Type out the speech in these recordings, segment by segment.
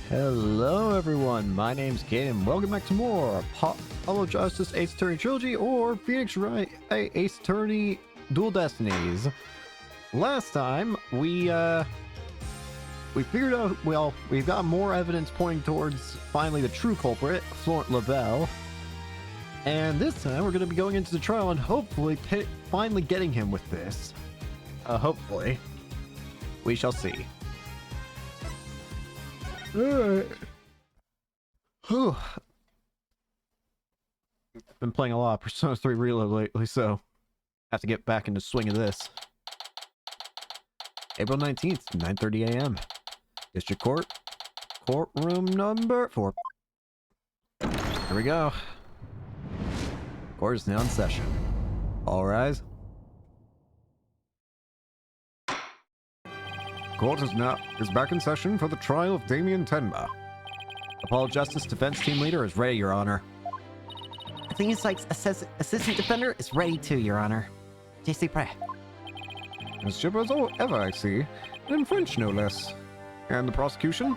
Hello everyone, my name's Kane and welcome back to more Apollo Justice Ace Attorney Trilogy or Phoenix Wright Ace Attorney Dual Destinies. Last time we figured out, well, we've got more evidence pointing towards finally the true culprit, Florent Lavelle. And this time we're going to be going into the trial and hopefully finally getting him with this. Hopefully. We shall see. Alright. Whew. Been playing a lot of Persona 3 Reload lately, so have to get back into swing of this. April 19th, 9:30 a.m. District Court. Courtroom number 4. Here we go. Court is now in session. All rise. Court is back in session for the trial of Damien Tenma. Apollo Justice Defense Team Leader is ready, Your Honor. Phoenix Wright's Assistant Defender is ready too, Your Honor. JC Pre. As chipper as ever, I see. And in French, no less. And the prosecution?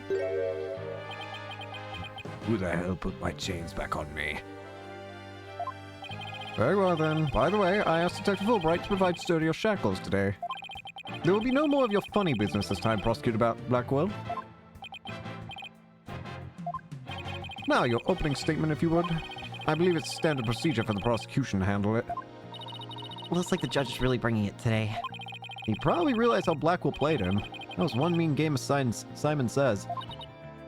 Who the hell put my chains back on me? Very well then. By the way, I asked Detective Fulbright to provide sturdier shackles today. There will be no more of your funny business this time, Prosecutor Blackwell. Now, your opening statement, if you would. I believe it's standard procedure for the prosecution to handle it. Looks like the judge is really bringing it today. He probably realized how Blackwell played him. That was one mean game, as Simon says.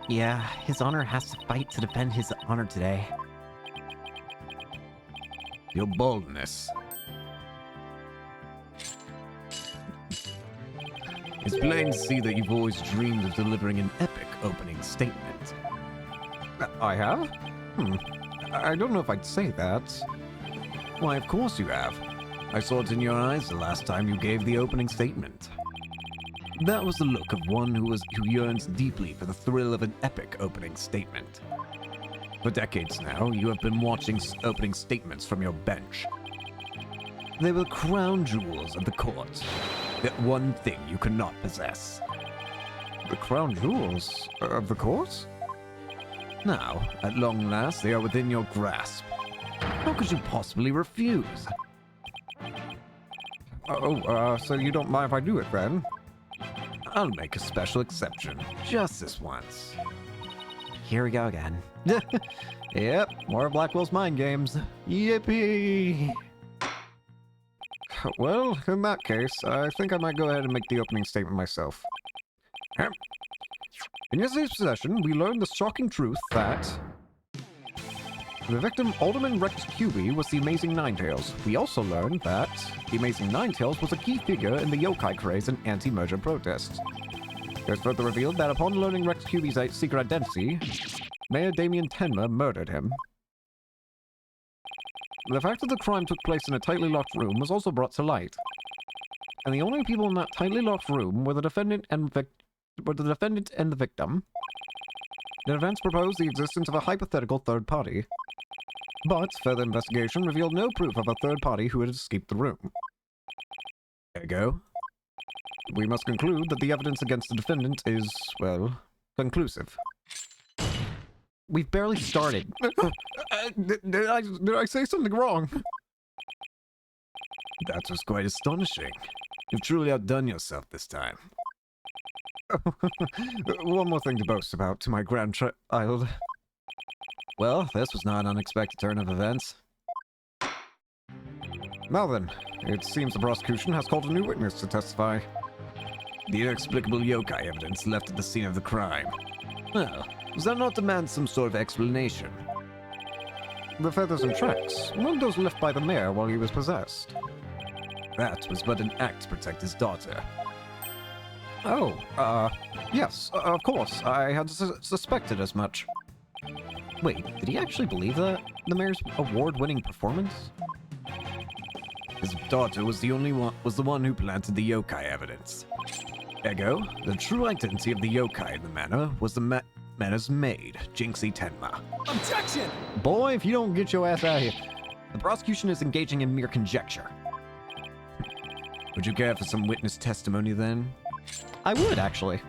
Yeah, His Honor has to fight to defend his honor today. Your boldness. It's plain to see that you've always dreamed of delivering an epic opening statement. I have? I don't know if I'd say that. Why, of course you have. I saw it in your eyes the last time you gave the opening statement. That was the look of one who yearns deeply for the thrill of an epic opening statement. For decades now, you have been watching opening statements from your bench. They were the crown jewels of the court. That one thing you cannot possess. The crown jewels of the court? Now, at long last, they are within your grasp. How could you possibly refuse? So you don't mind if I do it, then? I'll make a special exception. Just this once. Here we go again. Yep, more of Blackwell's mind games. Yippee! Well, in that case, I think I might go ahead and make the opening statement myself. In yesterday's session, we learned the shocking truth that the victim, Alderman Rex Cuby, was the Amazing Ninetales. We also learned that the Amazing Ninetales was a key figure in the yokai craze and anti-merger protests. It was further revealed that upon learning Rex Cuby's secret identity, Mayor Damien Tenma murdered him. The fact that the crime took place in a tightly locked room was also brought to light. And the only people in that tightly locked room were the defendant and the victim. The defense proposed the existence of a hypothetical third party. But further investigation revealed no proof of a third party who had escaped the room. Ergo, we must conclude that the evidence against the defendant is, well, conclusive. We've barely started. Did I say something wrong? That was quite astonishing. You've truly outdone yourself this time. One more thing to boast about to my grandchild. Well, this was not an unexpected turn of events. Now then, it seems the prosecution has called a new witness to testify. The inexplicable yokai evidence left at the scene of the crime. Well, does that not demand some sort of explanation? The feathers and tracks, one of those left by the mayor while he was possessed. That was but an act to protect his daughter. Yes, of course, I had suspected as much. Wait, did he actually believe that? The mayor's award-winning performance? His daughter was the one who planted the yokai evidence. Ergo, the true identity of the yokai in the manor was the manor's maid, Jinxie Tenma. Objection! Boy, if you don't get your ass out of here. The prosecution is engaging in mere conjecture. Would you care for some witness testimony then? I would, actually.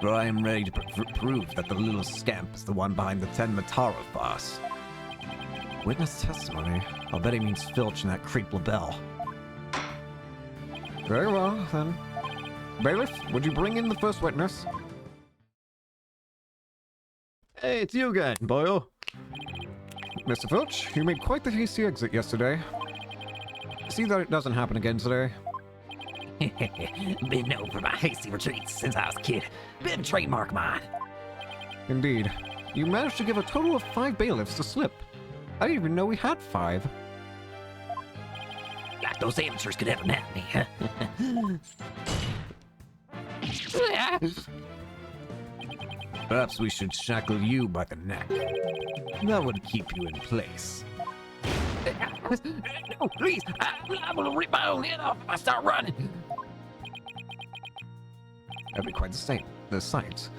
for I am ready to prove that the little scamp is the one behind the Ten Mataro farce. Witness testimony? I'll bet he means Filch and that creep LaBelle. Very well, then. Bailiff, would you bring in the first witness? Hey, it's you again, Boyle. Mr. Filch, you made quite the hasty exit yesterday. See that it doesn't happen again today. Been known for my hasty retreats since I was a kid. Been a trademark of mine. Indeed. You managed to give a total of 5 bailiffs the slip. I didn't even know we had 5. Like those amateurs could ever nab me, huh? Perhaps we should shackle you by the neck. That would keep you in place. No, please! I'm gonna rip my own head off if I start running. That'd be quite the sight.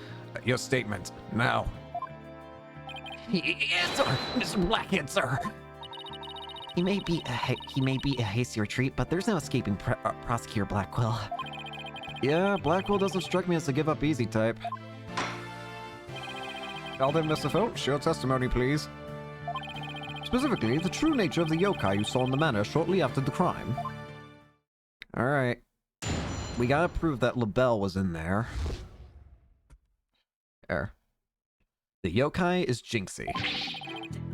Your statement, now. Yes, sir, Mr. Blackhead, sir. He may be a hasty retreat, but there's no escaping Prosecutor Blackwell. Yeah, Blackwell doesn't strike me as the give-up easy type. Now then, Mr. Filch, your testimony, please. Specifically, the true nature of the yokai you saw in the manor shortly after the crime. Alright. We gotta prove that LaBelle was in there. There. The yokai is Jinxie.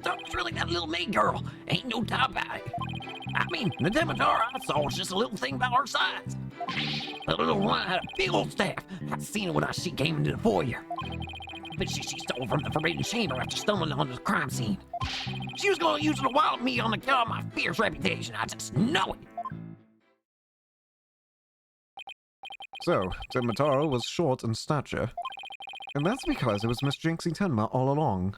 It's really that little maid girl. Ain't no doubt about it. I mean, the Demeter I saw was just a little thing about her size. The little one had a big old staff. I seen her when she came into the foyer. But she stole from the Forbidden Chamber after stumbling onto the crime scene. She was gonna use it to wild me on account of my fierce reputation. I just know it. So, Demetaro was short in stature. And that's because it was Miss Jinxie Tenma all along.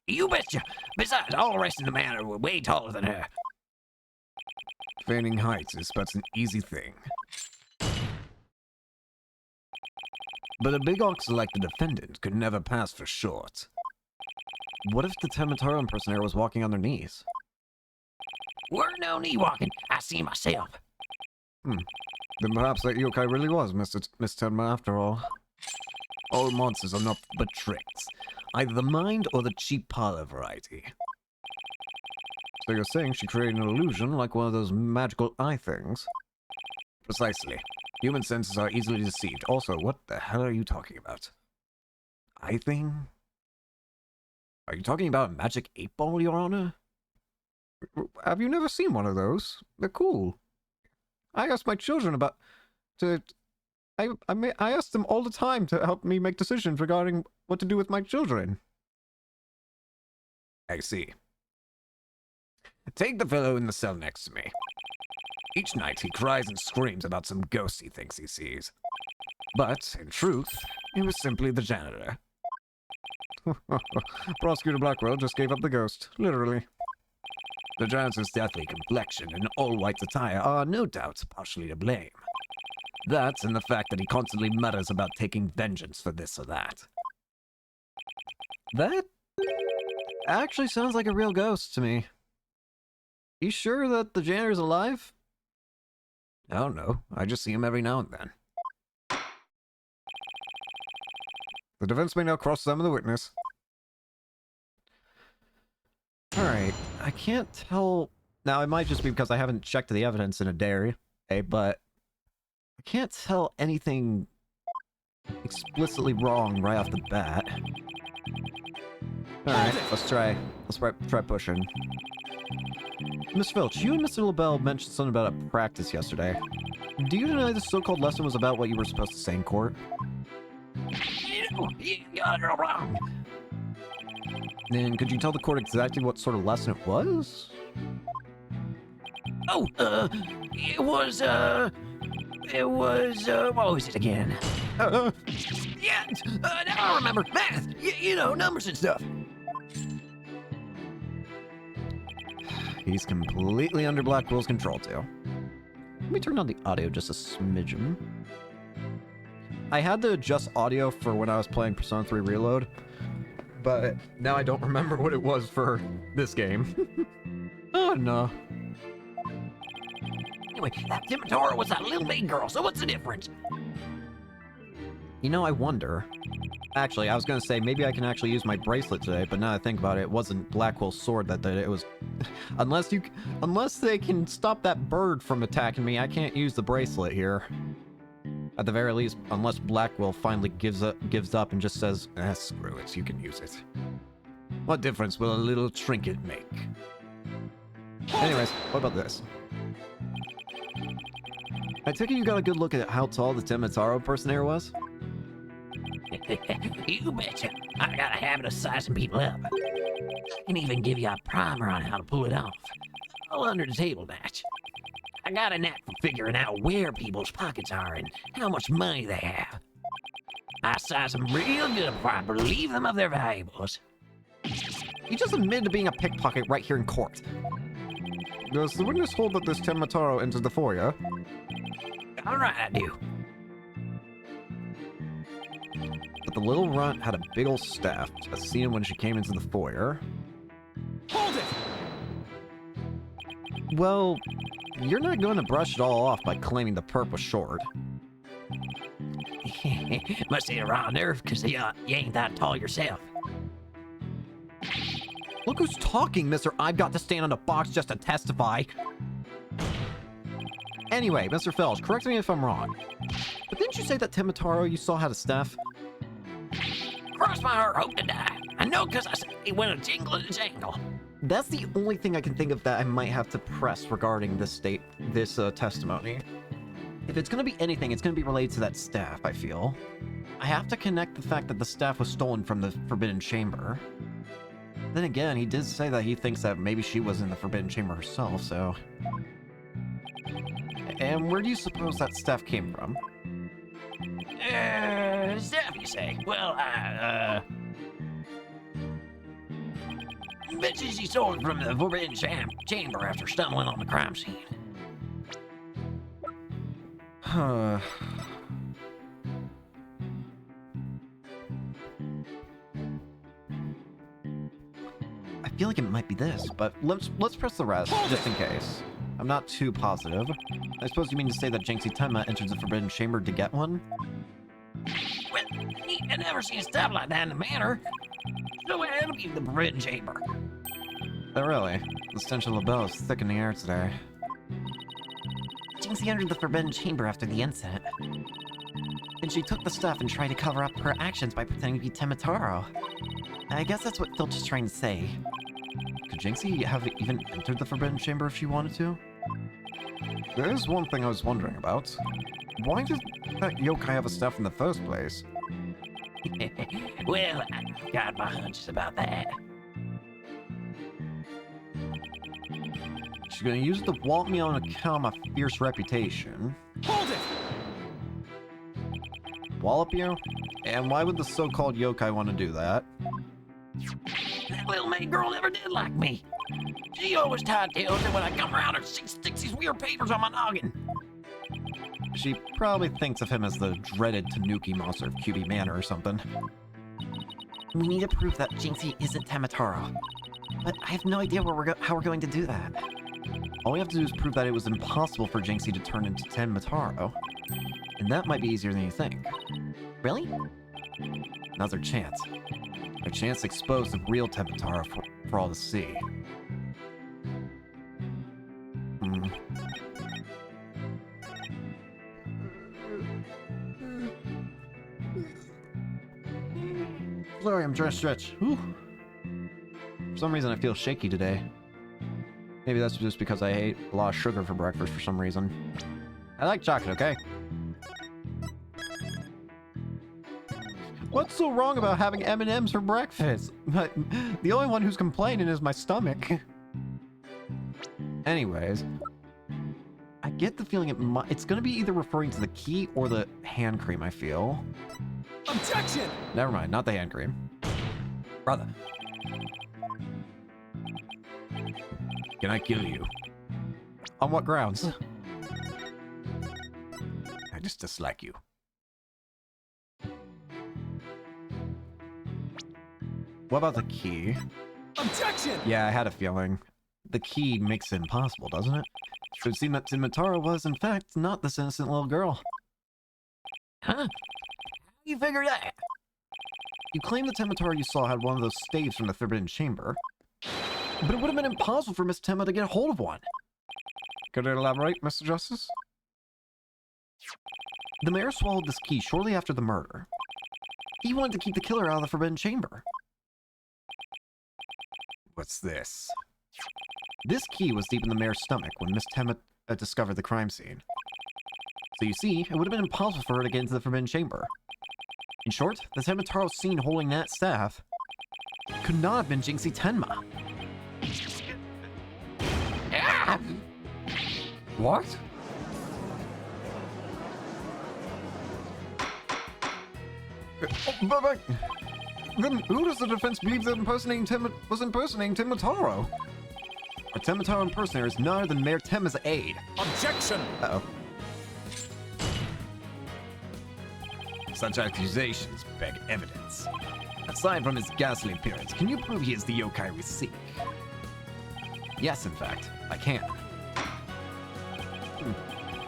You betcha. Besides, all the rest in the manor were way taller than her. Feigning height is but an easy thing. But a big ox like the defendant could never pass for short. What if the Temataro impersonator was walking on their knees? We're no knee walking. I see myself. Then perhaps that yokai really was Miss Tenma after all. All monsters are not but tricks. Either the mind or the cheap parlor variety. So you're saying she created an illusion like one of those magical eye things? Precisely. Human senses are easily deceived. Also, what the hell are you talking about? Eye thing? Are you talking about a magic 8-ball, Your Honor? Have you never seen one of those? They're cool. I ask my children about... I ask them all the time to help me make decisions regarding what to do with my children. I see. Take the fellow in the cell next to me. Each night he cries and screams about some ghost he thinks he sees. But, in truth, it was simply the janitor. Prosecutor Blackwell just gave up the ghost, literally. The janitor's deathly complexion and all-white attire are no doubt partially to blame. That and the fact that he constantly mutters about taking vengeance for this or that. That actually sounds like a real ghost to me. You sure that the janitor's alive? I don't know. I just see him every now and then. The defense may now cross-examine the witness. Alright, I can't tell... Now, it might just be because I haven't checked the evidence in a day, but... I can't tell anything explicitly wrong right off the bat. Alright, let's try pushing. Miss Filch, you and Mr. LaBelle mentioned something about a practice yesterday. Do you deny the so-called lesson was about what you were supposed to say in court? You got it all wrong. Then could you tell the court exactly what sort of lesson it was? Oh, it was, what was it again? Yeah, now I remember. Math! You know, numbers and stuff. He's completely under Blackwell's control, too. Let me turn on the audio just a smidgen. I had to adjust audio for when I was playing Persona 3 Reload, but now I don't remember what it was for this game. Oh, no. Anyway, that Demetora was that little maid girl, so what's the difference? You know, I wonder. Actually, I was gonna say, maybe I can actually use my bracelet today, but now that I think about it, it wasn't Blackwell's sword that did it, it was... Unless they can stop that bird from attacking me, I can't use the bracelet here. At the very least, unless Blackwell finally gives up and just says, screw it, you can use it. What difference will a little trinket make? Anyways, what about this? I take it you got a good look at how tall the Temitaro impersonator was? You betcha. I got a habit of sizing people up. I can even give you a primer on how to pull it off. All under the table match. I got a knack for figuring out where people's pockets are and how much money they have. I size them real good before I relieve them of their valuables. You just admitted to being a pickpocket right here in court. Does the witness hold that this Temitaro entered the foyer? All right, I do. But the little runt had a big old staff, as seen when she came into the foyer. Hold it! Well, you're not going to brush it all off by claiming the perp was short. Must be a raw nerve, because you ain't that tall yourself. Look who's talking, Mr. I've got to stand on a box just to testify. Anyway, Mr. Felsh, correct me if I'm wrong. But didn't you say that Temitaro you saw had a staff? Cross my heart, hope to die. I know, because I said it went a jingle and a jangle. That's the only thing I can think of that I might have to press regarding this testimony. If it's going to be anything, it's going to be related to that staff, I feel. I have to connect the fact that the staff was stolen from the Forbidden Chamber. Then again, he did say that he thinks that maybe she was in the Forbidden Chamber herself, so... And where do you suppose that staff came from? Staff, you say? Well, bet she stole it from the Forbidden Chamber after stumbling on the crime scene. Huh. I feel like it might be this, but let's press the rest, just in case. I'm not too positive. I suppose you mean to say that Jinxie Tenma entered the Forbidden Chamber to get one? Well, I never seen stuff like that in the manor. No way it'll be the Forbidden Chamber. Oh, really? The stench of LaBelle is thick in the air today. Jinxie entered the Forbidden Chamber after the incident. And she took the stuff and tried to cover up her actions by pretending to be Temitaro. I guess that's what Filch is trying to say. Could Jinxie have even entered the Forbidden Chamber if she wanted to? There is one thing I was wondering about. Why did that yokai have a staff in the first place? Well, I've got my hunches about that. She's gonna use it to wallop me on account of my fierce reputation. Hold it! Wallop you? And why would the so-called yokai want to do that? That little maid girl never did like me. She always tied tails, and when I come around her, she sticks these weird papers on my noggin. She probably thinks of him as the dreaded Tanuki monster of QB Manor or something. We need to prove that Jinxie isn't Temitaro. But I have no idea how we're going to do that. All we have to do is prove that it was impossible for Jinxie to turn into Temitaro. And that might be easier than you think. Really? Now's our chance. Our chance to expose the real Temitaro for all to see. Sorry, I'm trying to stretch. Whew. For some reason, I feel shaky today. Maybe that's just because I ate a lot of sugar for breakfast for some reason. I like chocolate, okay? What's so wrong about having M&Ms for breakfast? But the only one who's complaining is my stomach. Anyways, I get the feeling it's going to be either referring to the key or the hand cream, I feel. Objection! Never mind, not the hand cream. Brother. Can I kill you? On what grounds? I just dislike you. What about the key? Objection! Yeah, I had a feeling. The key makes it impossible, doesn't it? It would seem that Temitaro was, in fact, not this innocent little girl. Huh? How you figure that? You claim the Temitaro you saw had one of those staves from the Forbidden Chamber. But it would have been impossible for Miss Temma to get a hold of one. Could you elaborate, Mr. Justice? The mayor swallowed this key shortly after the murder. He wanted to keep the killer out of the Forbidden Chamber. What's this? This key was deep in the mayor's stomach when Miss Temma discovered the crime scene. So you see, it would have been impossible for her to get into the Forbidden Chamber. In short, the Temitaro seen holding that staff could not have been Jinxie Tenma. What? But then who does the defense believe that was impersonating Temitaro? A Temitaro impersonator is none other than Mayor Temma's aide. Objection! Uh-oh. Such accusations beg evidence. Aside from his ghastly appearance, can you prove he is the yokai we seek? Yes, in fact, I can.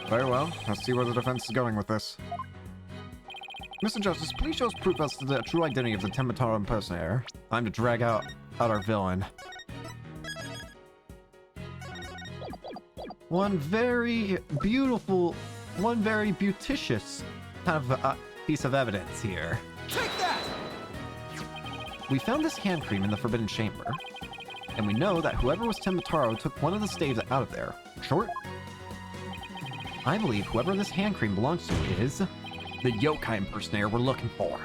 Very well. Let's see where the defense is going with this. Mr. Justice, please show us proof as to the true identity of the Temitaro impersonator. Time to drag out our villain. One very beautiful, one very beauticious kind of piece of evidence here. Take that! We found this hand cream in the Forbidden Chamber, and we know that whoever was Temitaro took one of the staves out of there. Short? I believe whoever this hand cream belongs to is the yokai impersonator we're looking for.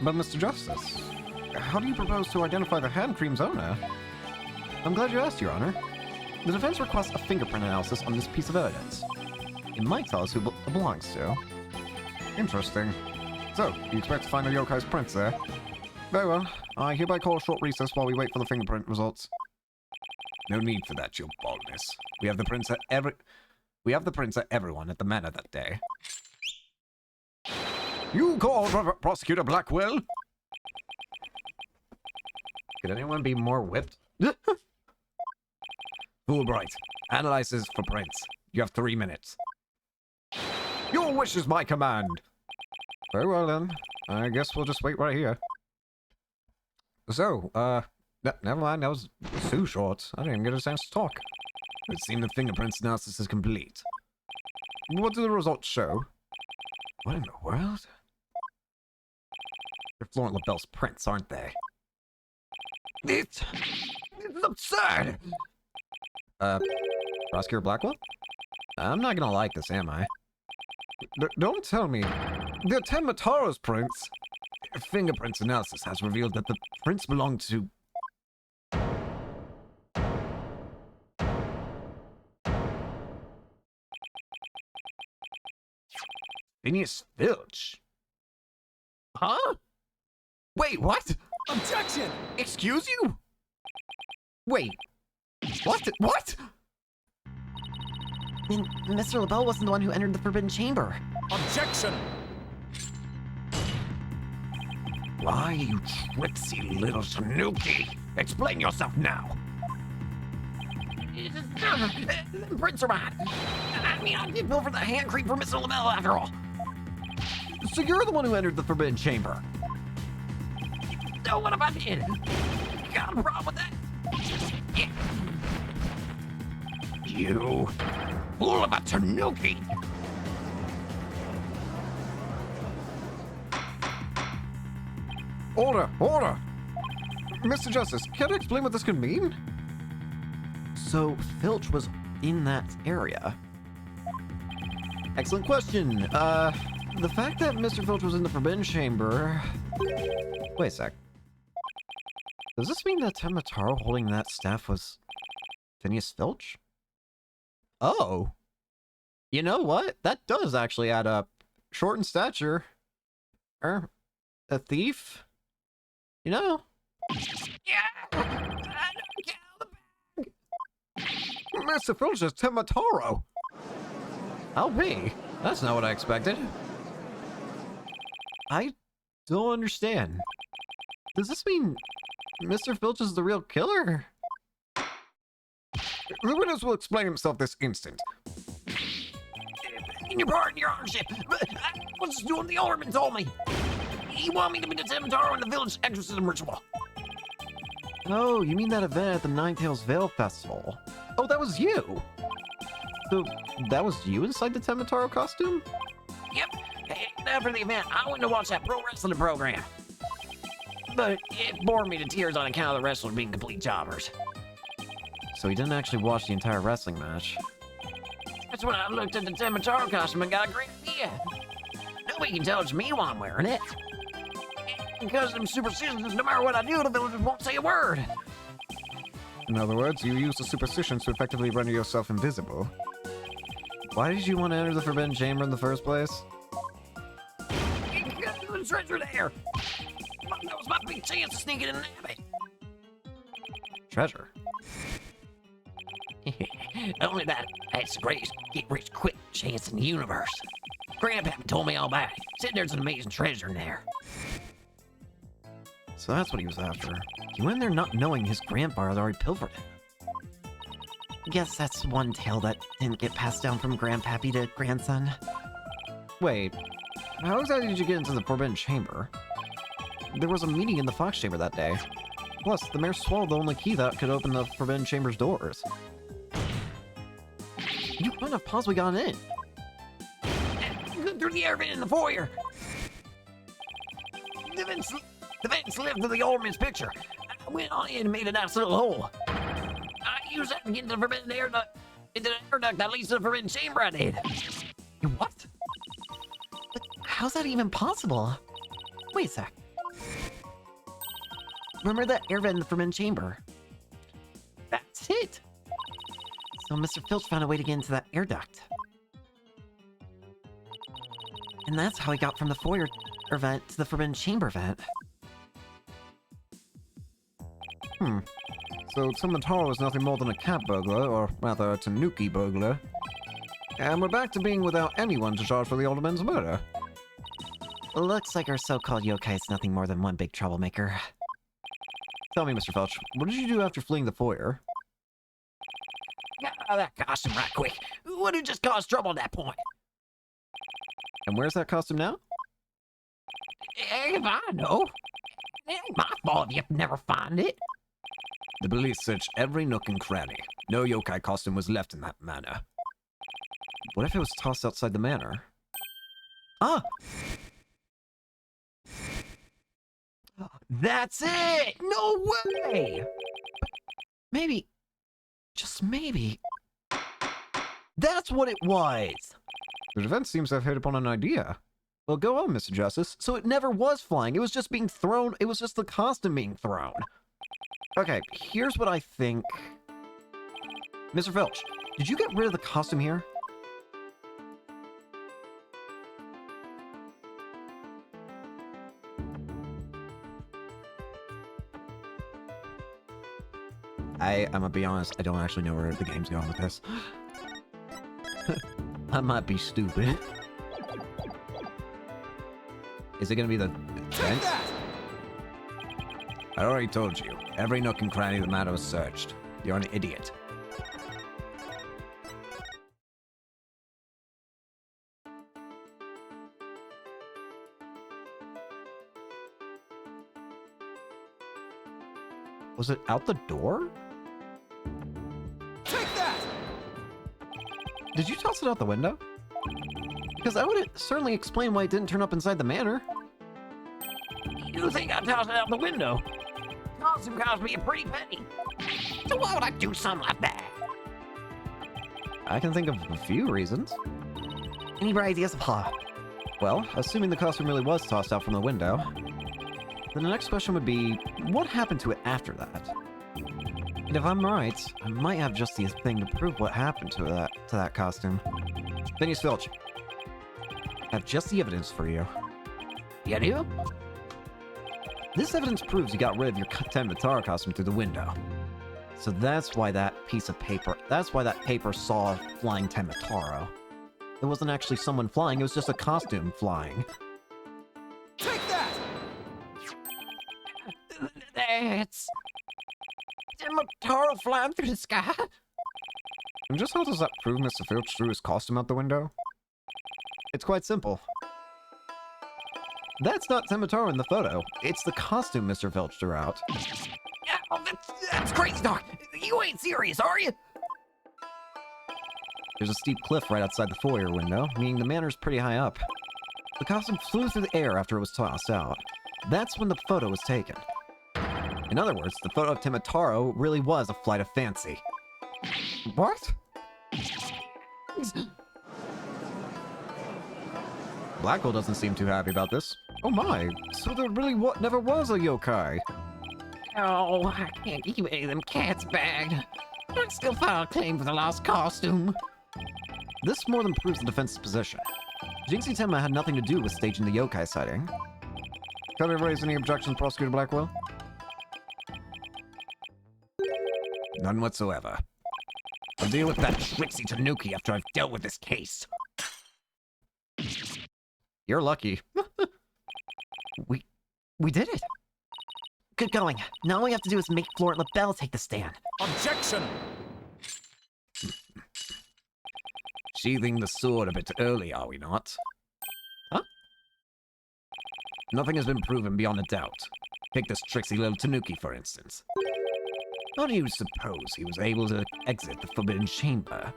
But Mr. Justice, how do you propose to identify the hand cream's owner? I'm glad you asked, Your Honor. The defense requests a fingerprint analysis on this piece of evidence. It might tell us who it belongs to. Interesting. So, you expect to find the yokai's prints there? Very well. I hereby call a short recess while we wait for the fingerprint results. No need for that, your baldness. We have the prints at everyone at the manor that day. You call Prosecutor Blackwell? Could anyone be more whipped? Fulbright, analysis for prints. You have 3 minutes. Your wish is my command. Very well then. I guess we'll just wait right here. So, never mind, that was too short. I didn't even get a chance to talk. It seems the fingerprints analysis is complete. What do the results show? What in the world? They're Florent LaBelle's prints, aren't they? It's absurd! Prosecutor Blackwell? I'm not gonna like this, am I? Don't tell me. They're Temitaro's prints. Fingerprints analysis has revealed that the prints belong to... Phineas Filch? Huh? Wait, what? Objection! Excuse you? Wait. What? What? And Mr. LaBelle wasn't the one who entered the Forbidden Chamber. Objection! Why, you tricksy little tanuki? Explain yourself now. The prints are mine. I mean, I did bill for the hand cream for Mr. LaBelle after all. So you're the one who entered the Forbidden Chamber? So what if I did? Got a problem with that? Yeah. You fool of a tanuki! Order! Order! Mr. Justice, can you explain what this could mean? So, Filch was in that area. Excellent question. The fact that Mr. Filch was in the Forbidden Chamber... Wait a sec. Does this mean that Temitaro holding that staff was Phineas Filch? Oh. You know what? That does actually add up. Short in stature. A thief? You know? Yeah! I don't get out of the bag! Mr. Filch is Temitaro! I'll be. That's not what I expected. I don't understand. Does this mean Mr. Filch is the real killer? The witness will explain himself this instant. begging your pardon, your ownership, but I was just doing what the alderman told me. He wanted me to be the Temitaro in the village exorcism ritual. Oh, you mean that event at the Ninetales Vale Festival? Oh, that was you! So, that was you inside the Temitaro costume? Yep. And after the event, I went to watch that pro wrestling program. But it bored me to tears on account of the wrestlers being complete jobbers. So he didn't actually watch the entire wrestling match. That's when I looked at the Temitaro costume and got a great idea. Nobody can tell it's me while I'm wearing it. Because of them superstitions, no matter what I do, the villagers won't say a word. In other words, you use the superstitions to effectively render yourself invisible. Why did you want to enter the Forbidden Chamber in the first place? Because there was treasure there. That was my big chance to sneak it in and nab it. Treasure? Only that, that's the greatest get-rich-quick chance in the universe. Grandpa told me all about it. Said there's an amazing treasure in there. So that's what he was after. He went in there not knowing his grandpa had already pilfered it. Guess that's one tale that didn't get passed down from grandpappy to grandson. Wait, how exactly did you get into the Forbidden Chamber? There was a meeting in the Fox Chamber that day. Plus, the mayor swallowed the only key that could open the Forbidden Chamber's doors. You couldn't have possibly gotten in. Through the air vent in the foyer. The vents led to the alderman's picture. I went on in and made a nice little hole. I used that to get into the forbidden air duct. Into the air duct that leads to the forbidden chamber, I did. You what? But how's that even possible? Wait a sec. Remember that air vent in the Forbidden Chamber? That's it! So Mr. Filch found a way to get into that air duct. And that's how he got from the foyer vent to the Forbidden Chamber vent. So Temitaro is nothing more than a cat burglar, or rather a tanuki burglar. And we're back to being without anyone to charge for the alderman's murder. Looks like our so-called yokai is nothing more than one big troublemaker. Tell me, Mr. Felch, what did you do after fleeing the foyer? Got out of that costume right quick. Would have just caused trouble at that point. And where's that costume now? If I know. It ain't my fault if you never find it. The police searched every nook and cranny. No yokai costume was left in that manor. What if it was tossed outside the manor? Ah! That's it! No way! Maybe, just maybe, that's what it was! The defense seems to have hit upon an idea. Well, go on, Mr. Justice. So it never was flying. It was just being thrown. It was just the costume being thrown. Okay, here's what I think. Mr. Filch, did you get rid of the costume here? I'm gonna be honest, I don't actually know where the game's going with this. I might be stupid. Is it gonna be the vent? I already told you. Every nook and cranny of the matter was searched. You're an idiot. Was it out the door? Take that! Did you toss it out the window? Because that would certainly explain why it didn't turn up inside the manor. You think I tossed it out the window? Costume cost me a pretty penny. So why would I do something like that? I can think of a few reasons. Any bright ideas, Pa? Well, assuming the costume really was tossed out from the window, then the next question would be, what happened to it after that? And if I'm right, I might have just the thing to prove what happened to that costume. Phineas Filch, I have just the evidence for you. You do? This evidence proves you got rid of your Temitaro costume through the window. So that's why that paper saw a flying Temitaro. It wasn't actually someone flying, it was just a costume flying. Take that! That's... Temitaro flying through the sky? And just how does that prove Mr. Filch threw his costume out the window? It's quite simple. That's not Temitaro in the photo. It's the costume Mr. Filch threw out. Oh, that's crazy, Doc. You ain't serious, are you? There's a steep cliff right outside the foyer window, meaning the manor's pretty high up. The costume flew through the air after it was tossed out. That's when the photo was taken. In other words, the photo of Temitaro really was a flight of fancy. What? Blackwell doesn't seem too happy about this. Oh my, so there really never was a yokai. Oh, I can't keep any of them cats bagged. I still file a claim for the lost costume. This more than proves the defense's position. Jinxie Tenma had nothing to do with staging the yokai sighting. Can we raise any objections, Prosecutor Blackwell? None whatsoever. I'll deal with that Trixie Tanuki after I've dealt with this case. You're lucky. We did it! Good going. Now all we have to do is make Florent LaBelle take the stand. Objection! Sheathing the sword a bit early, are we not? Huh? Nothing has been proven beyond a doubt. Take this tricksy little Tanuki, for instance. How do you suppose he was able to exit the Forbidden Chamber?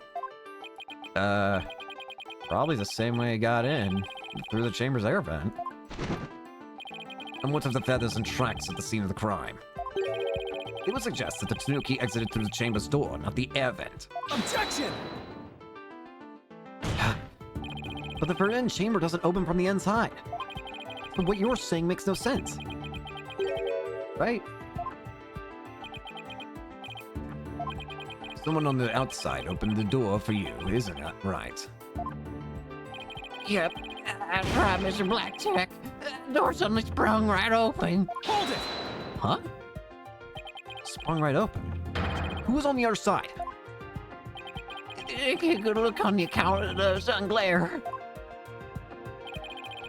Probably the same way he got in, through the chamber's air vent. And what of the feathers and tracks at the scene of the crime? It would suggest that the Tanuki exited through the chamber's door, not the air vent. Objection! But the Forbidden Chamber doesn't open from the inside. But what you're saying makes no sense. Right? Someone on the outside opened the door for you, isn't that right? Yep, I tried, Mr. Blackjack. The door suddenly sprung right open. Hold it! Huh? Sprung right open. Who was on the other side? Take a good look on the account of the sun glare.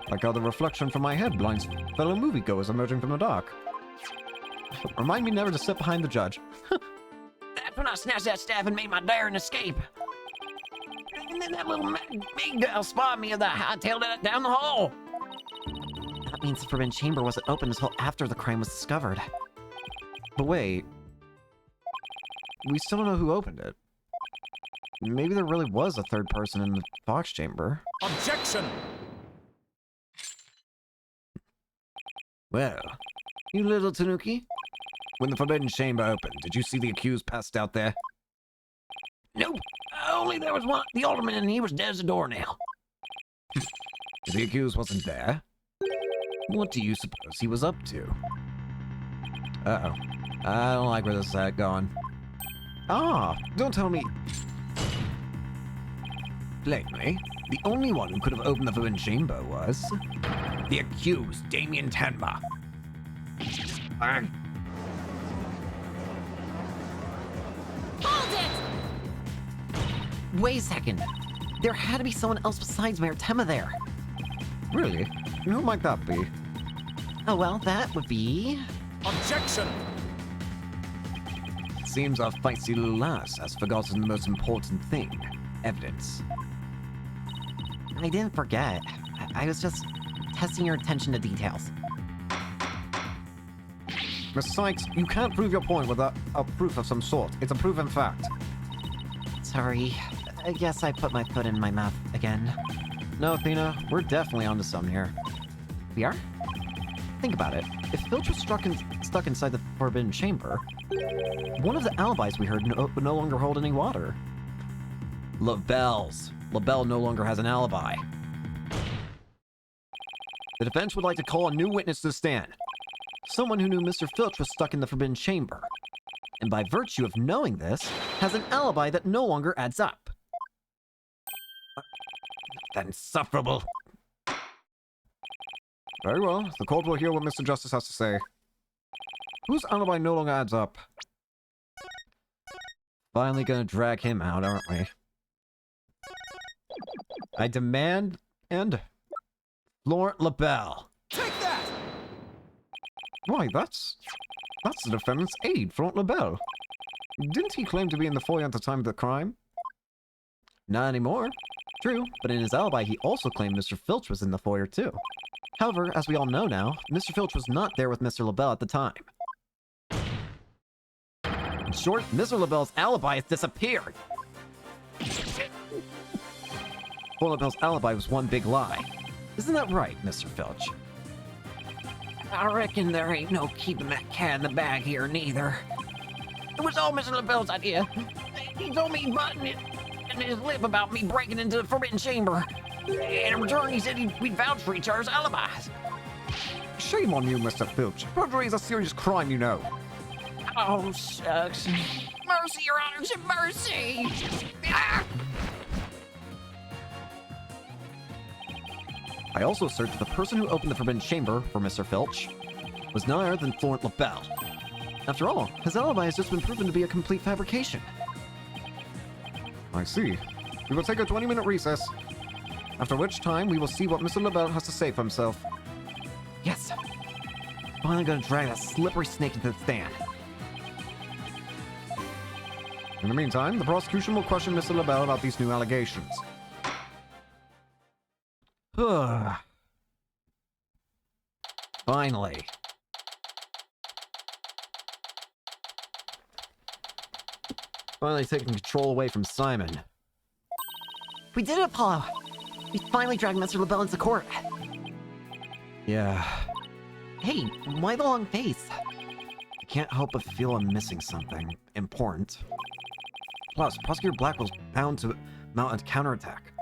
Like how the reflection from my head blinds fellow moviegoers emerging from the dark. Remind me never to sit behind the judge. That's when I snatched that staff and made my daring escape. And then that little maid girl spotted me as I hightailed it down the hall. That means the Forbidden Chamber wasn't open until after the crime was discovered. But wait. We still don't know who opened it. Maybe there really was a third person in the Fox Chamber. Objection! Well, you little Tanuki, when the Forbidden Chamber opened, did you see the accused passed out there? Nope. Only there was one, the alderman, and he was dead as a doornail. If the accused wasn't there, what do you suppose he was up to? Uh-oh. I don't like where this is going. Ah, don't tell me. Plainly, the only one who could have opened the Forbidden Chamber was the accused, Damien Tenma. Hold it! Wait a second. There had to be someone else besides Mayor Tenma there. Really? Who might that be? Oh well, that would be... Objection! Seems our feisty little lass has forgotten the most important thing. Evidence. I didn't forget. I was just testing your attention to details. Miss Sykes, you can't prove your point without a proof of some sort. It's a proven fact. Sorry. I guess I put my foot in my mouth again. No, Athena, we're definitely onto something here. We are? Think about it. If Filch was stuck inside the Forbidden Chamber, one of the alibis we heard would no longer hold any water. LaBelle's. LaBelle no longer has an alibi. The defense would like to call a new witness to the stand. Someone who knew Mr. Filch was stuck in the Forbidden Chamber. And by virtue of knowing this, has an alibi that no longer adds up. That insufferable. Very well. The court will hear what Mr. Justice has to say. Whose alibi no longer adds up? Finally gonna drag him out, aren't we? I demand and Florent LaBelle. Take that! Why, that's the defendant's aide, Florent LaBelle. Didn't he claim to be in the foyer at the time of the crime? Not anymore. True, but in his alibi he also claimed Mr. Filch was in the foyer too. However, as we all know now, Mr. Filch was not there with Mr. LaBelle at the time. In short, Mr. LaBelle's alibi has disappeared! Poor LaBelle's alibi was one big lie. Isn't that right, Mr. Filch? I reckon there ain't no keeping that cat in the bag here neither. It was all Mr. LaBelle's idea. He told me button it in his lip about me breaking into the Forbidden Chamber. And in return, he said we'd vouch for each other's alibis. Shame on you, Mr. Filch. Perjury is a serious crime, you know. Oh, shucks. Mercy, Your Honor, mercy! Ah! I also searched the person who opened the Forbidden Chamber for Mr. Filch was none other than Florent LaBelle. After all, his alibi has just been proven to be a complete fabrication. I see. We will take a 20-minute recess, after which time we will see what Mr. LaBelle has to say for himself. Yes! Finally gonna drag that slippery snake into the stand. In the meantime, the prosecution will question Mr. LaBelle about these new allegations. Finally. Finally taking control away from Simon. We did it, Apollo! We finally dragged Mr. LaBelle into court. Yeah. Hey, why the long face? I can't help but feel I'm missing something important. Plus, Prosecutor Blackwell's bound to mount a counterattack.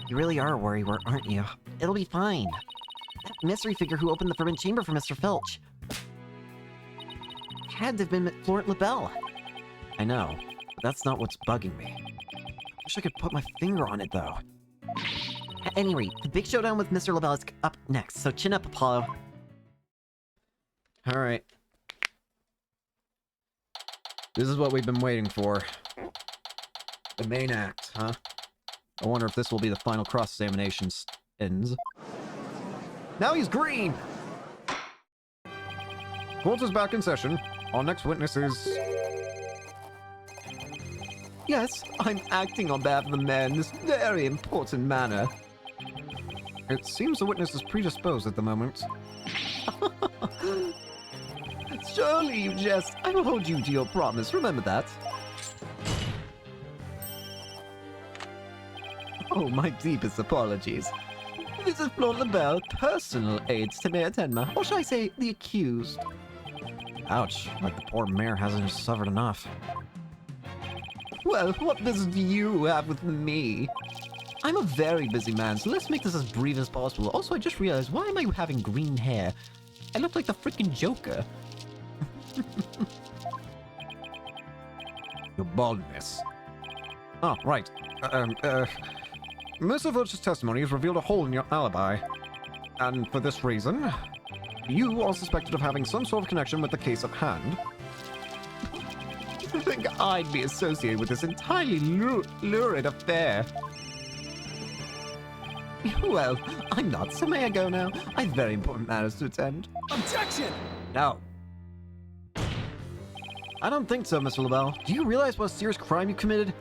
You really are a worrywart, aren't you? It'll be fine. That mystery figure who opened the Forbidden Chamber for Mr. Filch had to have been Florent LaBelle. I know, but that's not what's bugging me. Wish I could put my finger on it, though. At any rate, the big showdown with Mr. LaBelle is up next, so chin up, Apollo. Alright. This is what we've been waiting for. The main act, huh? I wonder if this will be the final cross-examination ends. Now he's green! Court is back in session. Our next witness is... Yes, I'm acting on behalf of the mayor in this very important manner. It seems the witness is predisposed at the moment. Surely you jest. I will hold you to your promise, remember that. Oh, my deepest apologies. This is Florent LaBelle, personal aides to Mayor Tenma, or shall I say, the accused. Ouch, like the poor mayor hasn't suffered enough. Well, what business do you have with me? I'm a very busy man, so let's make this as brief as possible. Also, I just realized, why am I having green hair? I look like the freaking Joker. Your baldness. Oh, right. Mr. Filch's testimony has revealed a hole in your alibi. And for this reason, you are suspected of having some sort of connection with the case at hand. I think I'd be associated with this entirely lurid affair. Well, I'm not, so may I go now? I have very important matters to attend. Objection! No. I don't think so, Mr. LaBelle. Do you realize what a serious crime you committed?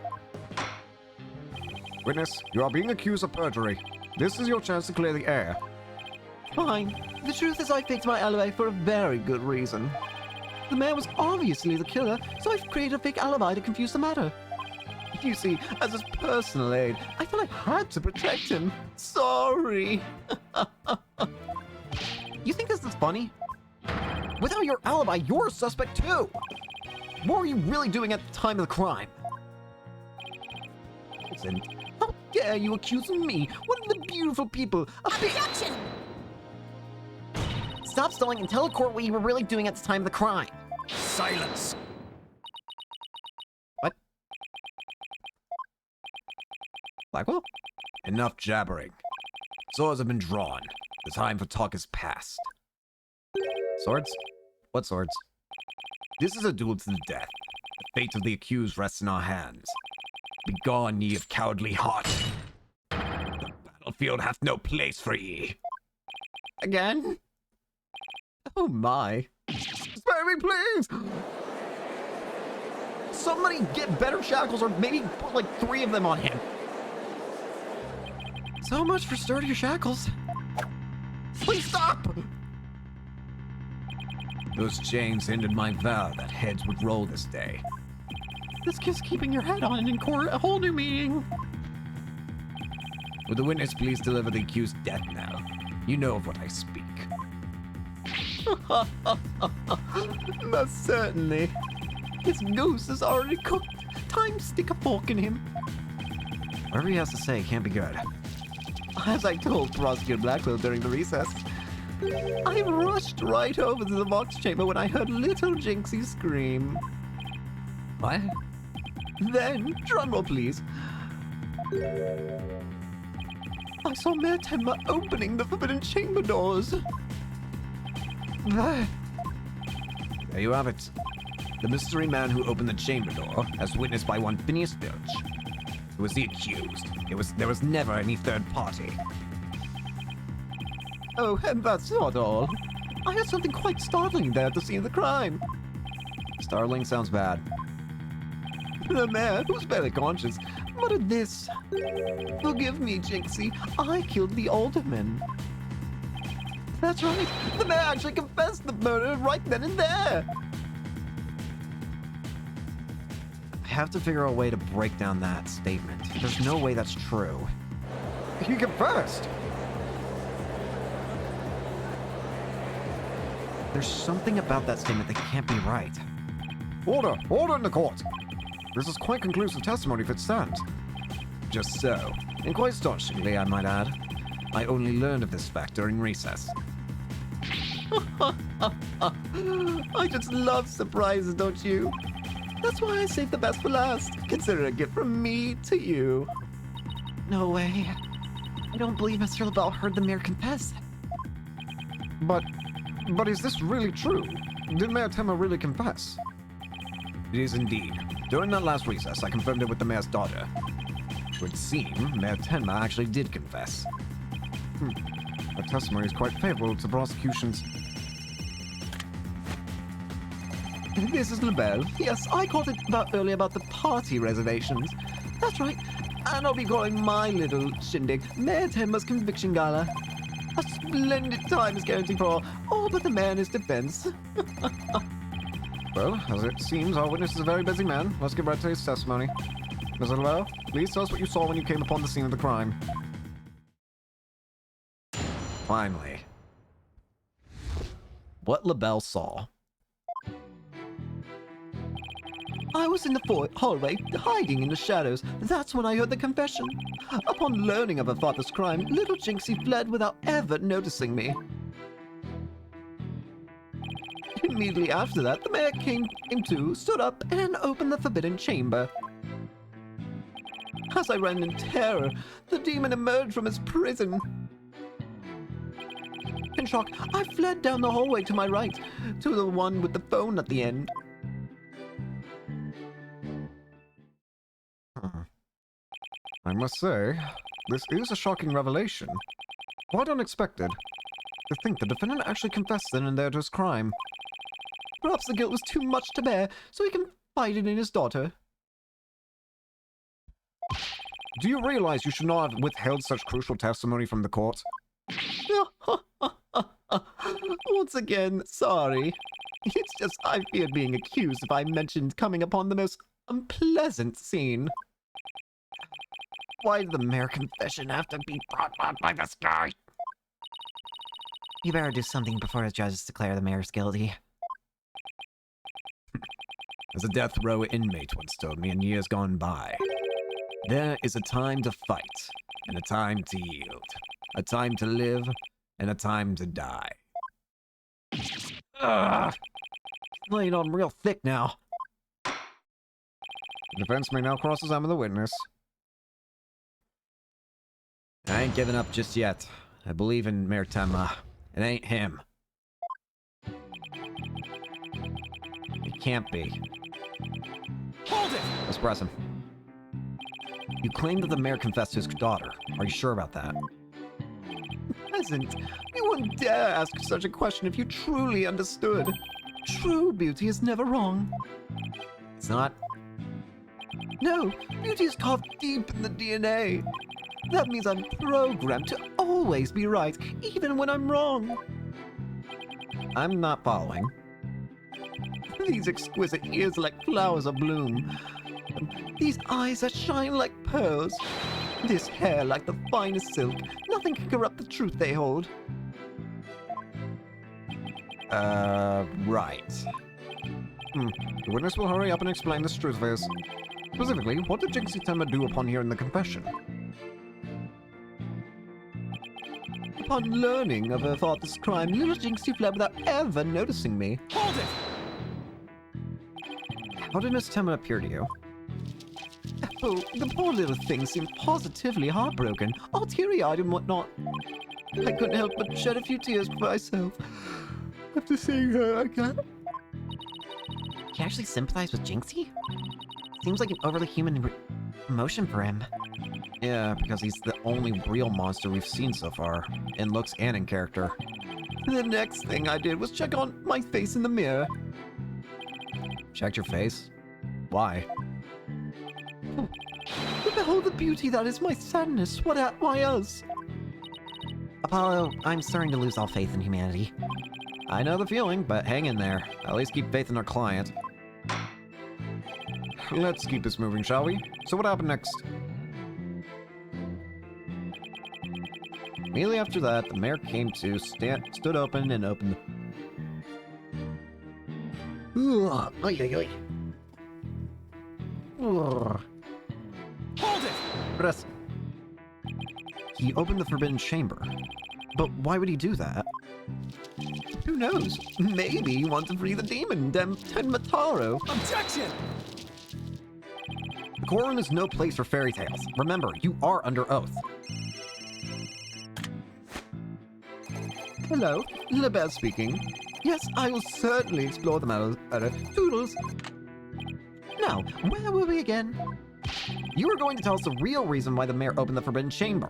Witness, you are being accused of perjury. This is your chance to clear the air. Fine. The truth is I faked my alibi for a very good reason. The mayor was obviously the killer, so I've created a fake alibi to confuse the matter. You see, as his personal aide, I felt I had to protect him. Sorry. You think this is funny? Without your alibi, you're a suspect too. What were you really doing at the time of the crime? Listen, how dare you accuse me, one of the beautiful people, of being— Objection! Stop stalling and tell the court what you were really doing at the time of the crime. Silence! What? Blackwell? Enough jabbering. Swords have been drawn. The time for talk is past. Swords? What swords? This is a duel to the death. The fate of the accused rests in our hands. Begone, ye of cowardly heart. The battlefield hath no place for ye. Again? Oh my. Spare me, please! Somebody get better shackles or maybe put like 3 of them on him. So much for sturdier shackles. Please stop! Those chains hindered my vow that heads would roll this day. This gives keeping your head on in court a whole new meaning. Would the witness please deliver the accused death knell? You know of what I speak. Most certainly. His goose is already cooked. Time to stick a fork in him. Whatever he has to say can't be good. As I told Prosecutor Blackwell during the recess, I rushed right over to the box chamber when I heard little Jinxie scream. What? Then, drumroll please, I saw Mayor Tenma opening the forbidden chamber doors. There. There you have it. The mystery man who opened the chamber door, as witnessed by one Phineas Filch. Who was the accused. There was never any third party. Oh, and that's not all. I had something quite startling there at the scene of the crime. Startling sounds bad. The mayor, who's barely conscious, muttered this. Forgive me, Jinxie. I killed the alderman. That's right. The mayor actually confessed the murder right then and there. I have to figure out a way to break down that statement. There's no way that's true. He confessed! There's something about that statement that can't be right. Order! Order in the court! This is quite conclusive testimony if it stands. Just so. And quite astonishingly, I might add. I only learned of this fact during recess. I just love surprises, don't you? That's why I saved the best for last. Consider it a gift from me to you. No way. I don't believe Mr. LaBelle heard the mayor confess. But is this really true? Did Mayor Tenma really confess? It is indeed. During that last recess, I confirmed it with the mayor's daughter. It would seem Mayor Tenma actually did confess. Her testimony is quite favorable to prosecution's... This is LaBelle. Yes, I called it earlier about the party reservations. That's right. And I'll be calling my little shindig Mayor Tenma's Conviction Gala. A splendid time is guaranteed for all but the mayor in his defense. Well, as it seems, our witness is a very busy man. Let's get right to his testimony. Ms. LaBelle, please tell us what you saw when you came upon the scene of the crime. Finally. What LaBelle saw. I was in the hallway, hiding in the shadows. That's when I heard the confession. Upon learning of her father's crime, little Jinxie fled without ever noticing me. Immediately after that, the mayor came to, stood up, and opened the forbidden chamber. As I ran in terror, the demon emerged from his prison. In shock, I fled down the hallway to my right, to the one with the phone at the end. I must say, this is a shocking revelation. Quite unexpected. To think the defendant actually confessed then and there to his crime. Perhaps the guilt was too much to bear, so he confided in his daughter. Do you realize you should not have withheld such crucial testimony from the court? Once again, sorry. It's just I feared being accused if I mentioned coming upon the most unpleasant scene. Why did the mayor confession have to be brought up by this guy? You better do something before the judges declare the mayor's guilty. As a death row inmate once told me in years gone by, there is a time to fight, and a time to yield, a time to live, and a time to die. Ugh! Laying on real thick now. The defense may now cross-examine the witness. I ain't giving up just yet. I believe in Mayor Tenma. It ain't him. It can't be. Hold it! Let's press him. You claim that the mayor confessed to his daughter. Are you sure about that? Peasant, you wouldn't dare ask such a question if you truly understood. True beauty is never wrong. It's not? No, beauty is carved deep in the DNA. That means I'm programmed to always be right, even when I'm wrong. I'm not following. These exquisite ears are like flowers abloom. These eyes that shine like pearls. This hair like the finest silk. Nothing can corrupt the truth they hold. Right. The witness will hurry up and explain this truth face. Specifically, what did Jinxie Temba do upon hearing the confession? Upon learning of her father's crime, little Jinxie fled without ever noticing me. Hold it! How did Miss Temba appear to you? Oh, the poor little thing seemed positively heartbroken, all teary-eyed and whatnot. I couldn't help but shed a few tears for myself after seeing her again. You actually sympathize with Jinxie? Seems like an overly human emotion for him. Yeah, because he's the only real monster we've seen so far, in looks and in character. The next thing I did was check on my face in the mirror. Checked your face? Why? Behold the beauty that is my sadness. Why us? Apollo, I'm starting to lose all faith in humanity. I know the feeling, but hang in there. At least keep faith in our client. Let's keep this moving, shall we? So what happened next? Immediately after that, the mayor came to, stood open and opened the... Ugh, oy. Ugh. Hold it! Press. He opened the forbidden chamber. But why would he do that? Who knows? Maybe he wants to free the demon, Tenmataro. Objection! The courtroom is no place for fairy tales. Remember, you are under oath. Hello, LeBelle speaking. Yes, I will certainly explore the matter. Toodles. Now, where were we again? You were going to tell us the real reason why the mayor opened the forbidden chamber.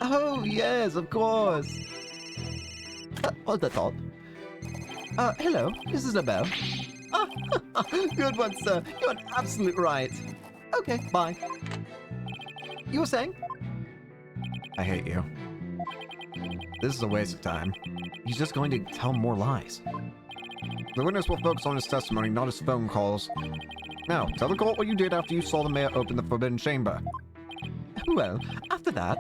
Oh, yes, of course. What's that thought? Hello, this is LeBelle. Good one, sir. You're an absolute right. Okay, bye. You were saying? I hate you. This is a waste of time. He's just going to tell more lies. The witness will focus on his testimony, not his phone calls. Now, tell the court what you did after you saw the mayor open the forbidden chamber. Well, after that...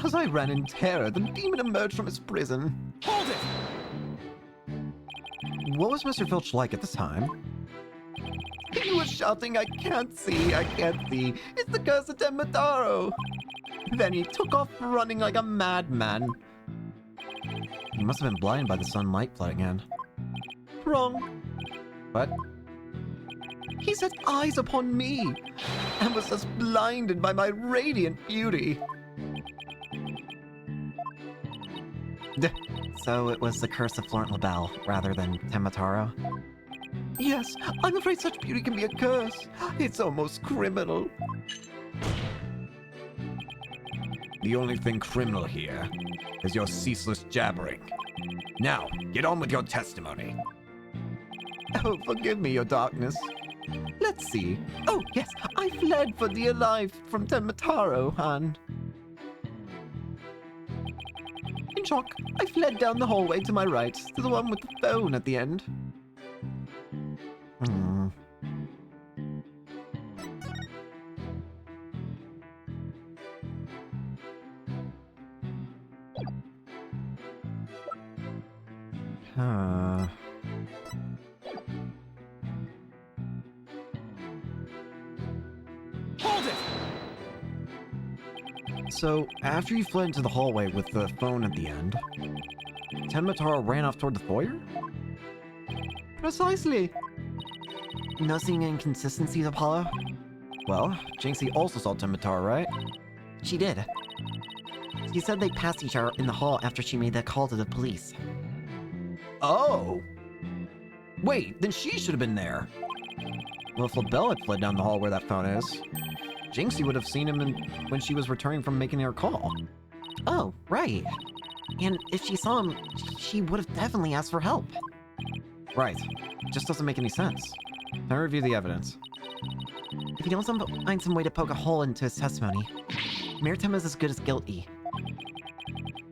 As I ran in terror, the demon emerged from his prison. Hold it! What was Mr. Filch like at the time? He was shouting, I can't see, I can't see. It's the curse of Tenmataro. Then he took off running like a madman. He must have been blinded by the sunlight flooding in. Wrong. What? He set eyes upon me and was just blinded by my radiant beauty. So it was the curse of Florent LaBelle rather than Tenmataro? Yes, I'm afraid such beauty can be a curse. It's almost criminal. The only thing criminal here is your ceaseless jabbering. Now, get on with your testimony. Oh, forgive me, your darkness. Let's see. Oh, yes, I fled for dear life from Tenmataro, and... In shock, I fled down the hallway to my right, to the one with the phone at the end. Hold it! So, after you fled into the hallway with the phone at the end, Tenmataro ran off toward the foyer? Precisely. No seeing inconsistencies, Apollo? Well, Jinxie also saw Tenmataro, right? She did. She said they passed each other in the hall after she made that call to the police. Oh! Wait, then she should have been there. Well, if LaBelle had fled down the hall where that phone is, Jinxie would have seen him when she was returning from making her call. Oh, right. And if she saw him, she would have definitely asked for help. Right. It just doesn't make any sense. Now review the evidence. If you don't find some way to poke a hole into his testimony, Mayor Tem is as good as guilty.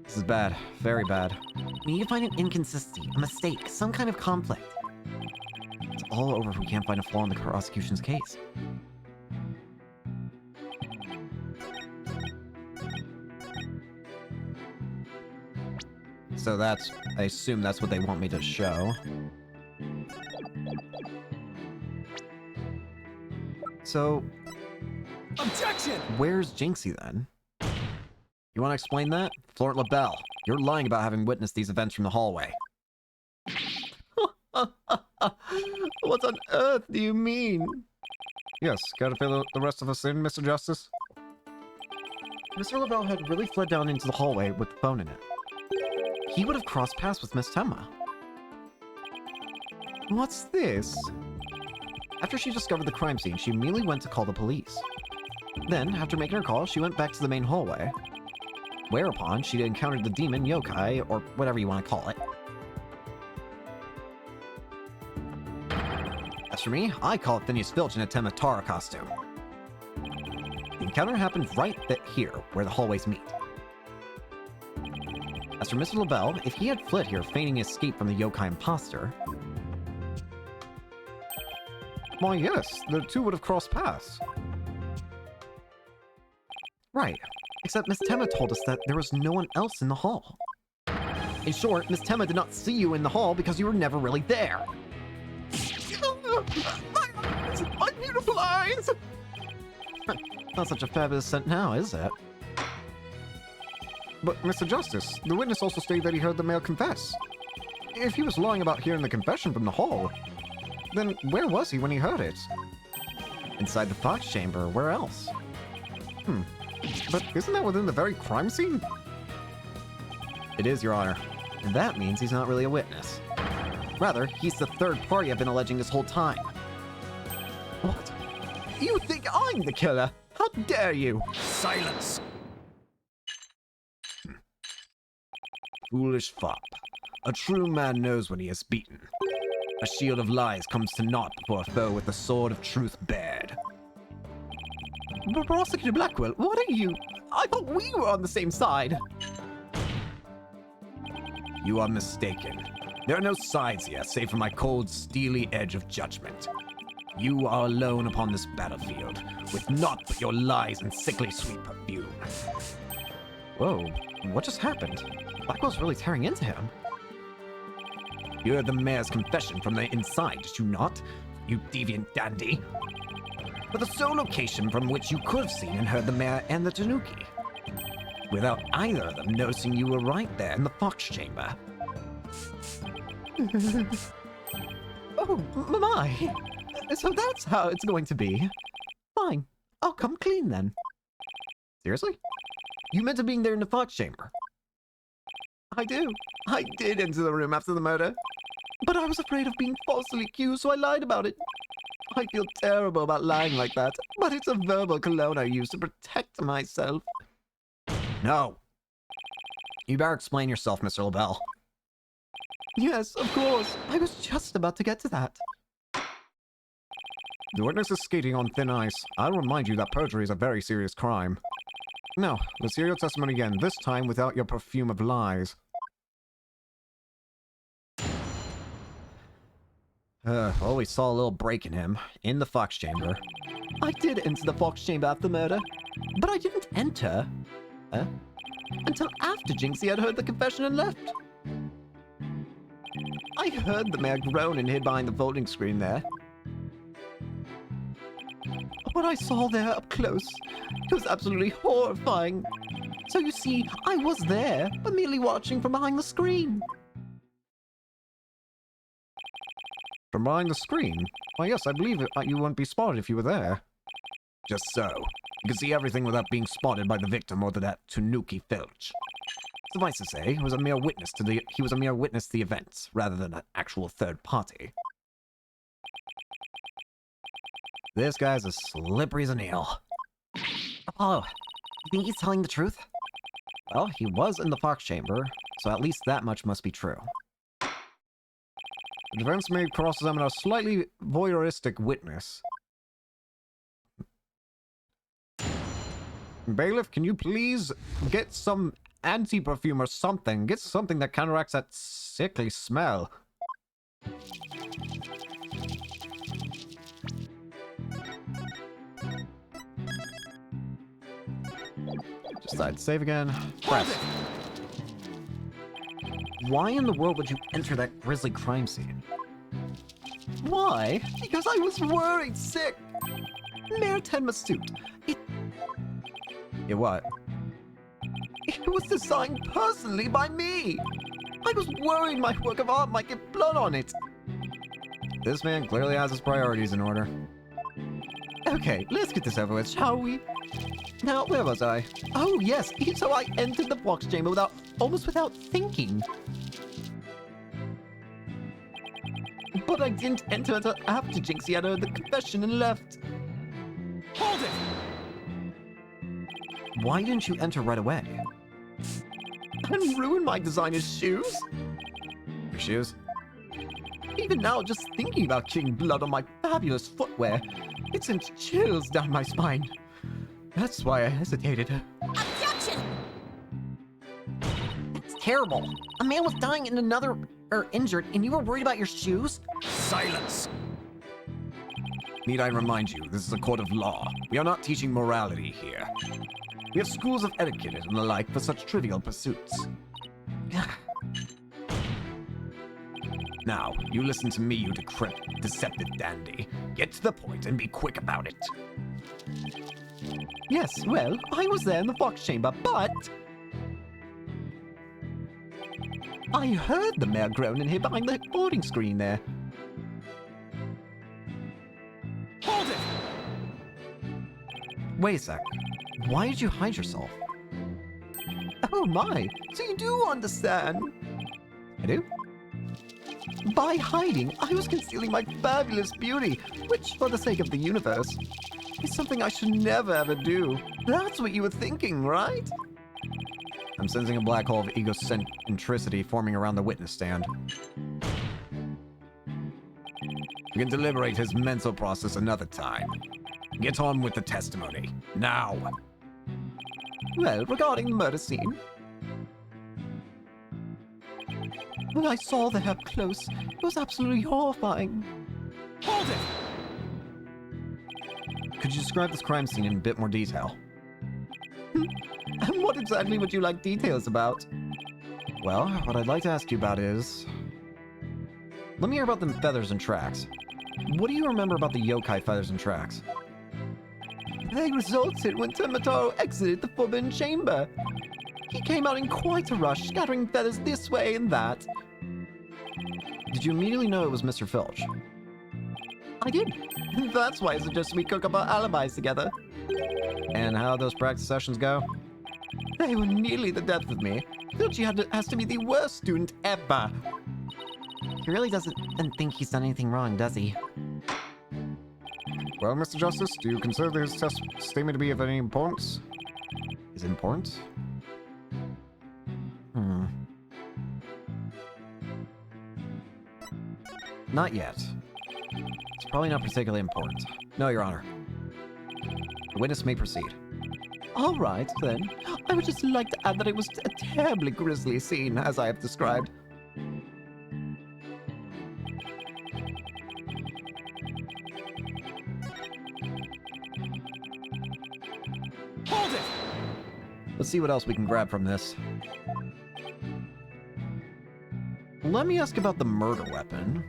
This is bad. Very bad. We need to find an inconsistency, a mistake, some kind of conflict. It's all over if we can't find a flaw in the prosecution's case. So that's... I assume that's what they want me to show. So... Objection! Where's Jinxie then? You want to explain that? Florent LaBelle, you're lying about having witnessed these events from the hallway. What on earth do you mean? Yes, gotta fill the rest of us in, Mr. Justice? Mr. LaBelle had really fled down into the hallway with the phone in it. He would have crossed paths with Miss Temma. What's this? After she discovered the crime scene, she immediately went to call the police. Then, after making her call, she went back to the main hallway. Whereupon, she encountered the demon yokai, or whatever you want to call it. As for me, I call it Phineas Filch in a Temma Tara costume. The encounter happened right here, where the hallways meet. As for Mr. LaBelle, if he had fled here feigning escape from the yokai imposter... Why, yes, the two would have crossed paths. Right. Except Miss Temma told us that there was no one else in the hall. In short, Miss Temma did not see you in the hall because you were never really there. My beautiful eyes! Not such a fabulous scent now, is it? But, Mr. Justice, the witness also stated that he heard the male confess. If he was lying about hearing the confession from the hall, then where was he when he heard it? Inside the Fox chamber, where else? But isn't that within the very crime scene? It is, Your Honor. And that means he's not really a witness. Rather, he's the third party I've been alleging this whole time. What? You think I'm the killer? How dare you? Silence! Foolish fop. A true man knows when he is beaten. A shield of lies comes to naught before a foe with the sword of truth bared. Prosecutor Blackwell, what are you? I thought we were on the same side. You are mistaken. There are no sides here, save for my cold, steely edge of judgment. You are alone upon this battlefield, with naught but your lies and sickly sweet perfume. Whoa, what just happened? Blackwell's really tearing into him. You heard the mayor's confession from the inside, did you not? You deviant dandy. But the sole location from which you could have seen and heard the mayor and the Tanuki. Without either of them noticing you were right there in the Fox chamber. Oh, my. So that's how it's going to be. Fine. I'll come clean then. Seriously? You meant to being there in the Fox chamber? I do. I did enter the room after the murder. But I was afraid of being falsely accused, so I lied about it. I feel terrible about lying like that, but it's a verbal cologne I use to protect myself. No. You better explain yourself, Mr. LaBelle. Yes, of course. I was just about to get to that. The witness is skating on thin ice. I'll remind you that perjury is a very serious crime. Now, let's hear your testimony again, this time without your perfume of lies. Well, we saw a little break in him, in the Fox chamber. I did enter the Fox chamber after the murder, but I didn't enter until after Jinxie had heard the confession and left. I heard the mayor groan and hid behind the folding screen there. What I saw there up close, it was absolutely horrifying. So you see, I was there, but merely watching from behind the screen. From behind the screen? Why, yes, I believe you wouldn't be spotted if you were there. Just so. You can see everything without being spotted by the victim or that Tanuki Filch. Suffice to say, he was a mere witness to the events, rather than an actual third party. This guy's as slippery as an eel. Apollo, you think he's telling the truth? Well, he was in the Fox chamber, so at least that much must be true. The defense may cross-examine a slightly voyeuristic witness. Bailiff, can you please get some anti-perfume or something? Get something that counteracts that sickly smell. Just decide to save again. Press. Why in the world would you enter that grisly crime scene? Why? Because I was worried sick. Mayor Tenma's suit. Yeah, what? It was designed personally by me. I was worried my work of art might get blood on it. This man clearly has his priorities in order. Okay, let's get this over with, shall we? Now, where was I? Oh, yes, so I entered the box chamber almost without thinking. But I didn't enter until after Jinxie had heard the confession and left. Hold it! Why didn't you enter right away? And ruin my designer's shoes? Your shoes? Even now, just thinking about getting blood on my fabulous footwear, it sends chills down my spine. That's why I hesitated. Objection! It's terrible. A man was dying and another injured, and you were worried about your shoes? Silence! Need I remind you, this is a court of law. We are not teaching morality here. We have schools of etiquette and the like for such trivial pursuits. Now, you listen to me, you decrepit, deceptive dandy. Get to the point and be quick about it. Yes, well, I was there in the box chamber, but... I heard the mayor groan and hid behind the boarding screen there. Hold it! Wait a sec. Why did you hide yourself? Oh my, so you do understand. I do? By hiding, I was concealing my fabulous beauty, which, for the sake of the universe, is something I should never ever do. That's what you were thinking, right? I'm sensing a black hole of egocentricity forming around the witness stand. We can deliberate his mental process another time. Get on with the testimony. Now! Well, regarding the murder scene, when I saw the hair close, it was absolutely horrifying. Hold it! Could you describe this crime scene in a bit more detail? And what exactly would you like details about? Well, what I'd like to ask you about is... Let me hear about the feathers and tracks. What do you remember about the yokai feathers and tracks? They resulted when Tomataro exited the forbidden chamber. He came out in quite a rush, scattering feathers this way and that. Did you immediately know it was Mr. Filch? I did. That's why I suggested we cook up our alibis together. And how'd those practice sessions go? They were nearly the death of me. Filch has to be the worst student ever. He really doesn't think he's done anything wrong, does he? Well, Mr. Justice, do you consider this test statement to be of any importance? Is it important? Not yet. It's probably not particularly important. No, Your Honor. The witness may proceed. All right, then. I would just like to add that it was a terribly grisly scene, as I have described. Hold it! Let's see what else we can grab from this. Let me ask about the murder weapon.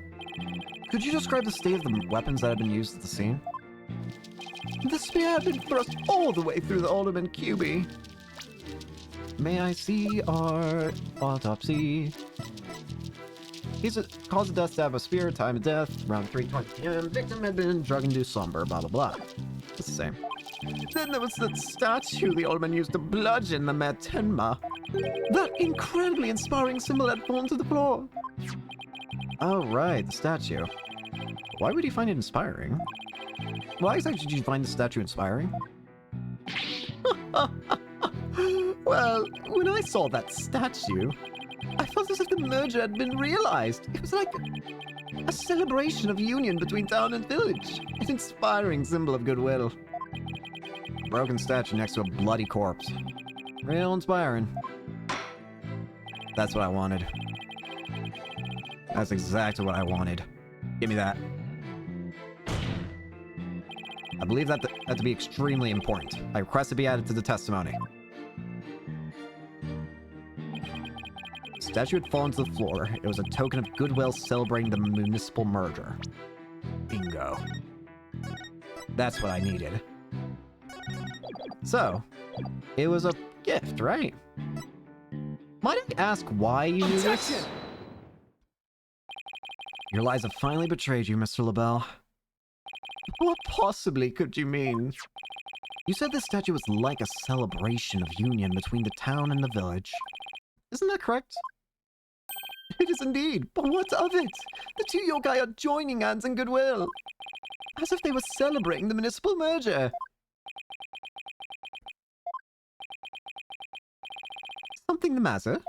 Could you describe the state of the weapons that have been used at the scene? The spear had been thrust all the way through the Alderman QB. May I see our autopsy? Cause of death, stab of spear, time of death, around 3:20 p.m. Victim had been drug-induced slumber, blah blah blah. It's the same. Then there was that statue the Alderman used to bludgeon the Mayor Tenma. That incredibly inspiring symbol had fallen to the floor. Oh right, the statue. Why would you find it inspiring? Why exactly did you find the statue inspiring? Well, when I saw that statue, I felt as if the merger had been realized. It was like a celebration of union between town and village. An inspiring symbol of goodwill. Broken statue next to a bloody corpse. Real inspiring. That's what I wanted. That's exactly what I wanted. Give me that. I believe that to be extremely important. I request to be added to the testimony. Statue had fallen to the floor. It was a token of goodwill celebrating the municipal merger. Bingo. That's what I needed. So, it was a gift, right? Might I ask why you knew this? Your lies have finally betrayed you, Mr. LaBelle. What possibly could you mean? You said this statue was like a celebration of union between the town and the village. Isn't that correct? It is indeed, but what of it? The two yokai are joining hands in goodwill. As if they were celebrating the municipal merger. Something the matter?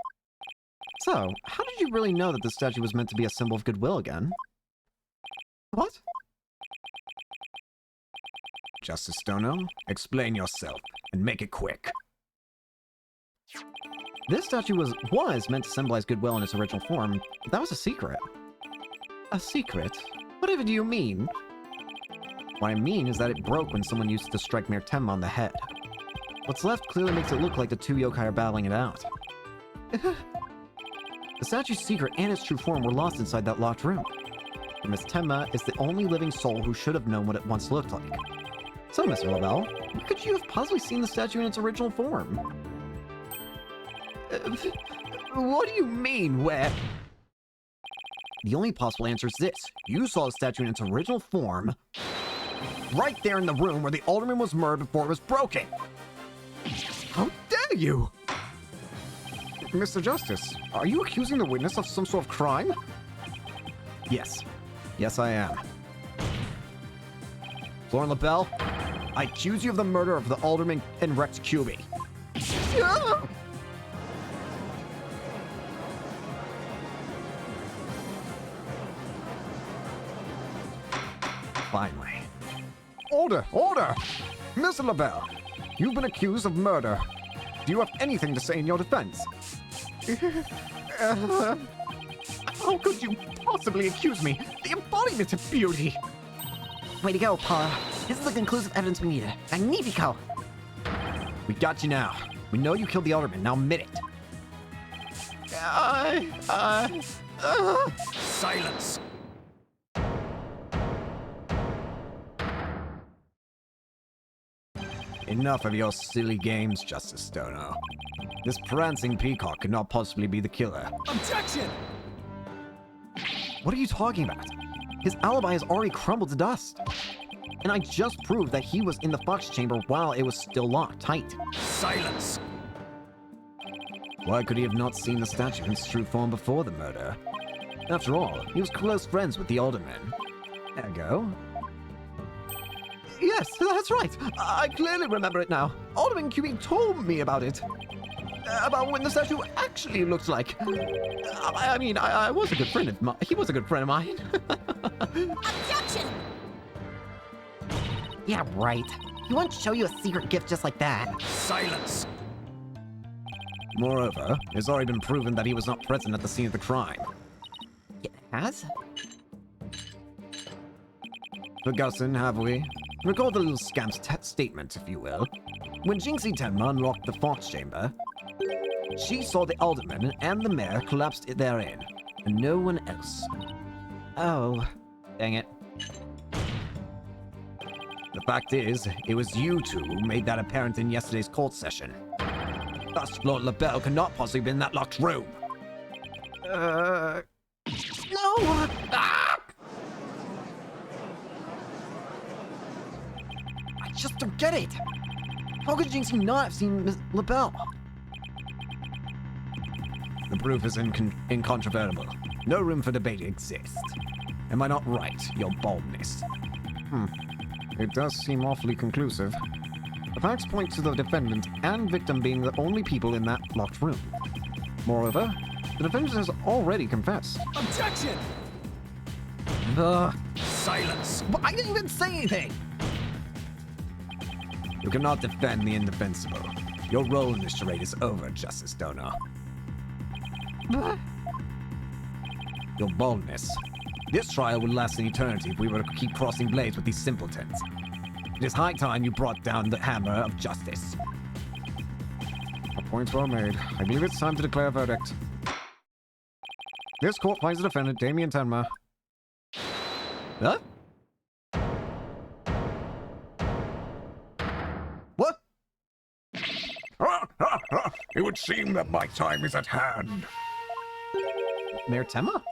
So, how did you really know that the statue was meant to be a symbol of goodwill again? What? Justice Stono, explain yourself, and make it quick. This statue was meant to symbolize goodwill in its original form. That was a secret. A secret? Whatever do you mean? What I mean is that it broke when someone used it to strike Mayor Tenma on the head. What's left clearly makes it look like the two yokai are battling it out. The statue's secret and its true form were lost inside that locked room. And Miss Tenma is the only living soul who should have known what it once looked like. So, Mr. LaBelle, where could you have possibly seen the statue in its original form? What do you mean, where? The only possible answer is this. You saw the statue in its original form right there in the room where the alderman was murdered before it was broken. How dare you! Mr. Justice, are you accusing the witness of some sort of crime? Yes. Yes, I am. Florin LaBelle, I accuse you of the murder of the alderman and Rex Cuby. Finally. Order! Order! Mr. LaBelle, you've been accused of murder. Do you have anything to say in your defense? How could you possibly accuse me? The embodiment of beauty! Way to go, Paula. This is the conclusive evidence we needed. Magnifico! We got you now. We know you killed the alderman. Now admit it. Silence! Enough of your silly games, Justice Stono. This prancing peacock could not possibly be the killer. Objection! What are you talking about? His alibi has already crumbled to dust. And I just proved that he was in the Fox chamber while it was still locked tight. Silence! Why could he have not seen the statue in its true form before the murder? After all, he was close friends with the alderman. Ergo? Yes, that's right. I clearly remember it now. Alderman Cuby told me about it. About when the statue actually looked like. I mean, I was a good friend of mine. He was a good friend of mine. Objection! Yeah, right. He won't show you a secret gift just like that. Silence! Moreover, it's already been proven that he was not present at the scene of the crime. It has? Forgotten, have we? Recall the little scamp's statement, if you will. When Jinxie Tenma unlocked the Fox chamber, she saw the alderman and the mayor collapsed therein, and no one else. Oh, dang it. The fact is, it was you two who made that apparent in yesterday's court session. Thus, Lord LaBelle could not possibly be in that locked room. No! Ah! I just don't get it. How could Jinxie not have seen Miss LaBelle? The proof is incontrovertible. No room for debate exists. Am I not right, your boldness? It does seem awfully conclusive. The facts point to the defendant and victim being the only people in that locked room. Moreover, the defendant has already confessed. Objection! Silence! But I didn't even say anything! You cannot defend the indefensible. Your role in this charade is over, Justice Donor. Your boldness. This trial will last an eternity if we were to keep crossing blades with these simpletons. It is high time you brought down the hammer of justice. My points well made. I believe it's time to declare a verdict. This court finds the defendant, Damien Tenma. Huh? What? It would seem that my time is at hand. Mayor Tenma?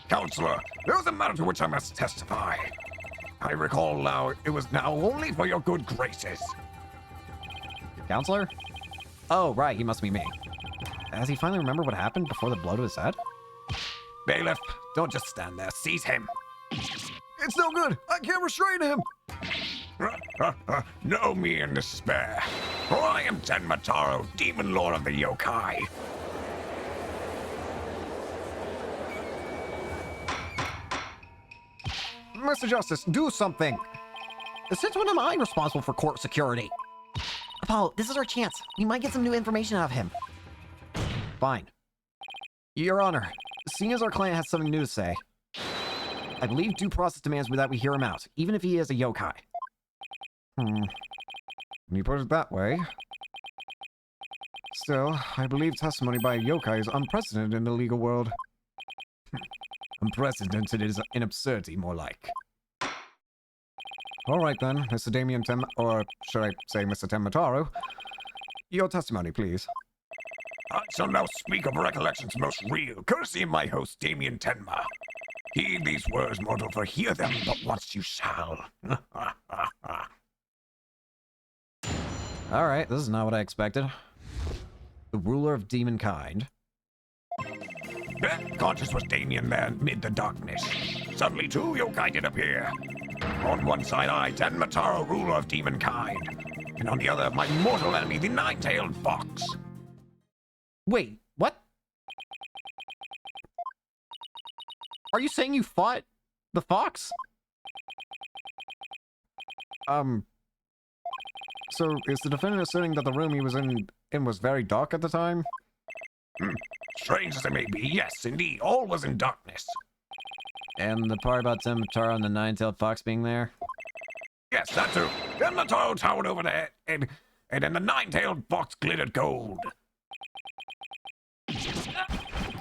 Counselor, there is a matter to which I must testify. I recall now it was now only for your good graces. Counselor? Oh, right, he must be me. Has he finally remembered what happened before the blow to his head? Bailiff, don't just stand there. Seize him. It's no good! I can't restrain him! Know me in despair, for I am Tenma Taro, Demon Lord of the Yokai. Mr. Justice, do something! Since when am I responsible for court security? Apollo, this is our chance. We might get some new information out of him. Fine. Your Honor, seeing as our client has something new to say, I believe due process demands that we hear him out, even if he is a yokai. When you put it that way. Still, I believe testimony by a yokai is unprecedented in the legal world. Unprecedented is an absurdity, more like. Alright then, Mr. Damien or should I say Mr. Tenmataro? Your testimony, please. I shall now speak of recollections most real, courtesy of my host Damien Tenma. Heed these words, mortal, for hear them but once you shall. Alright, this is not what I expected. The ruler of demon kind. Conscious was Damien there amid the darkness. Suddenly two yokai did appear. On one side I, Tenma Taro, ruler of demon kind, and on the other my mortal enemy, the nine-tailed fox. Wait, what? Are you saying you fought the fox? So is the defendant asserting that the room he was in was very dark at the time? Strange as it may be, yes, indeed, all was in darkness. And the part about Tenmataro and the nine-tailed fox being there? Yes, that too. Tenma Taro towered over there, and then the nine-tailed fox glittered gold.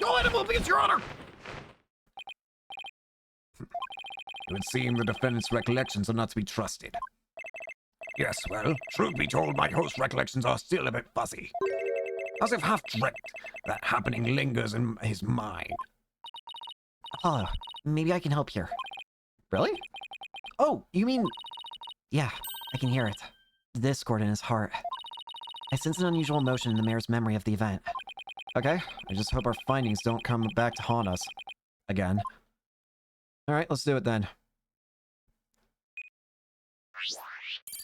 Go ahead and move against your honor! It would seem the defendant's recollections are not to be trusted. Yes, well, truth be told, my host's recollections are still a bit fuzzy. As if half dreamt, that happening lingers in his mind. Apollo, maybe I can help here. Really? Oh, you mean... Yeah, I can hear it. The discord in his heart. I sense an unusual emotion in the mayor's memory of the event. Okay, I just hope our findings don't come back to haunt us. Again. Alright, let's do it then.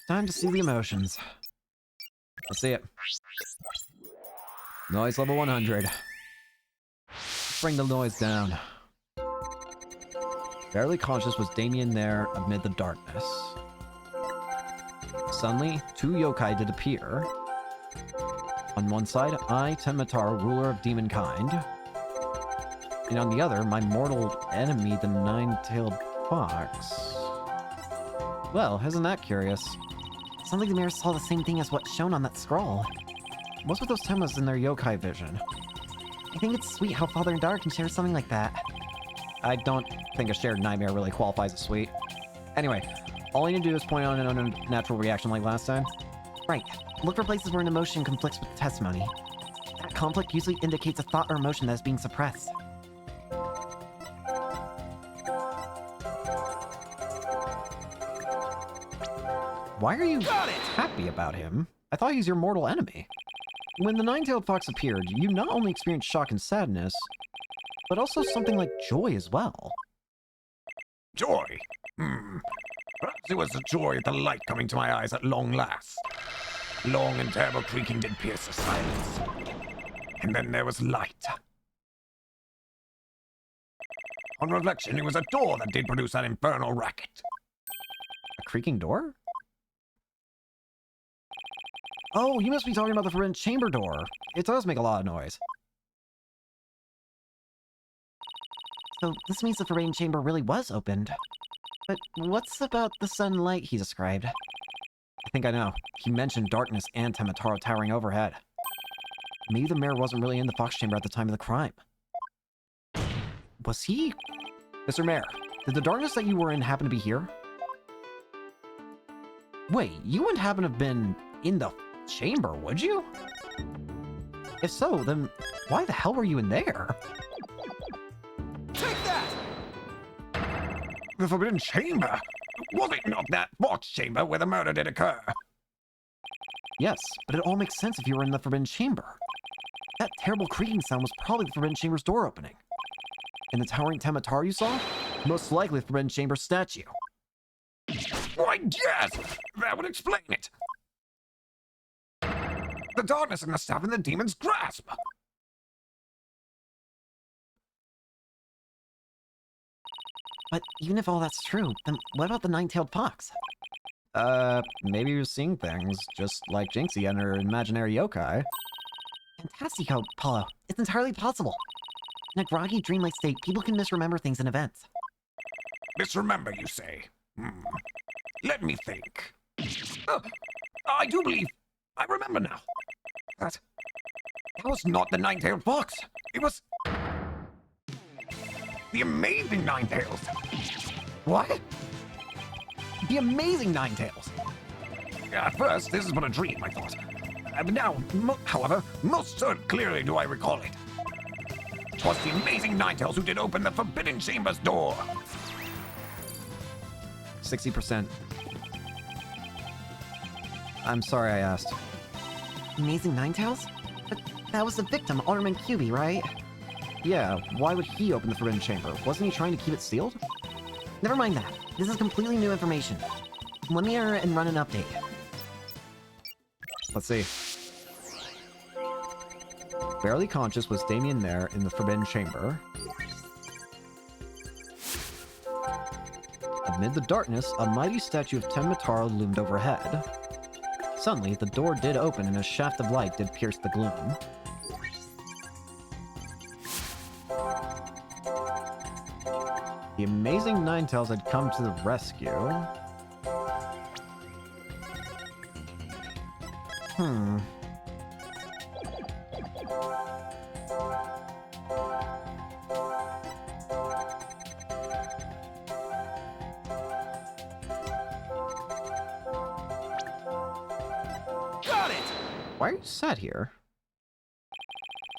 Time to see the emotions. Let's see it. Noise level 100. Bring the noise down. Barely conscious was Damien there amid the darkness. Suddenly, two yokai did appear. On one side, I, Tenmataro, ruler of demon kind. And on the other, my mortal enemy, the nine-tailed fox. Well, isn't that curious? Sounds like the mirror saw the same thing as what's shown on that scroll. What's with those Tenmas in their yokai vision? I think it's sweet how Father and daughter can share something like that. I don't think a shared nightmare really qualifies as sweet. Anyway, all I need to do is point out an unnatural reaction like last time. Right. Look for places where an emotion conflicts with the testimony. That conflict usually indicates a thought or emotion that is being suppressed. Why are you happy about him? I thought he's your mortal enemy. When the nine-tailed fox appeared, you not only experienced shock and sadness, but also something like joy as well. Joy? Perhaps it was the joy of the light coming to my eyes at long last. Long and terrible creaking did pierce the silence. And then there was light. On reflection, it was a door that did produce that infernal racket. A creaking door? Oh, you must be talking about the forbidden chamber door. It does make a lot of noise. So this means the forbidden chamber really was opened. But what's about the sunlight he described? I think I know. He mentioned darkness and Temitaro towering overhead. Maybe the mayor wasn't really in the Fox Chamber at the time of the crime. Was he? Mr. Mayor, did the darkness that you were in happen to be here? Wait, you wouldn't happen to have been in the chamber, would you? If so, then why the hell were you in there? Take that! The Forbidden Chamber? Was it not that Fox Chamber where the murder did occur? Yes, but it all makes sense if you were in the Forbidden Chamber. That terrible creaking sound was probably the Forbidden Chamber's door opening. And the towering Temitaro you saw? Most likely the Forbidden Chamber statue. Why, yes! That would explain it! The darkness and the stuff in the demon's grasp! But even if all that's true, then what about the nine-tailed fox? Maybe you're seeing things, just like Jinxie and her imaginary yokai. Fantastico, Paulo. It's entirely possible. In a groggy, dreamlike state, people can misremember things and events. Misremember, you say? Let me think. I do believe I remember now. That was not the nine-tailed fox. It was the amazing Ninetales. What? The amazing Ninetales! At first, this is but a dream, I thought. But now, however, most clearly do I recall it. 'Twas the amazing Ninetales who did open the Forbidden Chamber's door. 60%. I'm sorry I asked. Amazing Ninetales? But that was the victim, Alderman QB, right? Yeah, why would he open the Forbidden Chamber? Wasn't he trying to keep it sealed? Never mind that. This is completely new information. Let me enter and run an update. Let's see. Barely conscious was Damien there in the Forbidden Chamber. Amid the darkness, a mighty statue of Temitaro loomed overhead. Suddenly, the door did open and a shaft of light did pierce the gloom. The amazing Ninetales had come to the rescue. Got it! Why are you sat here?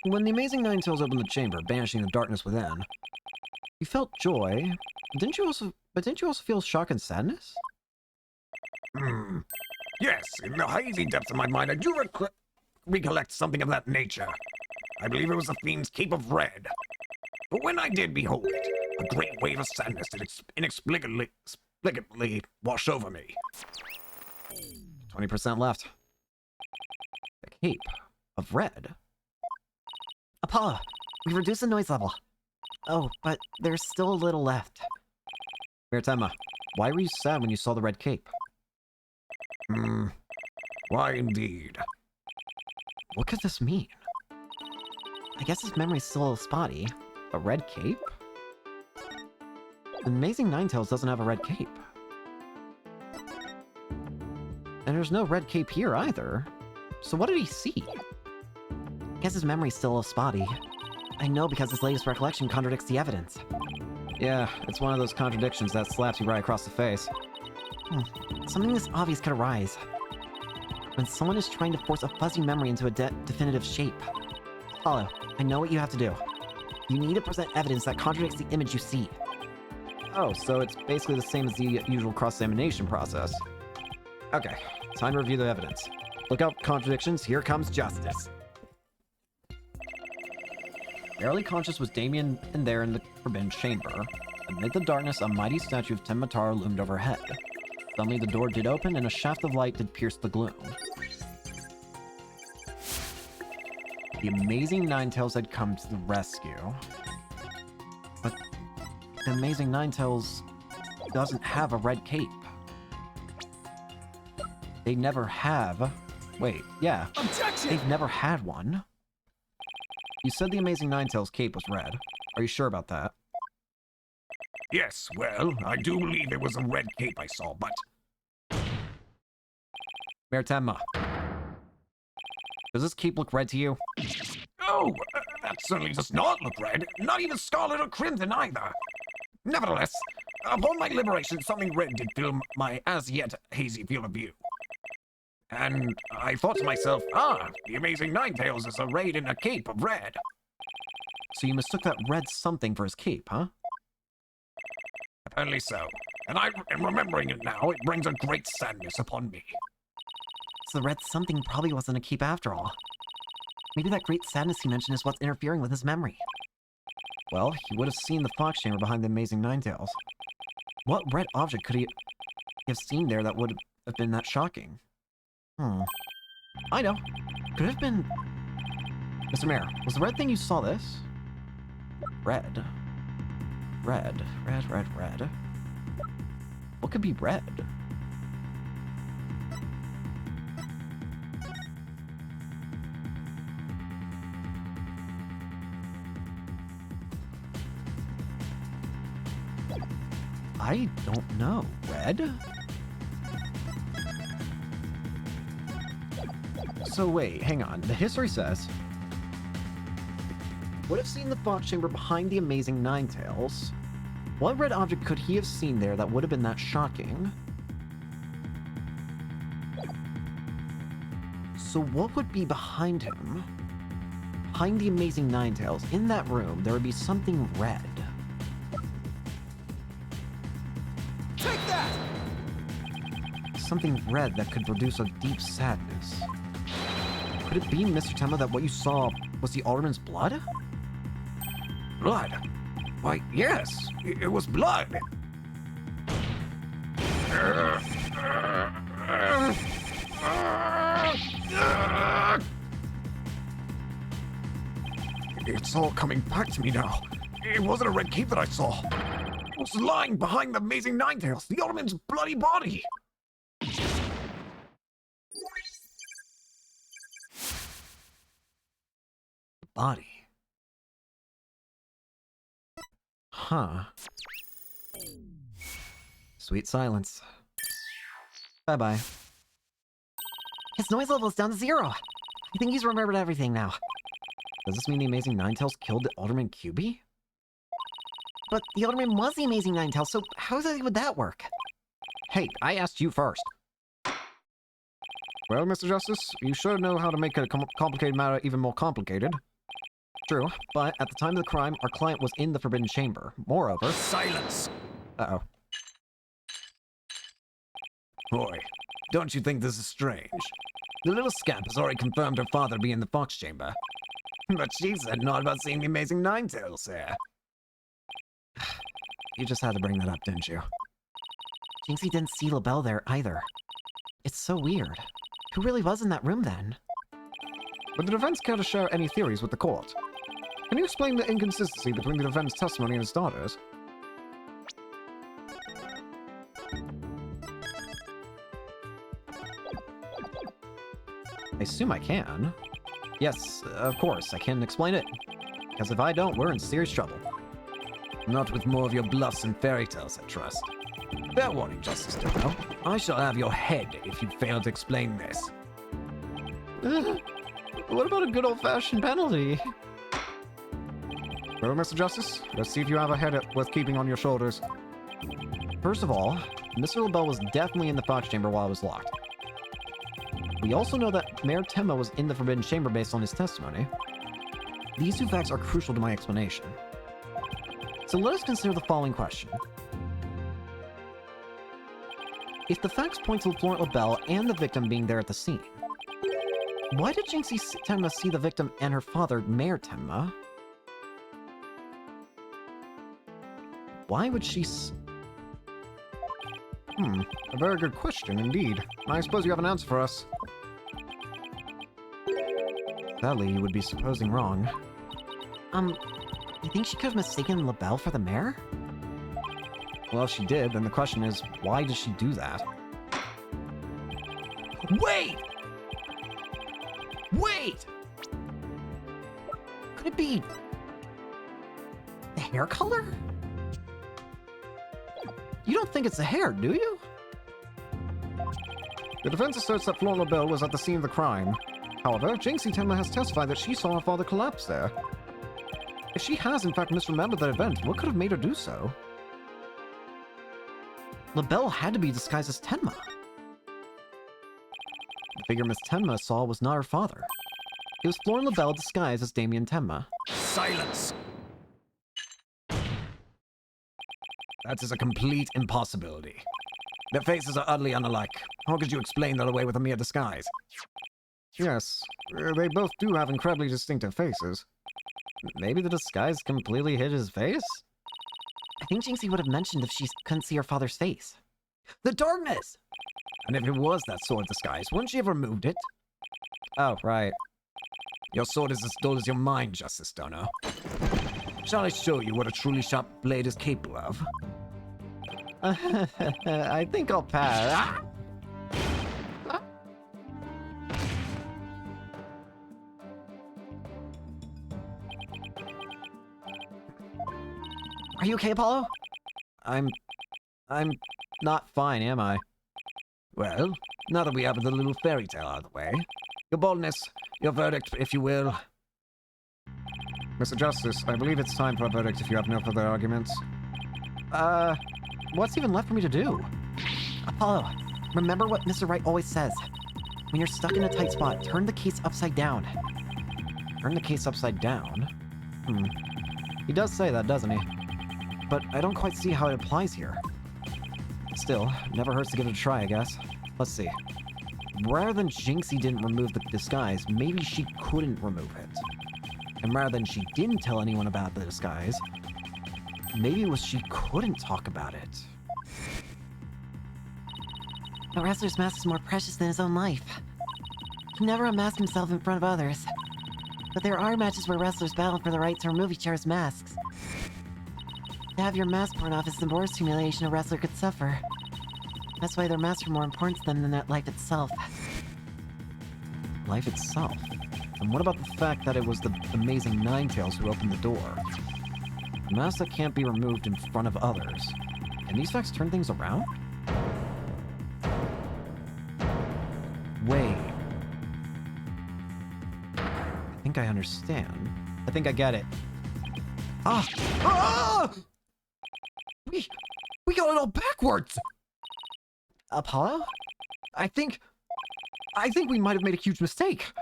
When the amazing Ninetales opened the chamber, banishing the darkness within, you felt joy. Didn't you also feel shock and sadness? Yes, in the hazy depths of my mind, I do recollect something of that nature. I believe it was the fiend's cape of red. But when I did behold it, a great wave of sadness did inexplicably wash over me. 20% left. The cape of red. Apollo, we've reduced the noise level. Oh, but there's still a little left. Miratema, why were you sad when you saw the red cape? Why indeed? What could this mean? I guess his memory's still a little spotty. A red cape? The amazing Ninetales doesn't have a red cape. And there's no red cape here either. So what did he see? I guess his memory's still a little spotty. I know because his latest recollection contradicts the evidence. Yeah, it's one of those contradictions that slaps you right across the face. Something this obvious could arise. When someone is trying to force a fuzzy memory into a definitive shape. Apollo, I know what you have to do. You need to present evidence that contradicts the image you see. Oh, so it's basically the same as the usual cross-examination process. Okay, time to review the evidence. Look out for contradictions, here comes justice. Barely conscious was Damien in there in the Forbidden Chamber. Amid the darkness, a mighty statue of Temitaro loomed overhead. Suddenly the door did open and a shaft of light did pierce the gloom. The amazing Ninetales had come to the rescue. But the amazing Ninetales doesn't have a red cape. They never have Wait, yeah. Objection! They've never had one. You said the Amazing Ninetales cape was red. Are you sure about that? Yes, well, I do believe it was a red cape I saw, but Mayor Tenma. Does this cape look red to you? oh, that certainly does not look red. Not even scarlet or crimson either. Nevertheless, upon my liberation, something red did fill my as-yet hazy field of view. And I thought to myself, the Amazing Ninetales is arrayed in a cape of red. So you mistook that red something for his cape, huh? Apparently so. And I am remembering it now. It brings a great sadness upon me. So the red something probably wasn't a cape after all. Maybe that great sadness he mentioned is what's interfering with his memory. Well, he would have seen the fox chamber behind the Amazing Ninetales. What red object could he have seen there that would have been that shocking? I know. Could it have been... Mr. Mayor, was the red thing you saw this? Red. Red. What could be red? I don't know. Red? So wait, hang on. The history says... would have seen the fox chamber behind the Amazing Ninetales. What red object could he have seen there that would have been that shocking? So what would be behind him? Behind the Amazing Ninetales, in that room, there would be something red. Take that! Something red that could produce a deep sadness. Could it be, Mr. Tenma, that what you saw was the Alderman's blood? Blood? Why, yes, it was blood. It's all coming back to me now. It wasn't a red cape that I saw. It was lying behind the Amazing Ninetales, the Alderman's bloody body. Body. Huh. Sweet silence. Bye-bye. His noise level is down to 0. I think he's remembered everything now. Does this mean the Amazing Ninetales killed the Alderman QB? But the Alderman was the Amazing Ninetales, so how exactly would that work? Hey, I asked you first. Well, Mr. Justice, you sure know how to make a complicated matter even more complicated. True, but at the time of the crime, our client was in the Forbidden Chamber. Moreover... Silence! Uh-oh. Boy, don't you think this is strange? The little scamp has already confirmed her father to be in the fox chamber. But she said not about seeing the Amazing Ninetales there. You just had to bring that up, didn't you? Jinxie didn't see LaBelle there either. It's so weird. Who really was in that room then? Would the defense care to share any theories with the court? Can you explain the inconsistency between the defense testimony and his daughter's? I assume I can. Yes, of course, I can explain it. Because if I don't, we're in serious trouble. Not with more of your bluffs and fairy tales, I trust. Fair warning, Justice Dono. I shall have your head if you fail to explain this. What about a good old-fashioned penalty? Well, Mr. Justice, let's see if you have a head worth keeping on your shoulders. First of all, Mr. LaBelle was definitely in the Fox Chamber while it was locked. We also know that Mayor Tenma was in the Forbidden Chamber based on his testimony. These two facts are crucial to my explanation. So let us consider the following question. If the facts point to Florent LaBelle and the victim being there at the scene, why did Jinxie Tenma see the victim and her father, Mayor Tenma? Why would she A very good question indeed. I suppose you have an answer for us. Sadly, you would be supposing wrong. You think she could have mistaken LaBelle for the mayor? Well, if she did, then the question is, why did she do that? Wait! Wait! Could it be the hair color? You don't think it's the hair, do you? The defense asserts that Flora LaBelle was at the scene of the crime. However, Jinxie Tenma has testified that she saw her father collapse there. If she has in fact misremembered that event, what could have made her do so? LaBelle had to be disguised as Tenma. The figure Miss Tenma saw was not her father. It was Flora LaBelle disguised as Damien Tenma. Silence! That is a complete impossibility. Their faces are utterly unalike. How could you explain that away with a mere disguise? Yes, they both do have incredibly distinctive faces. Maybe the disguise completely hid his face? I think Jinxie would have mentioned if she couldn't see her father's face. The darkness! And if it was that sword disguise, wouldn't she have removed it? Oh, right. Your sword is as dull as your mind, Justice Dono. Shall I show you what a truly sharp blade is capable of? I think I'll pass. Are you okay, Apollo? I'm not fine, am I? Well, now that we have the little fairy tale out of the way, your boldness, your verdict, if you will. Mr. Justice, I believe it's time for a verdict if you have no further arguments. What's even left for me to do? Apollo, remember what Mr. Wright always says. When you're stuck in a tight spot, turn the case upside down. Turn the case upside down? He does say that, doesn't he? But I don't quite see how it applies here. Still, never hurts to give it a try, I guess. Let's see. Rather than Jinxie didn't remove the disguise, maybe she couldn't remove it. And rather than she didn't tell anyone about the disguise, maybe it was she couldn't talk about it. A wrestler's mask is more precious than his own life. He never unmasked himself in front of others. But there are matches where wrestlers battle for the right to remove each other's masks. To have your mask torn off is the worst humiliation a wrestler could suffer. That's why their masks are more important to them than their life itself. Life itself? And what about the fact that it was the amazing Ninetales who opened the door? A mask that can't be removed in front of others. Can these facts turn things around? Wait. I think I understand. I think I get it. Ah! Ah! We got it all backwards! Apollo? I think we might have made a huge mistake.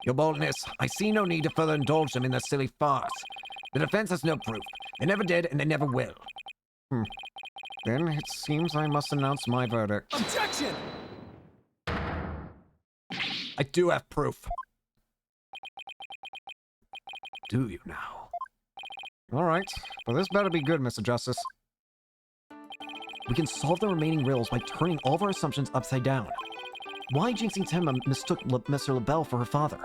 Your boldness, I see no need to further indulge them in their silly farce. The defense has no proof. They never did, and they never will. Then it seems I must announce my verdict. Objection! I do have proof. Do you now? All right, but this better be good, Mr. Justice. We can solve the remaining riddles by turning all of our assumptions upside down. Why Jinxie Tenma mistook Mr. LaBelle for her father?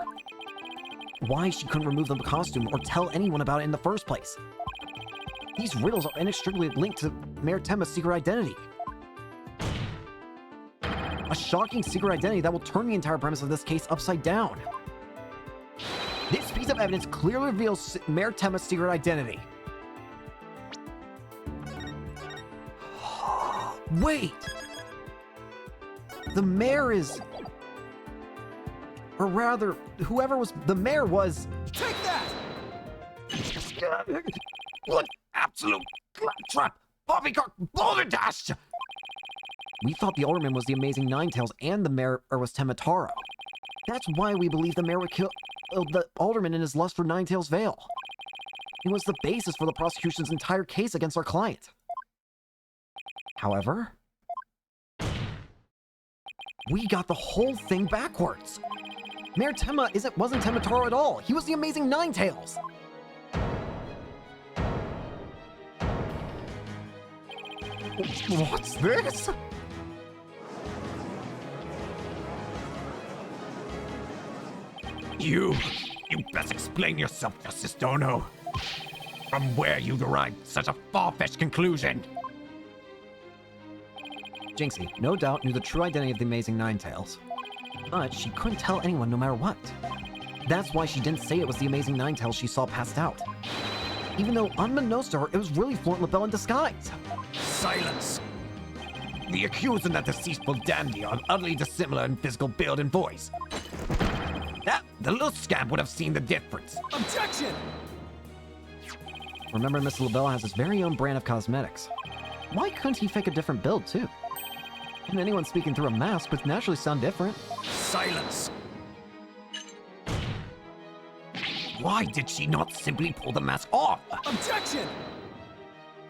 Why she couldn't remove the costume or tell anyone about it in the first place? These riddles are inextricably linked to Mayor Tenma's secret identity. A shocking secret identity that will turn the entire premise of this case upside down. This piece of evidence clearly reveals Mayor Tenma's secret identity. Wait! The mayor is... Or rather, whoever was... The mayor was... Take that! What absolute claptrap! Poppycock balderdash! We thought the alderman was the amazing Ninetales and the mayor was Temataro. That's why we believe the mayor would kill the alderman in his lust for Ninetales Vale. It was the basis for the prosecution's entire case against our client. However, we got the whole thing backwards. Mayor Tenma wasn't Temataro at all. He was the amazing Ninetales. What's this? You best explain yourself, Justice Dono. From where you derived such a far-fetched conclusion? Jinxie, no doubt, knew the true identity of the amazing Ninetales. But she couldn't tell anyone no matter what. That's why she didn't say it was the amazing Ninetales she saw passed out. Even though, unbeknownst to her, it was really Florent LaBelle in disguise. Silence! The accused and that deceitful dandy are utterly dissimilar in physical build and voice. The little scamp would have seen the difference. Objection! Remember, Mr. LaBelle has his very own brand of cosmetics. Why couldn't he fake a different build, too? And anyone speaking through a mask would naturally sound different. Silence! Why did she not simply pull the mask off? Objection!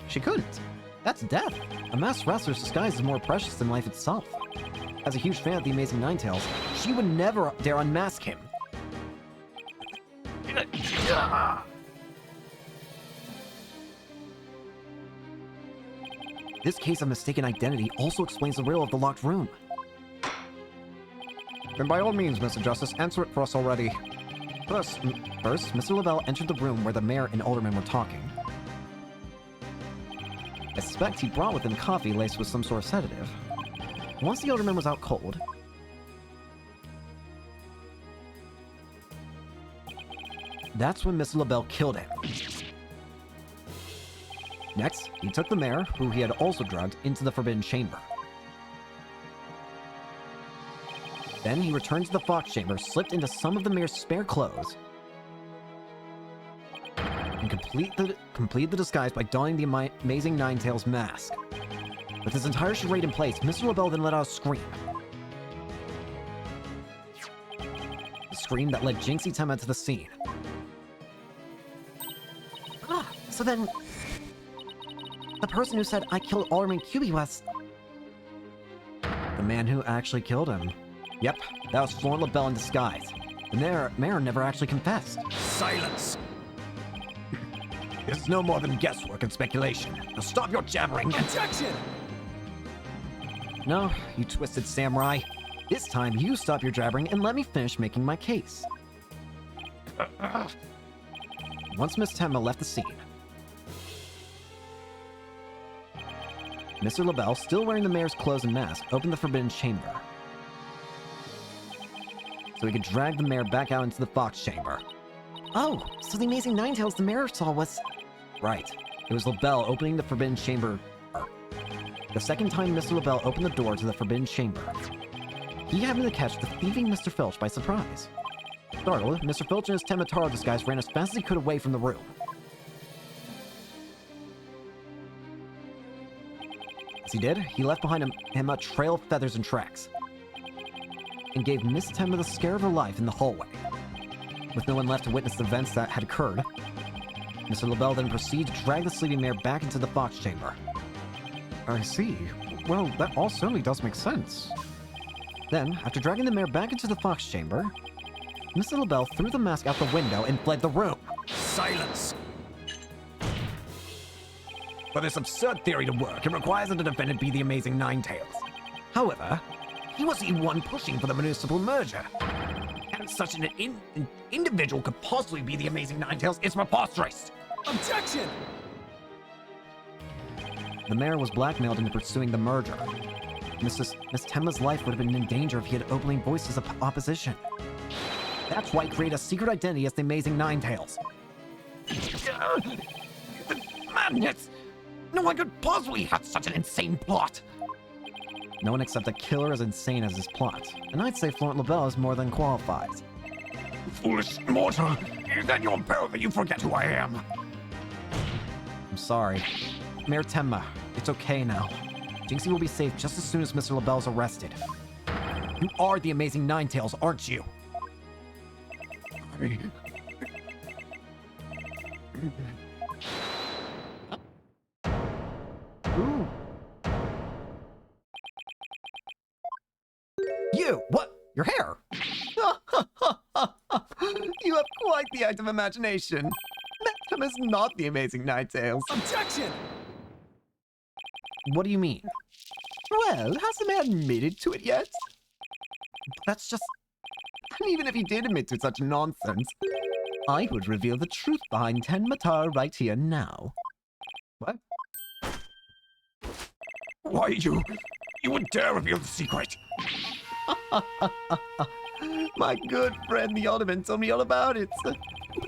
She couldn't. That's death. A masked wrestler's disguise is more precious than life itself. As a huge fan of the Amazing Ninetales, she would never dare unmask him. This case of mistaken identity also explains the riddle of the locked room. Then by all means, Mr. Justice, answer it for us already. First, Mr. LaBelle entered the room where the mayor and aldermen were talking. I suspect he brought with him coffee laced with some sort of sedative. Once the alderman was out cold, that's when Mr. LaBelle killed him. Next, he took the mayor, who he had also drugged, into the Forbidden Chamber. Then he returned to the Fox Chamber, slipped into some of the mayor's spare clothes, and completed the disguise by donning the Amazing Ninetales mask. With his entire charade in place, Mr. LaBelle then let out a scream. A scream that led Jinxie Temma to the scene. So then, the person who said I killed Alderman QB was the man who actually killed him. Yep, that was Florent LaBelle in disguise. The mayor never actually confessed. Silence! This is no more than guesswork and speculation. Now stop your jabbering and... Objection! No, you twisted samurai. This time, you stop your jabbering and let me finish making my case. Once Miss Temma left the scene, Mr. LaBelle, still wearing the mayor's clothes and mask, opened the Forbidden Chamber, so he could drag the mayor back out into the Fox Chamber. Oh, so the Amazing Ninetales the mayor saw was... Right. It was LaBelle opening the Forbidden Chamber... The second time Mr. LaBelle opened the door to the Forbidden Chamber, he happened to catch the thieving Mr. Filch by surprise. Startled, Mr. Filch in his Temataro disguise ran as fast as he could away from the room. As he did, he left behind him a trail of feathers and tracks, and gave Miss Temma the scare of her life in the hallway. With no one left to witness the events that had occurred, Mr. LaBelle then proceeded to drag the sleeping mayor back into the Fox Chamber. I see. Well, that all certainly does make sense. Then, after dragging the mayor back into the Fox Chamber, Mr. LaBelle threw the mask out the window and fled the room. Silence! For this absurd theory to work, it requires that the defendant be the Amazing Ninetales. However, he was the one pushing for the municipal merger. And such an individual could possibly be the Amazing Ninetales is preposterous. Objection! The mayor was blackmailed into pursuing the merger. Miss Temma's life would have been in danger if he had openly voiced his opposition. That's why he created a secret identity as the Amazing Ninetales. Madness! No one could possibly have such an insane plot. No one except a killer as insane as his plot, and I'd say Florent LaBelle is more than qualified. Foolish mortal! Is that your peril that you forget who I am? I'm sorry. Mayor Temma, it's okay now. Jinxie will be safe just as soon as Mr. LaBelle's arrested. You are the Amazing Ninetales, aren't you? Ooh. You! What? Your hair! You have quite the active imagination. That is not the Amazing Ninetales. Objection! What do you mean? Well, has the man admitted to it yet? That's just... And even if he did admit to such nonsense, I would reveal the truth behind Ten Matar right here now. What? Why you would dare reveal the secret? My good friend the Alderman told me all about it. But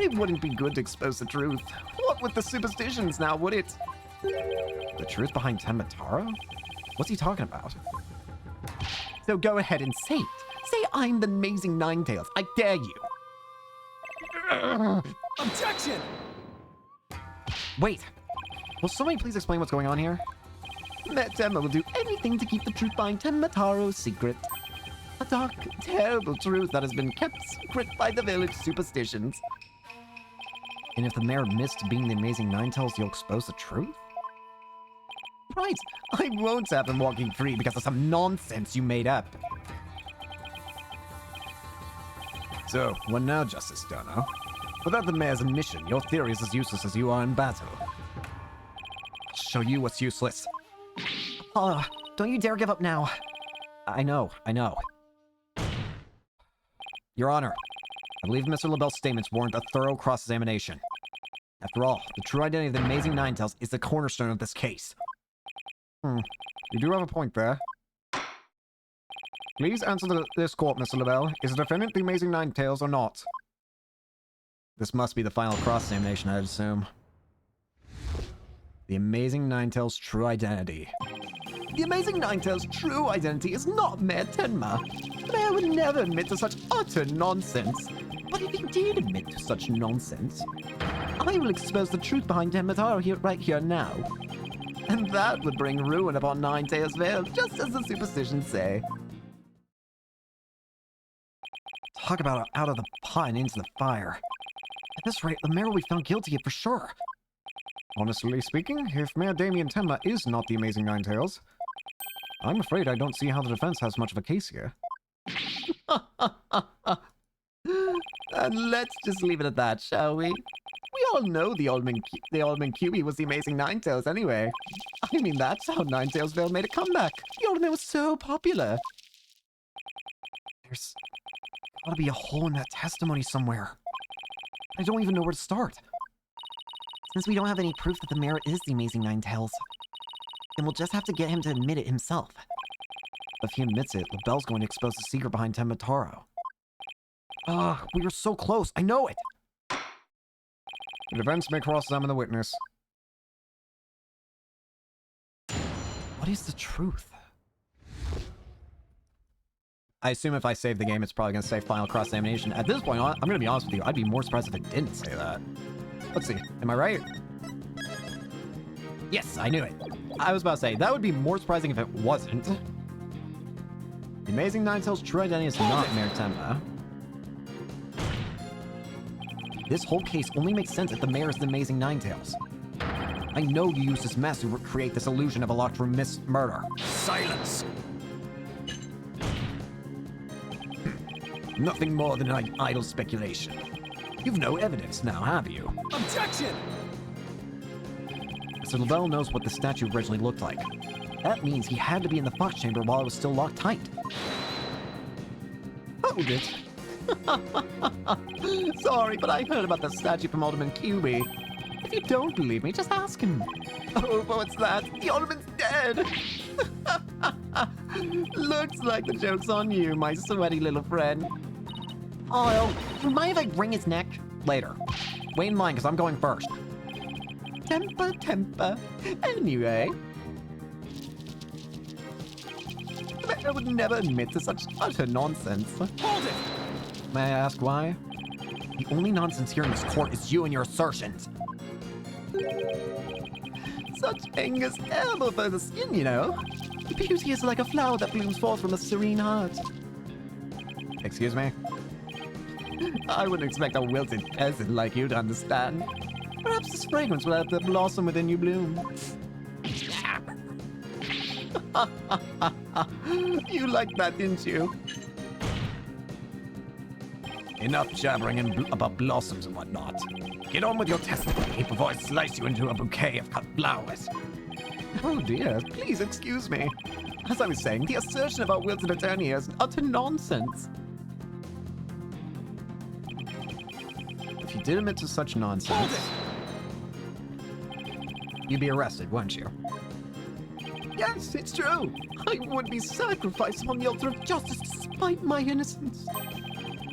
it wouldn't be good to expose the truth. What with the superstitions now, would it? The truth behind Tenmataro? What's he talking about? So go ahead and say it. Say I'm the amazing Ninetales. I dare you. Objection! Wait. Will somebody please explain what's going on here? Tenma will do anything to keep the truth behind Tenmataro's secret. A dark, terrible truth that has been kept secret by the village superstitions. And if the mayor missed being the amazing Ninetales, you'll expose the truth? Right, I won't have him walking free because of some nonsense you made up. So, what now, Justice Dono? Without the mayor's admission, your theory is as useless as you are in battle. I'll show you what's useless. Apollo, don't you dare give up now. I know. Your Honor, I believe Mr. LaBelle's statements warrant a thorough cross-examination. After all, the true identity of the amazing Ninetales is the cornerstone of this case. You do have a point there. Please answer this court, Mr. LaBelle. Is the defendant the amazing Ninetales or not? This must be the final cross-examination, I'd assume. The amazing Ninetales' true identity. The amazing Ninetales' true identity is not Mayor Tenma. The mayor would never admit to such utter nonsense. But if he did admit to such nonsense, I will expose the truth behind Tenmataro right here now. And that would bring ruin upon Ninetales Vale, just as the superstitions say. Talk about out of the pot and into the fire. At this rate, the mayor will be found guilty for sure. Honestly speaking, if Mayor Damien Tenma is not the amazing Ninetales, I'm afraid I don't see how the defense has much of a case here. And let's just leave it at that, shall we? We all know the Alderman QB was the amazing Ninetales anyway. I mean, that's how Ninetales Vale made a comeback. The Alderman was so popular. There's gotta be a hole in that testimony somewhere. I don't even know where to start. Since we don't have any proof that the mayor is the amazing Ninetales, then we'll just have to get him to admit it himself. If he admits it, LaBelle's going to expose the secret behind Tenmataro. We were so close. I know it. The defense may cross-examine the witness. What is the truth? I assume if I save the game, it's probably going to say final cross-examination. At this point, I'm going to be honest with you, I'd be more surprised if it didn't say that. Let's see. Am I right? Yes, I knew it. I was about to say, that would be more surprising if it wasn't. The amazing Ninetales' true identity is not Mayor Tenma. This whole case only makes sense if the mayor is the amazing Ninetales. I know you used this mess to create this illusion of a locked room murder. Silence! Nothing more than an idle speculation. You've no evidence now, have you? Objection! Mr. LaBelle knows what the statue originally looked like. That means he had to be in the Fox Chamber while it was still locked tight. Hold it. Sorry, but I heard about the statue from Alderman QB. If you don't believe me, just ask him. Oh, what's that? The Alderman's dead! Looks like the joke's on you, my sweaty little friend. Oh, you mind if I wring his neck? Later. Wait in line, because I'm going first. Temper. Anyway. The mayor would never admit to such utter nonsense. Hold it! May I ask why? The only nonsense here in this court is you and your assertions. Such anger's terrible for the skin, you know. Beauty is like a flower that blooms forth from a serene heart. Excuse me? I wouldn't expect a wilted peasant like you to understand. Perhaps this fragrance will help the blossom within you bloom. You liked that, didn't you? Enough jabbering about blossoms and whatnot. Get on with your testimony before I slice you into a bouquet of cut flowers. Oh dear, please excuse me. As I was saying, the assertion about wilted attorney is utter nonsense. If you did admit to such nonsense, you'd be arrested, wouldn't you? Yes, it's true. I would be sacrificed upon the altar of justice despite my innocence.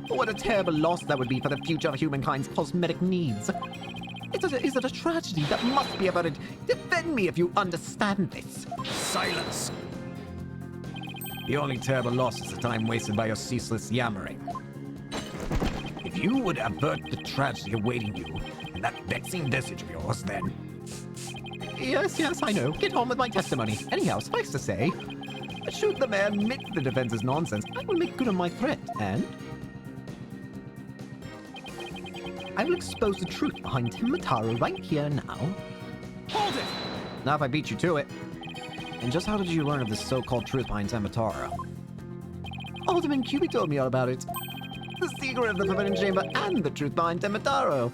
What a terrible loss that would be for the future of humankind's cosmetic needs. Is it a tragedy that must be averted? Defend me if you understand this. Silence! The only terrible loss is the time wasted by your ceaseless yammering. If you would avert the tragedy awaiting you and that vexing visage of yours, then... Yes, I know. Get on with my testimony. Anyhow, suffice to say, should the mayor admit the defense is nonsense, I will make good on my threat, and... I will expose the truth behind Tim Mataro right here now. Hold it! Now if I beat you to it. And just how did you learn of this so-called truth behind Tim Mataro? Alderman Cuby told me all about it. The secret of the Forbidden Chamber and the truth behind Tim Mataro.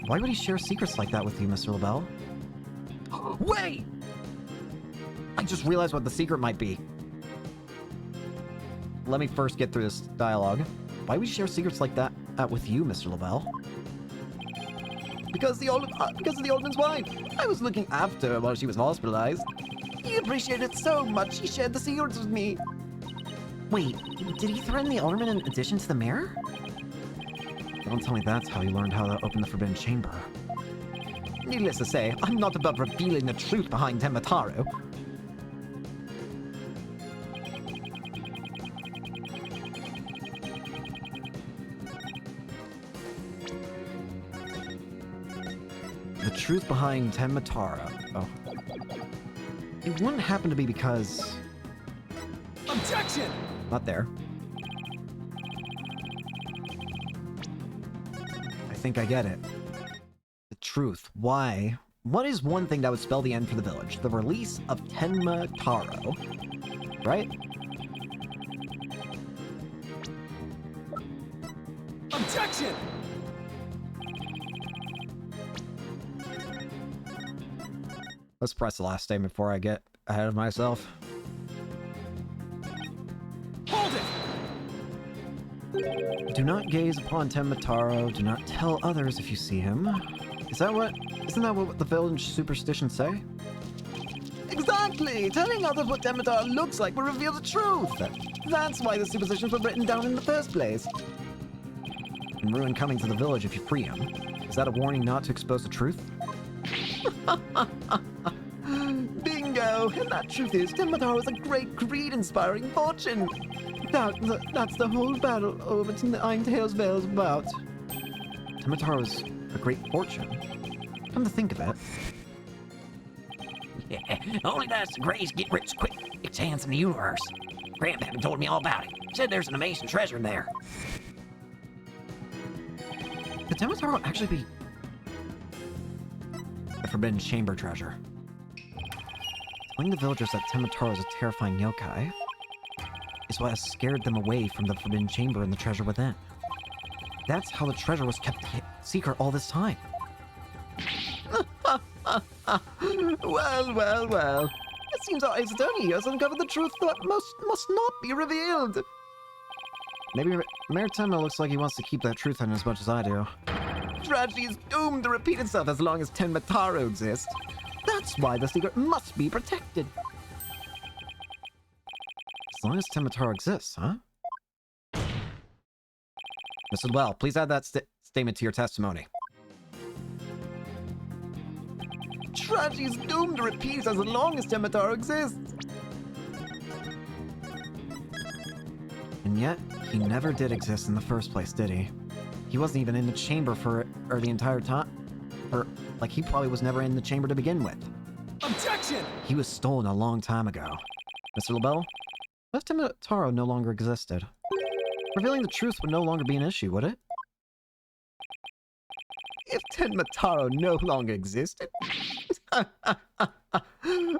Why would he share secrets like that with you, Mr. LaBelle? Wait! I just realized what the secret might be. Let me first get through this dialogue. Why would he share secrets like that with you, Mr. LaBelle? Because of the alderman's wife. I was looking after her while she was hospitalized. He appreciated it so much, he shared the secrets with me. Wait, did he threaten the alderman in addition to the mayor? Don't tell me that's how he learned how to open the Forbidden Chamber. Needless to say, I'm not above revealing the truth behind Tim Mataro. The truth behind Tim Mataro. Oh. It wouldn't happen to be because... Objection! Not there. I think I get it. The truth. Why? What is one thing that would spell the end for the village? The release of Tenma Taro. Right? Objection! Let's press the last statement before I get ahead of myself. Hold it! Do not gaze upon Tenma Taro. Do not tell others if you see him. Isn't that what the village superstitions say? Exactly! Telling others what Tenma Taro looks like will reveal the truth! That's why the superstitions were written down in the first place. And ruin coming to the village if you free him. Is that a warning not to expose the truth? Bingo! And that truth is, Tenma Taro is a great greed-inspiring fortune! That's the whole battle over Nine Tails Vale is about. Tenma Taro is a great fortune. Come to think of it. Yeah, only that's the greatest get-rich-quick chance in the universe. Grandpappy told me all about it. Said there's an amazing treasure there. Could Tenma Taro actually be the Forbidden Chamber treasure? Telling the villagers that Tenma Taro is a terrifying yokai is what has scared them away from the Forbidden Chamber and the treasure within. That's how the treasure was kept secret all this time. Well. It seems our attorney has uncovered the truth that must not be revealed. Maybe Mayor Tenma looks like he wants to keep that truth in as much as I do. Tragedy is doomed to repeat itself as long as Tenma Taro exists. That's why the secret must be protected. As long as Tenma Taro exists, huh? Mr. LaBelle, please add that statement to your testimony. Tragedy is doomed to repeat as long as Tenma Taro exists. And yet, he never did exist in the first place, did he? He wasn't even in the chamber for the entire time. He probably was never in the chamber to begin with. Objection! He was stolen a long time ago. Mr. LaBelle, what if Tenma Taro no longer existed? Revealing the truth would no longer be an issue, would it? If Tenma Taro no longer existed?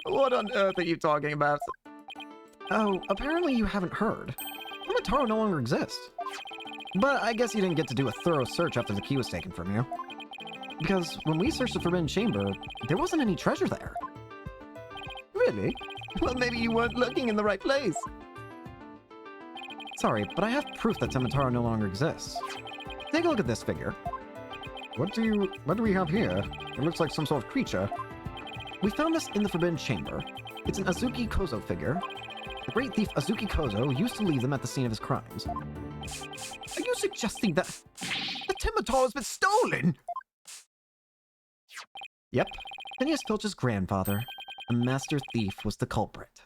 What on earth are you talking about? Oh, apparently you haven't heard. Tenma Taro no longer exists. But I guess you didn't get to do a thorough search after the key was taken from you. Because when we searched the Forbidden Chamber, there wasn't any treasure there. Really? Well, maybe you weren't looking in the right place. Sorry, but I have proof that Tenma Taro no longer exists. Take a look at this figure. What do we have here? It looks like some sort of creature. We found this in the Forbidden Chamber. It's an Azuki Kozo figure. The great thief Azuki Kozo used to leave them at the scene of his crimes. Are you suggesting that the Timotaro has been stolen? Yep. Phineas Filch's grandfather, a master thief, was the culprit.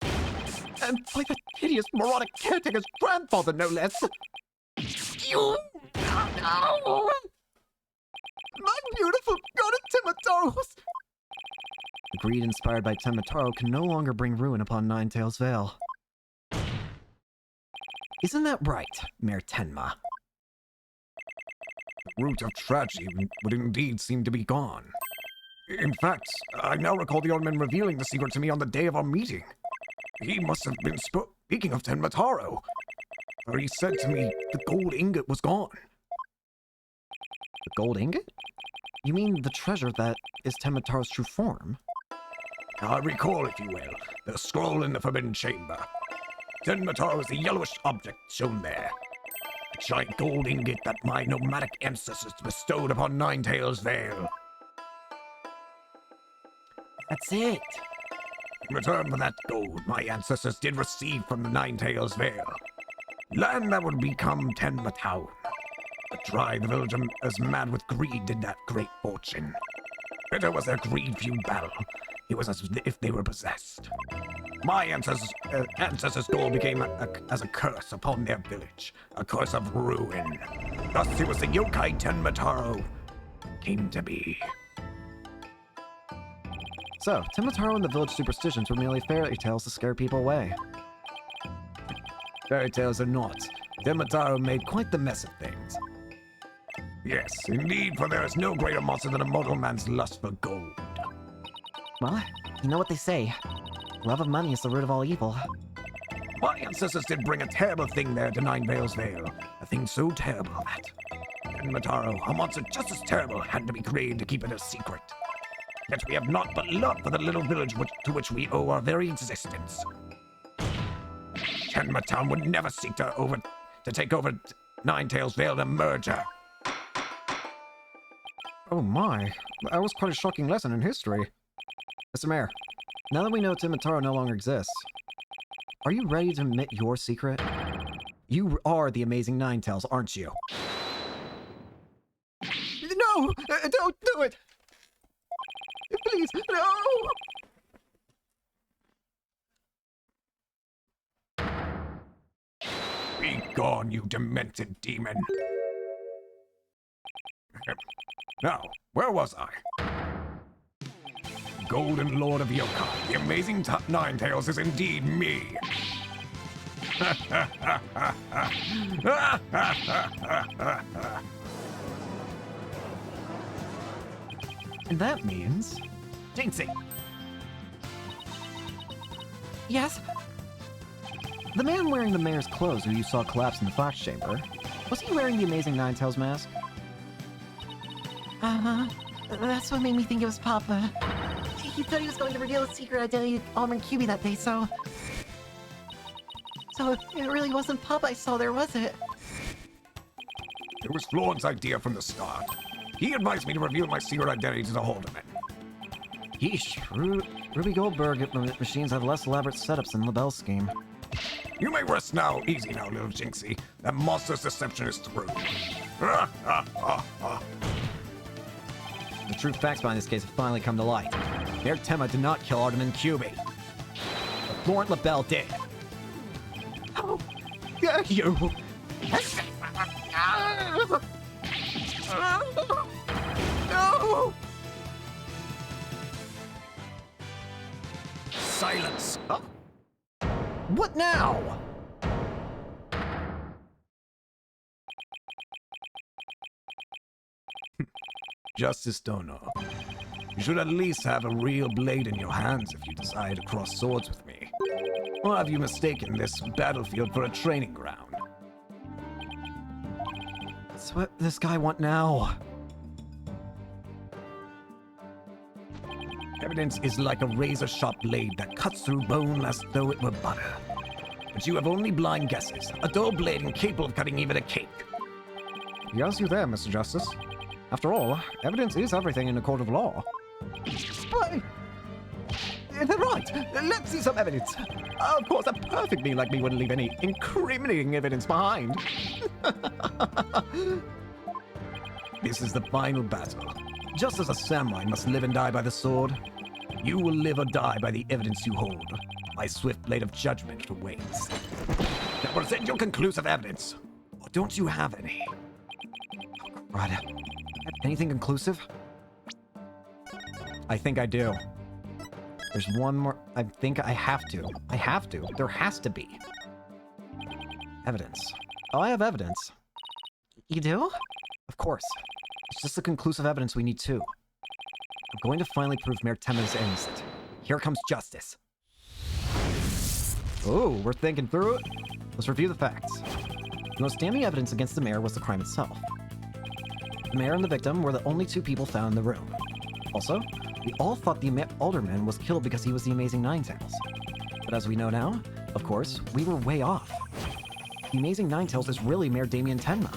And by the hideous, moronic caretaker's grandfather, no less. You. No. My beautiful golden Timataros! The greed inspired by Temataro can no longer bring ruin upon Ninetails Vale. Isn't that right, Mayor Tenma? The root of tragedy would indeed seem to be gone. In fact, I now recall the Alderman revealing the secret to me on the day of our meeting. He must have been speaking of Tenmataro, for he said to me the gold ingot was gone. The gold ingot? You mean the treasure that is Temataro's true form? I recall, if you will, the scroll in the Forbidden Chamber. Tenmataro is the yellowish object shown there. A giant gold ingot that my nomadic ancestors bestowed upon Ninetails Vale. That's it. In return for that gold, my ancestors did receive from the Ninetails Vale land that would become Tenmatown. But drive the village as mad with greed did that great fortune. Bitter was their greed-fueled battle. It was as if they were possessed. My ancestors' gold became as a curse upon their village, a curse of ruin. Thus it was the yokai Tenmataro came to be. So, Temataro and the village superstitions were merely fairy tales to scare people away. Fairy tales are not. Tenmataro made quite the mess of things. Yes, indeed, for there is no greater monster than a mortal man's lust for gold. Well, you know what they say. Love of money is the root of all evil. My ancestors did bring a terrible thing there to Ninevale's Vale. A thing so terrible that Tenmataro, a monster just as terrible, had to be created to keep it a secret. Yet we have naught but love for the little village to which we owe our very existence. Tenmatown would never seek to take over Ninetails Vale to merge her. Oh my, that was quite a shocking lesson in history. Mr. Mayor, now that we know Temataro no longer exists, are you ready to admit your secret? You are the amazing Ninetails, aren't you? No! Don't do it! Please, no! Be gone, you demented demon. Now, where was I? Golden Lord of Yokai, the amazing Ninetails is indeed me. And that means... Jinxie! Yes? The man wearing the mayor's clothes who you saw collapse in the Fox Chamber, was he wearing the amazing Ninetails mask? Uh-huh. That's what made me think it was Papa. He said he was going to reveal his secret identity to Alderman QB that day, so... So it really wasn't Papa I saw there, was it? It was Florin's idea from the start. He advised me to reveal my secret identity to the Alderman. Yeesh, Ruby Goldberg machines have less elaborate setups than LaBelle's scheme. You may rest now, easy now, little Jinxie. That monster's deception is through. The true facts behind this case have finally come to light. Mayor Tenma did not kill Alderman QB. But Florent LaBelle did. How dare you! No! Silence! What now? Justice Dono. You should at least have a real blade in your hands if you decide to cross swords with me. Or have you mistaken this battlefield for a training ground? That's what this guy want now. Evidence is like a razor-sharp blade that cuts through bone as though it were butter. But you have only blind guesses, a dull blade incapable of cutting even a cake. Yes, you there, Mr. Justice. After all, evidence is everything in a court of law. Right, let's see some evidence. Of course, a perfect being like me wouldn't leave any incriminating evidence behind. This is the final battle. Just as a samurai must live and die by the sword, you will live or die by the evidence you hold. My swift blade of judgment awaits. Now present your conclusive evidence. Or don't you have any? Right. Anything conclusive? I think I do. There's one more. I think I have to. I have to. There has to be. Evidence. Oh, I have evidence. You do? Of course. It's just the conclusive evidence we need too. I'm going to finally prove Mayor Temma's innocent. Here comes justice. Oh, we're thinking through it? Let's review the facts. The most damning evidence against the mayor was the crime itself. The mayor and the victim were the only two people found in the room. Also, we all thought the alderman was killed because he was the Amazing Ninetales. But as we know now, of course, we were way off. The Amazing Ninetales is really Mayor Damien Tenma.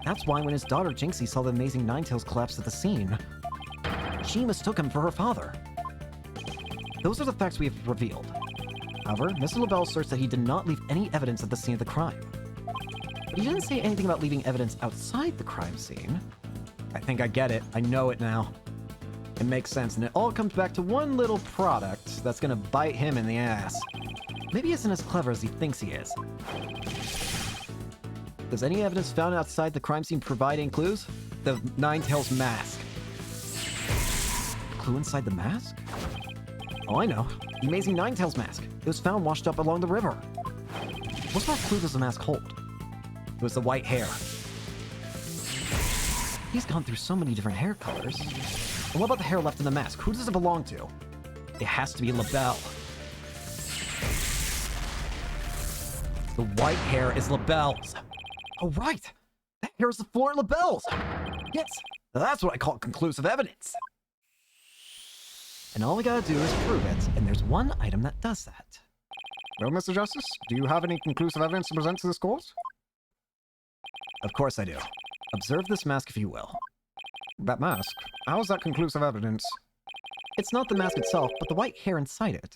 That's why when his daughter Jinxie saw the Amazing Ninetales collapse at the scene, she mistook him for her father. Those are the facts we have revealed. However, Mr. LaBelle asserts that he did not leave any evidence at the scene of the crime. But he didn't say anything about leaving evidence outside the crime scene. I think I get it. I know it now. It makes sense, and it all comes back to one little product that's gonna bite him in the ass. Maybe he isn't as clever as he thinks he is. Does any evidence found outside the crime scene provide any clues? The Ninetales mask. Clue inside the mask? Oh, I know. The Amazing Ninetales mask. It was found washed up along the river. What more clue does the mask hold? It was the white hair. He's gone through so many different hair colors. And what about the hair left in the mask? Who does it belong to? It has to be LaBelle. The white hair is LaBelle's. Oh, right. That hair is the floor of LaBelle's. Yes, that's what I call conclusive evidence. And all we gotta do is prove it, and there's one item that does that. Well, Mr. Justice, do you have any conclusive evidence to present to this court? Of course I do. Observe this mask if you will. That mask? How is that conclusive evidence? It's not the mask itself, but the white hair inside it.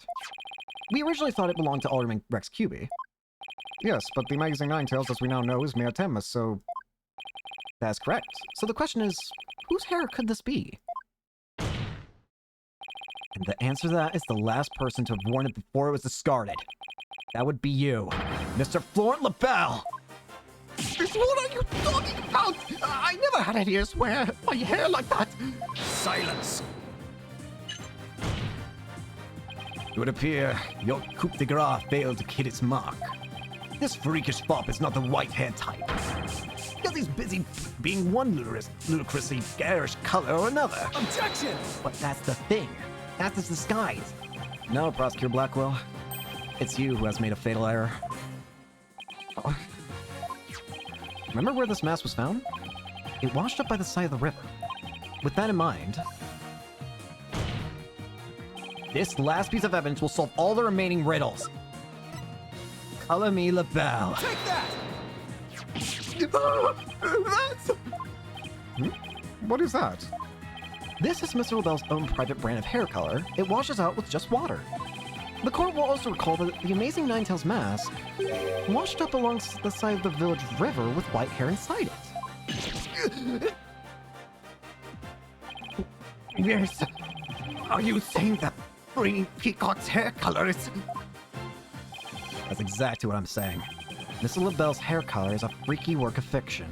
We originally thought it belonged to Alderman Rex Cuby. Yes, but the Amazing Ninetales, as we now know, is Mayor Temma, so... That's correct. So the question is, whose hair could this be? And the answer to that is the last person to have worn it before it was discarded. That would be you, Mr. Florent LaBelle! What are you talking about? I never had any wear my hair like that! Silence! It would appear your coup de grace failed to hit its mark. This freakish fop is not the white-haired type. Because he's busy being one ludicrously garish color or another. Objection! But that's the thing. That's his disguise. No, Prosecutor Blackwell. It's you who has made a fatal error. Oh. Remember where this mask was found? It washed up by the side of the river. With that in mind, this last piece of evidence will solve all the remaining riddles. Color me LaBelle. Take that! That's... What is that? This is Mr. LaBelle's own private brand of hair color. It washes out with just water. The court will also recall that the Amazing Ninetales mask washed up along the side of the village river with white hair inside it. Yes. Are you saying that bringing Peacock's hair color is... That's exactly what I'm saying. Mr. LaBelle's hair color is a freaky work of fiction.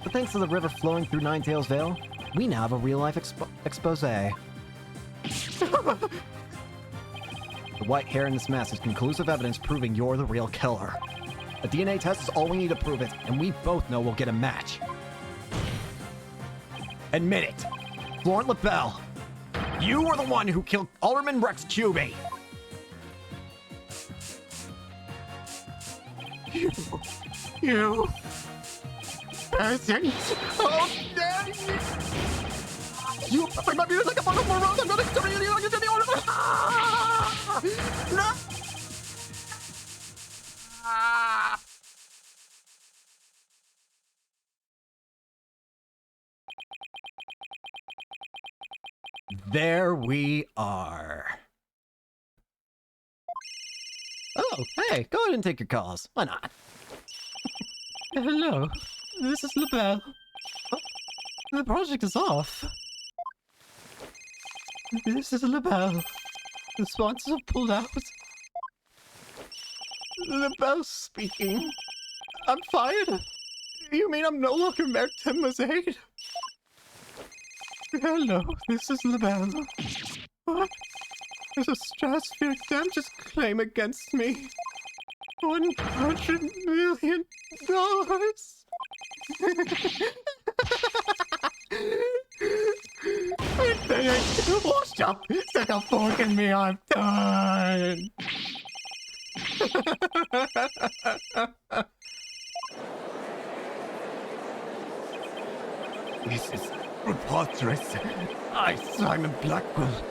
But thanks to the river flowing through Ninetales Vale, we now have a real-life expose. The white hair in this mask is conclusive evidence proving you're the real killer. A DNA test is all we need to prove it, and we both know we'll get a match. Admit it. Florent LaBelle, you were the one who killed Alderman Rex Cuby. You... peasant! Oh, dang! You put my music up on the road! I'm gonna kill you! You're gonna be all over! No! There we are. Oh, hey, go ahead and take your calls. Why not? Hello, this is LaBelle. Oh, the project is off. This is LaBelle. The sponsors have pulled out. LaBelle speaking. I'm fired. You mean I'm no longer Mayor Tenma's aide? Hello, this is LaBelle. What? There's a stratospheric damages claim against me. $100 million. Washed up. Stick a fork in me. I'm done. This is preposterous. I, Simon Blackwell,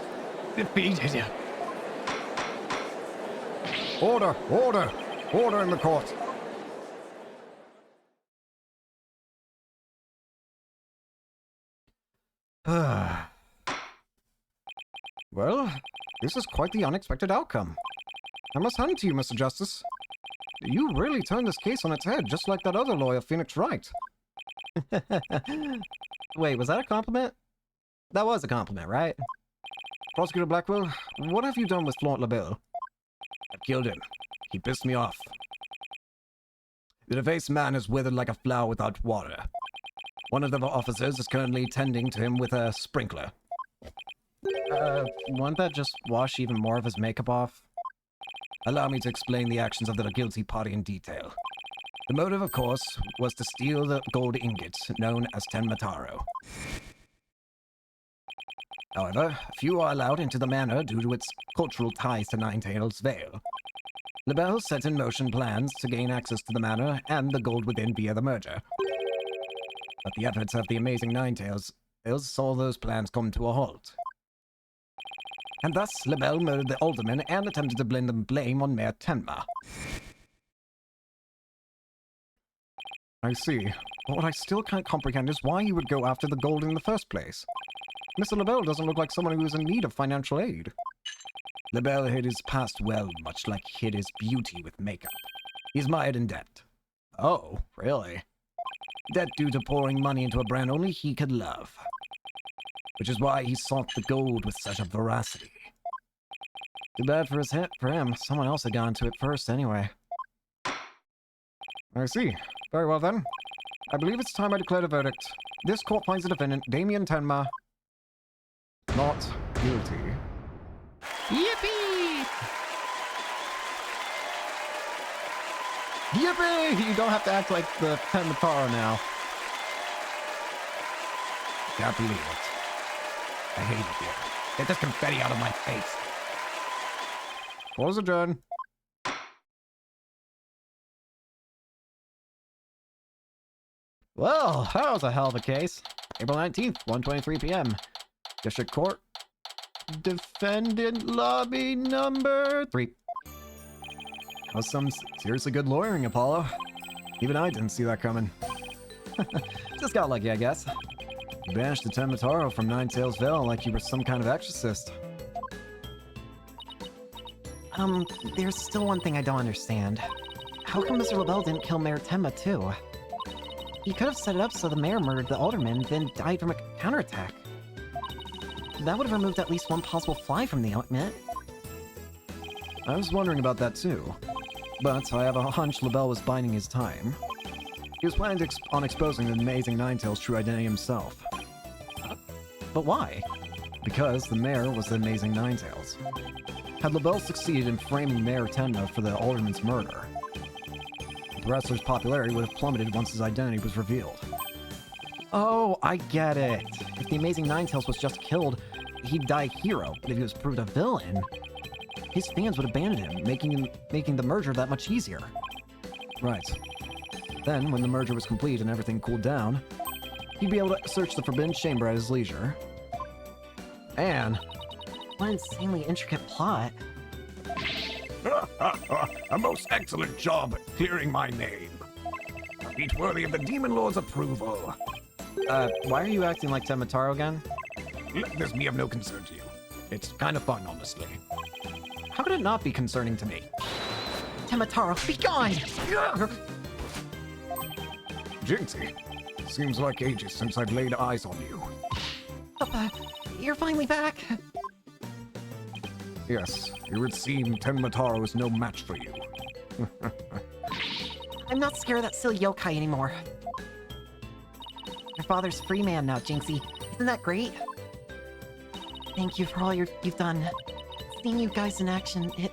defeated you. Order! Order! Order in the court! Well, this is quite the unexpected outcome. I must hand it to you, Mr. Justice. You really turned this case on its head, just like that other lawyer, Phoenix Wright. Wait, was that a compliment? That was a compliment, right? Prosecutor Blackwell, what have you done with Flaunt LaBelle? I killed him. He pissed me off. The defaced man is withered like a flower without water. One of the officers is currently tending to him with a sprinkler. Won't that just wash even more of his makeup off? Allow me to explain the actions of the guilty party in detail. The motive, of course, was to steal the gold ingot known as Tenmataro. However, few are allowed into the manor due to its cultural ties to Ninetails Vale. LaBelle set in motion plans to gain access to the manor and the gold within via the merger. But the efforts of the amazing Ninetails saw those plans come to a halt. And thus, LaBelle murdered the alderman and attempted to blame the blame on Mayor Tenma. I see. But what I still can't comprehend is why you would go after the gold in the first place. Mr. LaBelle doesn't look like someone who is in need of financial aid. LaBelle hid his past well, much like he hid his beauty with makeup. He's mired in debt. Oh, really? Debt due to pouring money into a brand only he could love. Which is why he sought the gold with such a voracity. Too bad for him. Someone else had gone to it first anyway. I see. Very well then. I believe it's time I declared a verdict. This court finds the defendant, Damien Tenma, not guilty. Yippee! Yippee! You don't have to act like the Tenmataro now. Can't believe it. I hate it here. Get this confetti out of my face. Court is adjourned. Well, that was a hell of a case. April 19th, 1:23 p.m. District Court. Defendant lobby number 3. That was some seriously good lawyering, Apollo. Even I didn't see that coming. Just got lucky, I guess. You banished the Tenmataro from Ninetails Vale like you were some kind of exorcist. There's still one thing I don't understand. How come Mr. LaBelle didn't kill Mayor Tenma, too? He could have set it up so the mayor murdered the alderman, then died from a counterattack. That would have removed at least one possible fly from the ointment. I was wondering about that too. But I have a hunch LaBelle was biding his time. He was planning on exposing the amazing Ninetails' true identity himself. But why? Because the mayor was the amazing Ninetails. Had LaBelle succeeded in framing Mayor Tenma for the alderman's murder, the wrestler's popularity would have plummeted once his identity was revealed. Oh, I get it. If the amazing Ninetails was just killed, he'd die a hero, but if he was proved a villain, his fans would abandon him, making the merger that much easier. Right. Then, when the merger was complete and everything cooled down, he'd be able to search the Forbidden Chamber at his leisure. And... what an insanely intricate plot. A most excellent job at clearing my name. A feat worthy of the Demon Lord's approval. Why are you acting like Tenmataro again? Let this be of no concern to you. It's kind of fun, honestly. How could it not be concerning to me? Temataro, be gone! Jinxie, seems like ages since I've laid eyes on you. Papa, you're finally back. Yes, it would seem Tenmataro is no match for you. I'm not scared of that silly yokai anymore. Your father's free man now, Jinxie. Isn't that great? Thank you for all you've done. Seeing you guys in action, it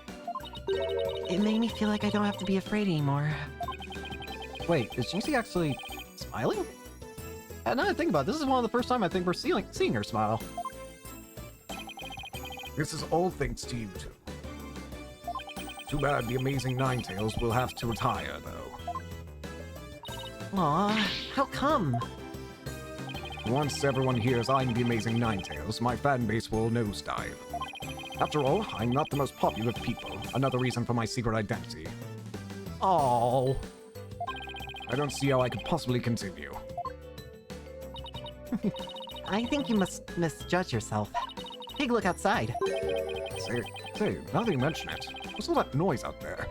made me feel like I don't have to be afraid anymore. Wait, is Jinxie actually smiling? Now that I think about it, this is one of the first time I think we're seeing her smile. This is all thanks to you two. Too bad the amazing Ninetales will have to retire, though. Aw, how come? Once everyone hears I'm the amazing Ninetales, my fan base will nosedive. After all, I'm not the most popular of people, another reason for my secret identity. Oh. I don't see how I could possibly continue. I think you must misjudge yourself. Take a look outside. Say, now that you mention it, what's all that noise out there?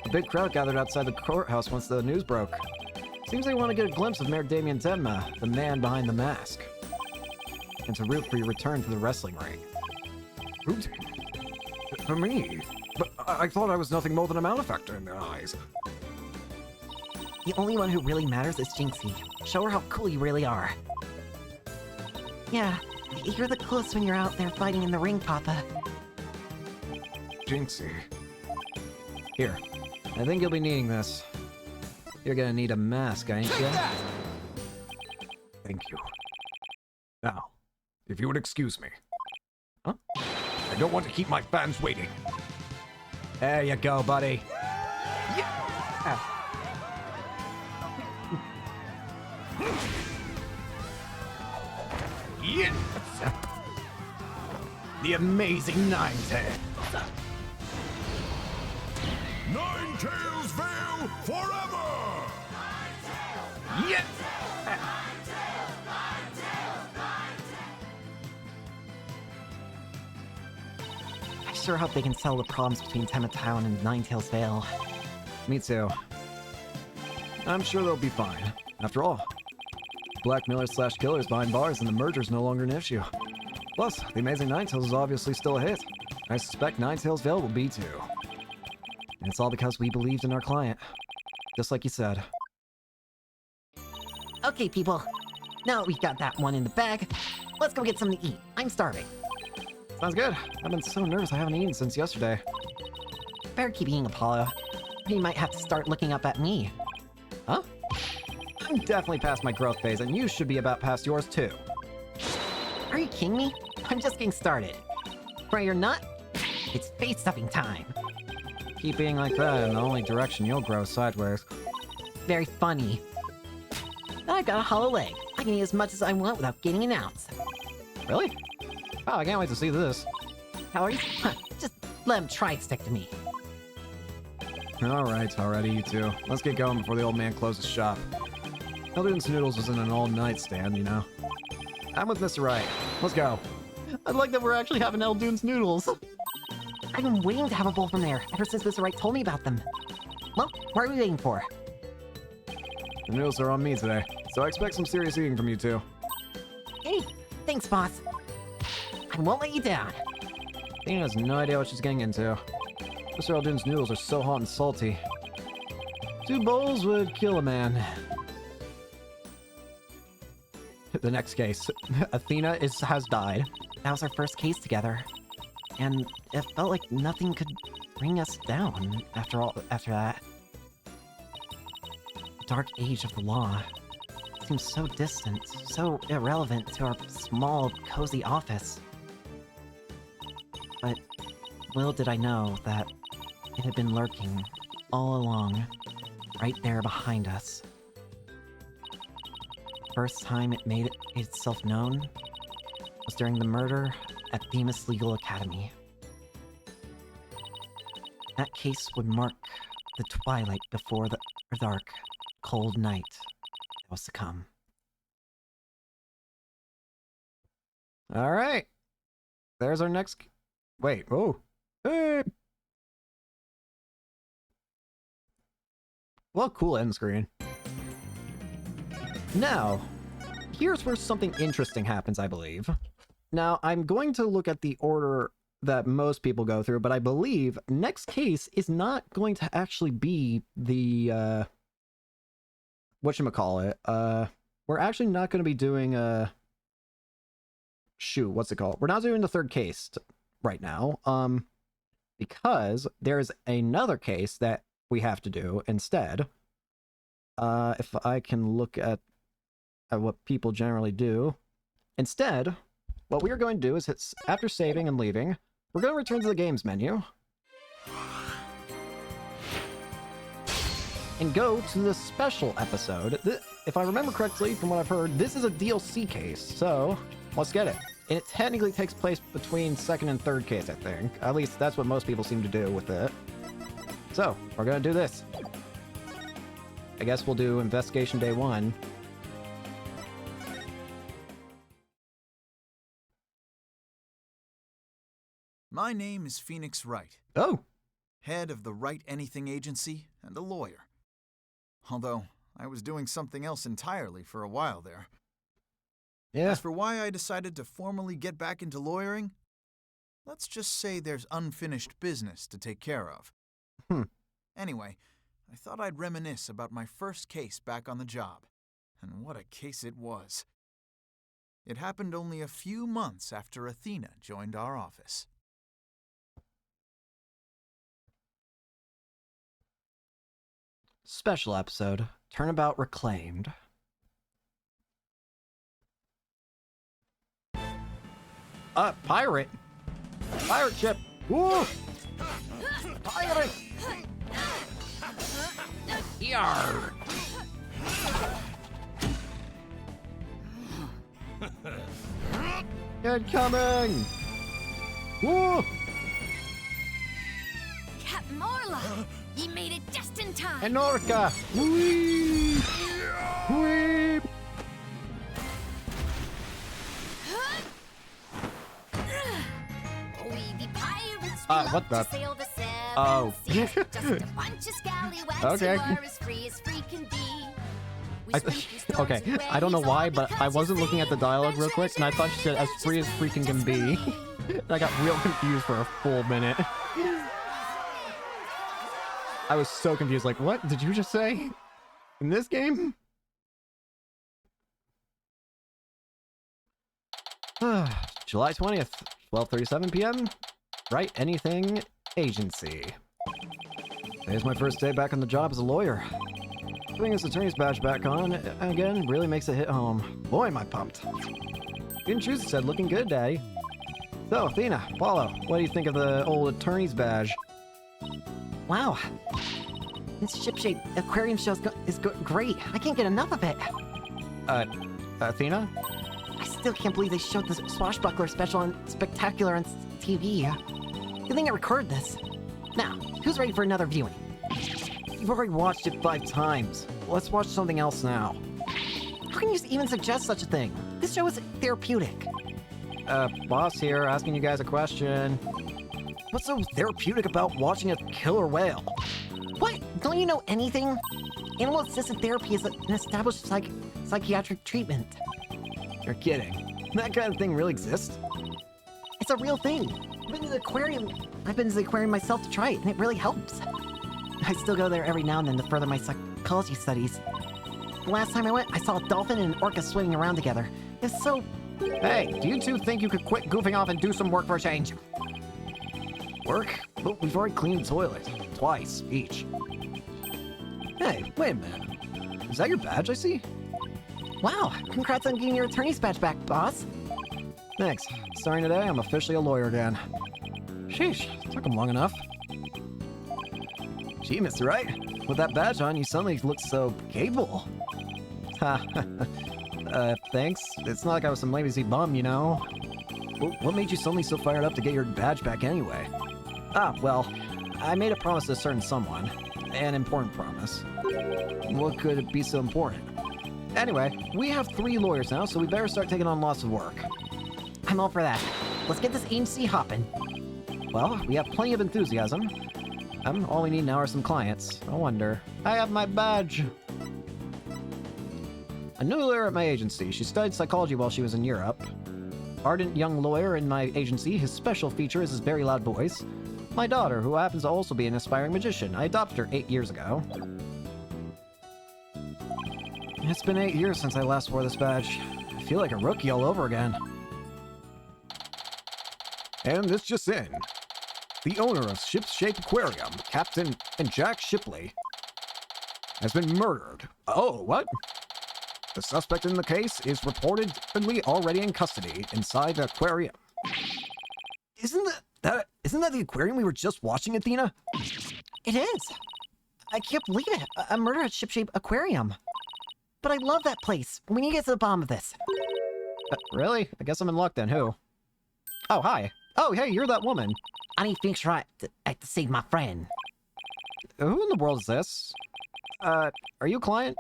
A big crowd gathered outside the courthouse once the news broke. Seems they want to get a glimpse of Mayor Damien Tenma, the man behind the mask. And to root for your return to the wrestling ring. Rooting? For me? But I thought I was nothing more than a malefactor in their eyes. The only one who really matters is Jinxie. Show her how cool you really are. Yeah, you're the coolest when you're out there fighting in the ring, Papa. Jinxie. Here, I think you'll be needing this. You're gonna need a mask, ain't Take ya? that! Thank you. Now, if you would excuse me. Huh? I don't want to keep my fans waiting. There you go, buddy. Yes! The amazing Ninetales! Ninetales Vale forever! Yes! I sure hope they can settle the problems between Tematown and Ninetales Vale. Me too. I'm sure they'll be fine. After all, blackmailers/killers behind bars and the merger's no longer an issue. Plus, the Amazing Ninetales is obviously still a hit. I suspect Ninetales Vale will be too. And it's all because we believed in our client. Just like you said. Okay, people. Now that we've got that one in the bag, let's go get something to eat. I'm starving. Sounds good. I've been so nervous I haven't eaten since yesterday. Better keep eating, Apollo. You might have to start looking up at me. Huh? I'm definitely past my growth phase, and you should be about past yours too. Are you kidding me? I'm just getting started. Right or not, it's face stuffing time. Keep being like that, and the only direction you'll grow is sideways. Very funny. I've got a hollow leg. I can eat as much as I want without getting an ounce. Really? Wow, I can't wait to see this. How are you? Huh, just let him try to stick to me. Alright, alrighty, you two. Let's get going before the old man closes shop. Eldon's Noodles was in an all-night stand, you know. I'm with Mr. Wright. Let's go. I like that we're actually having Eldoon's Noodles. I've been waiting to have a bowl from there ever since Mr. Wright told me about them. Well, what are we waiting for? The noodles are on me today, so I expect some serious eating from you two. Hey, thanks, boss. I won't let you down. Tina has no idea what she's getting into. Mr. Eldoon's noodles are so hot and salty. 2 bowls would kill a man. The next case. Athena has died. That was our first case together. And it felt like nothing could bring us down after that. The dark age of the law seems so distant, so irrelevant to our small, cozy office. But little did I know that it had been lurking all along, right there behind us. First time it made itself known was during the murder at Themis Legal Academy. That case would mark the twilight before the dark, cold night that was to come. Alright. There's our next... Wait, oh. Hey! Well, cool end screen. Now, here's where something interesting happens, I believe. Now, I'm going to look at the order that most people go through, but I believe next case is not going to actually be the, whatchamacallit. We're actually not going to be doing, shoot, what's it called? We're not doing the third case right now, because there's another case that we have to do instead. If I can look at what people generally do. Instead, what we are going to do is after saving and leaving, we're going to return to the games menu and go to the special episode. If I remember correctly from what I've heard, this is a DLC case, so let's get it. And it technically takes place between second and third case, I think. At least that's what most people seem to do with it. So, we're going to do this. I guess we'll do Investigation Day 1. My name is Phoenix Wright. Oh! Head of the Wright Anything Agency and a lawyer. Although, I was doing something else entirely for a while there. Yeah. As for why I decided to formally get back into lawyering, let's just say there's unfinished business to take care of. Anyway, I thought I'd reminisce about my first case back on the job. And what a case it was. It happened only a few months after Athena joined our office. Special episode, Turnabout Reclaimed. Pirate! Pirate ship! Woo! Pirate! Yarr! Incoming! Woo! Captain Marla! You made it just in time! Enorca! Whee! Whee! We be pirates, what the? to sail the seven Oh. seas. Just a bunch of scallywags Okay. who are as free can be. We I, swim through storms okay, and I don't know waves, why, all but I because wasn't you looking at the sailed dialogue real the quick, and I thought she said as free as freaking can be. And I got real confused for a full minute. I was so confused, like, what did you just say? In this game? July 20th, 12:37 p.m. Wright Anything Agency. Today's my first day back on the job as a lawyer. Putting this attorney's badge back on again really makes it hit home. Boy, am I pumped. Didn't choose it said looking good, Daddy. So, Athena, Paulo, what do you think of the old attorney's badge? Wow. This ship-shaped aquarium show is great. I can't get enough of it. Athena? I still can't believe they showed the Swashbuckler special on Spectacular on TV. Good thing I recorded this. Now, who's ready for another viewing? You've already watched it 5 times. Let's watch something else now. How can you even suggest such a thing? This show is therapeutic. Boss here, asking you guys a question. What's so therapeutic about watching a killer whale? What? Don't you know anything? Animal-assisted therapy is an established psychiatric treatment. You're kidding. That kind of thing really exists? It's a real thing. I've been to the aquarium myself to try it, and it really helps. I still go there every now and then to further my psychology studies. The last time I went, I saw a dolphin and an orca swimming around together. It's so... Hey, do you two think you could quit goofing off and do some work for a change? Work? But we've already cleaned the toilet. Twice, each. Hey, wait a minute. Is that your badge I see? Wow, congrats on getting your attorney's badge back, boss. Thanks. Starting today, I'm officially a lawyer again. Sheesh, took him long enough. Gee, Mr. Wright, with that badge on, you suddenly look so capable. Ha, thanks. It's not like I was some lazy bum, you know. What made you suddenly so fired up to get your badge back anyway? Well, I made a promise to a certain someone. An important promise. What could it be so important? Anyway, we have 3 lawyers now, so we better start taking on lots of work. I'm all for that. Let's get this agency hopping. Well, we have plenty of enthusiasm. All we need now are some clients. No wonder. I have my badge. A new lawyer at my agency. She studied psychology while she was in Europe. Ardent young lawyer in my agency. His special feature is his very loud voice. My daughter, who happens to also be an aspiring magician. I adopted her 8 years ago. It's been 8 years since I last wore this badge. I feel like a rookie all over again. And this just in. The owner of Ship-Shape Aquarium, Captain and Jack Shipley, has been murdered. Oh, what? The suspect in the case is reportedly already in custody inside the aquarium. Isn't that the aquarium we were just watching, Athena? It is. I can't believe it. A murder at Ship-Shape Aquarium. But I love that place. We need to get to the bottom of this. Really? I guess I'm in luck then. Who? Oh, hi. Oh, hey, you're that woman. I need Phoenix Wright to save my friend. Who in the world is this? Are you a client?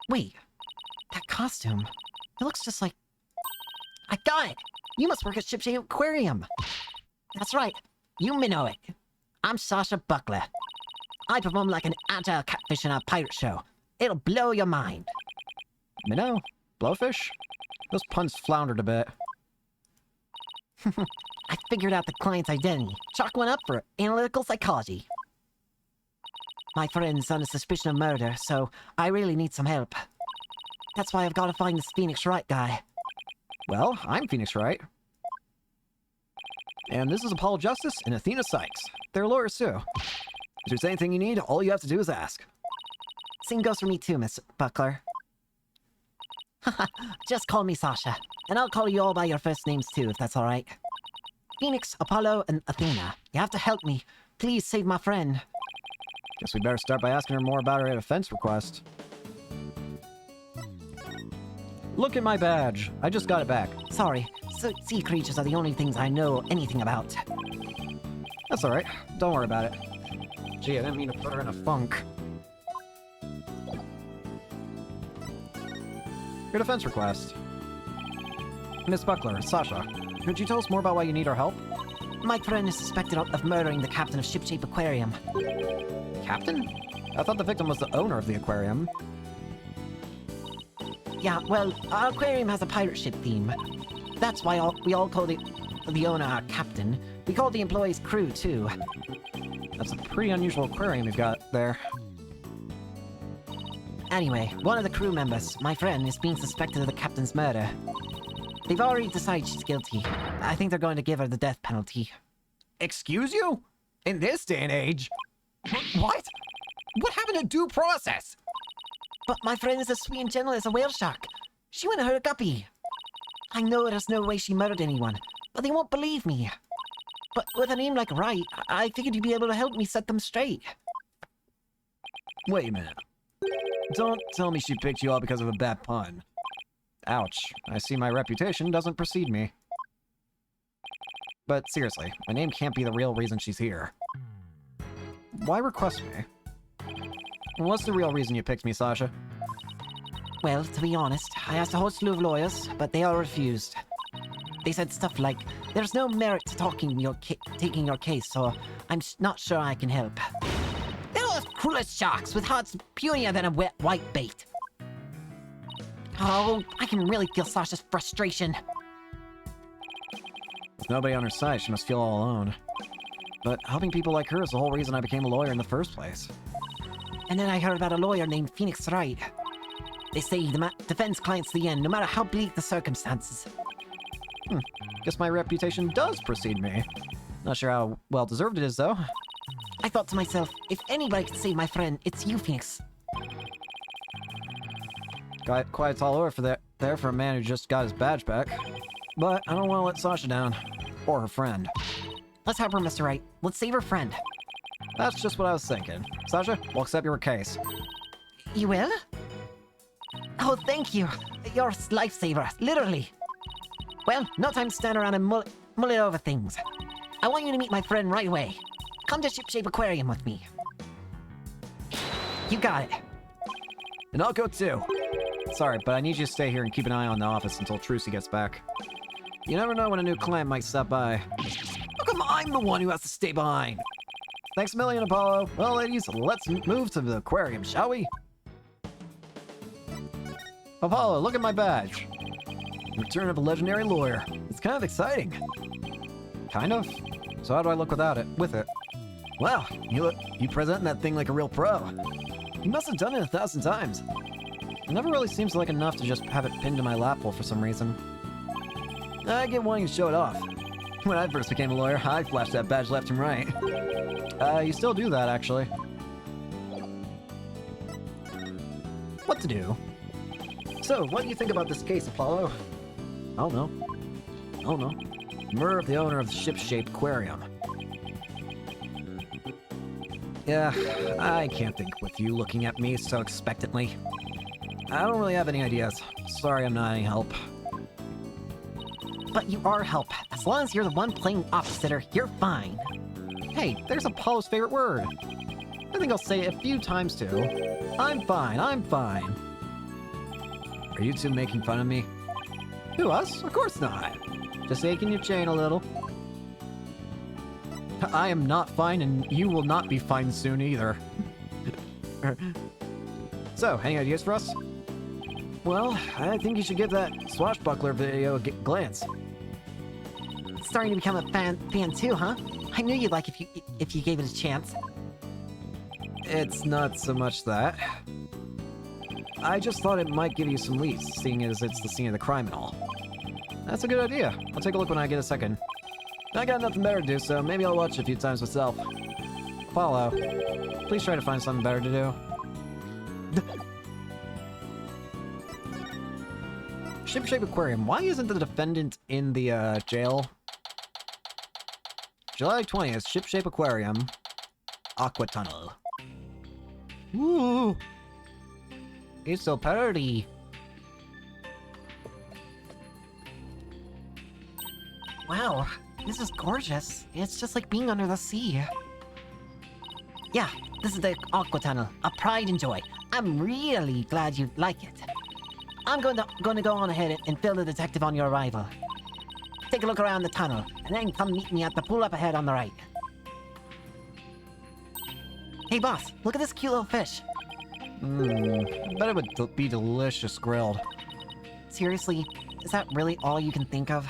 Wait, that costume. It looks just like... I got it! You must work at Ship-Shape Aquarium. That's right. You minnow it. I'm Sasha Buckler. I perform like an agile catfish in a pirate show. It'll blow your mind. Minnow? Blowfish? Those puns floundered a bit. I figured out the client's identity. Chalk one up for analytical psychology. My friend's under suspicion of murder, so I really need some help. That's why I've got to find this Phoenix Wright guy. Well, I'm Phoenix Wright. And this is Apollo Justice and Athena Sykes. They're lawyers too. If there's anything you need, all you have to do is ask. Same goes for me too, Miss Buckler. Just call me Sasha, and I'll call you all by your first names too, if that's alright. Phoenix, Apollo, and Athena, you have to help me. Please save my friend. Guess we better start by asking her more about her defense request. Look at my badge. I just got it back. Sorry, sea creatures are the only things I know anything about. That's alright. Don't worry about it. Gee, I didn't mean to put her in a funk. Your defense request. Miss Buckler, Sasha, could you tell us more about why you need our help? My friend is suspected of murdering the captain of Ship-Shape Aquarium. Captain? I thought the victim was the owner of the aquarium. Yeah, well, our aquarium has a pirate ship theme. That's why we all call the owner our captain. We call the employees crew, too. That's a pretty unusual aquarium you've got there. Anyway, one of the crew members, my friend, is being suspected of the captain's murder. They've already decided she's guilty. I think they're going to give her the death penalty. Excuse you? In this day and age? What? What happened to due process? But my friend is as sweet and gentle as a whale shark. She wouldn't hurt a guppy. I know there's no way she murdered anyone, but they won't believe me. But with a name like Wright, I figured you'd be able to help me set them straight. Wait a minute. Don't tell me she picked you up because of a bad pun. Ouch. I see my reputation doesn't precede me. But seriously, my name can't be the real reason she's here. Why request me? What's the real reason you picked me, Sasha? Well, to be honest, I asked a whole slew of lawyers, but they all refused. They said stuff like, there's no merit to taking your case, so I'm not sure I can help. They're all as cruel as sharks, with hearts punier than a wet white bait. Oh, I can really feel Sasha's frustration. With nobody on her side, she must feel all alone. But helping people like her is the whole reason I became a lawyer in the first place. And then I heard about a lawyer named Phoenix Wright. They say he defends clients to the end, no matter how bleak the circumstances. Guess my reputation does precede me. Not sure how well-deserved it is, though. I thought to myself, if anybody could save my friend, it's you, Phoenix. Quiet's all over there for a man who just got his badge back. But I don't want to let Sasha down. Or her friend. Let's help her, Mr. Wright. Let's save her friend. That's just what I was thinking. Sasha, we'll accept your case. You will? Oh, thank you. You're a lifesaver, literally. Well, no time to stand around and mull it over things. I want you to meet my friend right away. Come to Ship-Shape Aquarium with me. You got it. And I'll go too. Sorry, but I need you to stay here and keep an eye on the office until Trucy gets back. You never know when a new client might stop by. How come I'm the one who has to stay behind? Thanks a million, Apollo. Well, ladies, let's move to the aquarium, shall we? Apollo, look at my badge. Return of a legendary lawyer. It's kind of exciting. Kind of? So how do I look without it? With it? Wow, you present that thing like a real pro. You must have done it 1,000 times. It never really seems like enough to just have it pinned to my lapel for some reason. I get wanting to show it off. When I first became a lawyer, I flashed that badge left and right. You still do that, actually. What to do? So, what do you think about this case, Apollo? I don't know. Murder of the owner of the ship-shaped aquarium. Yeah, I can't think with you looking at me so expectantly. I don't really have any ideas. Sorry I'm not any help. But you are help. As long as you're the one playing oppositor, you're fine. Hey, there's Apollo's favorite word. I think I'll say it a few times too. I'm fine. Are you two making fun of me? Who, us? Of course not. Just aching your chain a little. I am not fine, and you will not be fine soon either. So, any ideas for us? Well, I think you should give that swashbuckler video a glance. Starting to become a fan too, huh? I knew you'd like if you gave it a chance. It's not so much that. I just thought it might give you some leads, seeing as it's the scene of the crime and all. That's a good idea. I'll take a look when I get a second. I got nothing better to do, so maybe I'll watch it a few times myself. Apollo, please try to find something better to do. Ship-shaped aquarium. Why isn't the defendant in the jail? July 20th, ship-shaped aquarium. Aqua tunnel. Ooh! It's so pretty. Wow, this is gorgeous. It's just like being under the sea. Yeah, this is the Aqua Tunnel, a pride and joy. I'm really glad you like it. I'm going to go on ahead and fill the detective on your arrival. Take a look around the tunnel, and then come meet me at the pool up ahead on the right. Hey boss, look at this cute little fish. Bet it would be delicious grilled. Seriously, is that really all you can think of?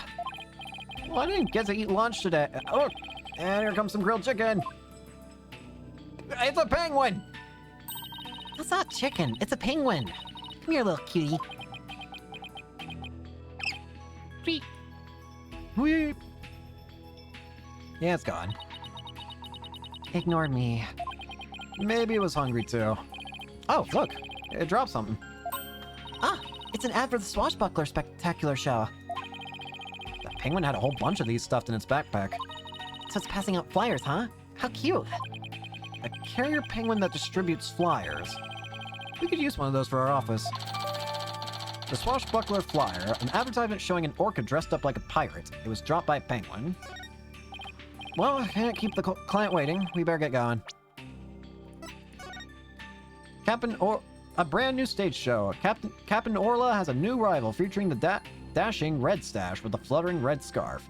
Well, I didn't get to eat lunch today. Oh, and here comes some grilled chicken. It's a penguin! That's not chicken, it's a penguin. Come here, little cutie. Tweet. Weep. Yeah, it's gone. Ignored me. Maybe it was hungry too. Oh, look, it dropped something. Ah, it's an ad for the Swashbuckler Spectacular Show. The penguin had a whole bunch of these stuffed in its backpack. So it's passing out flyers, huh? How cute. A carrier penguin that distributes flyers. We could use one of those for our office. The Swashbuckler Flyer, an advertisement showing an orca dressed up like a pirate. It was dropped by a penguin. Well, I can't keep the client waiting. We better get going. A brand new stage show. Captain Orla has a new rival featuring the dashing Red Stash with the fluttering red scarf.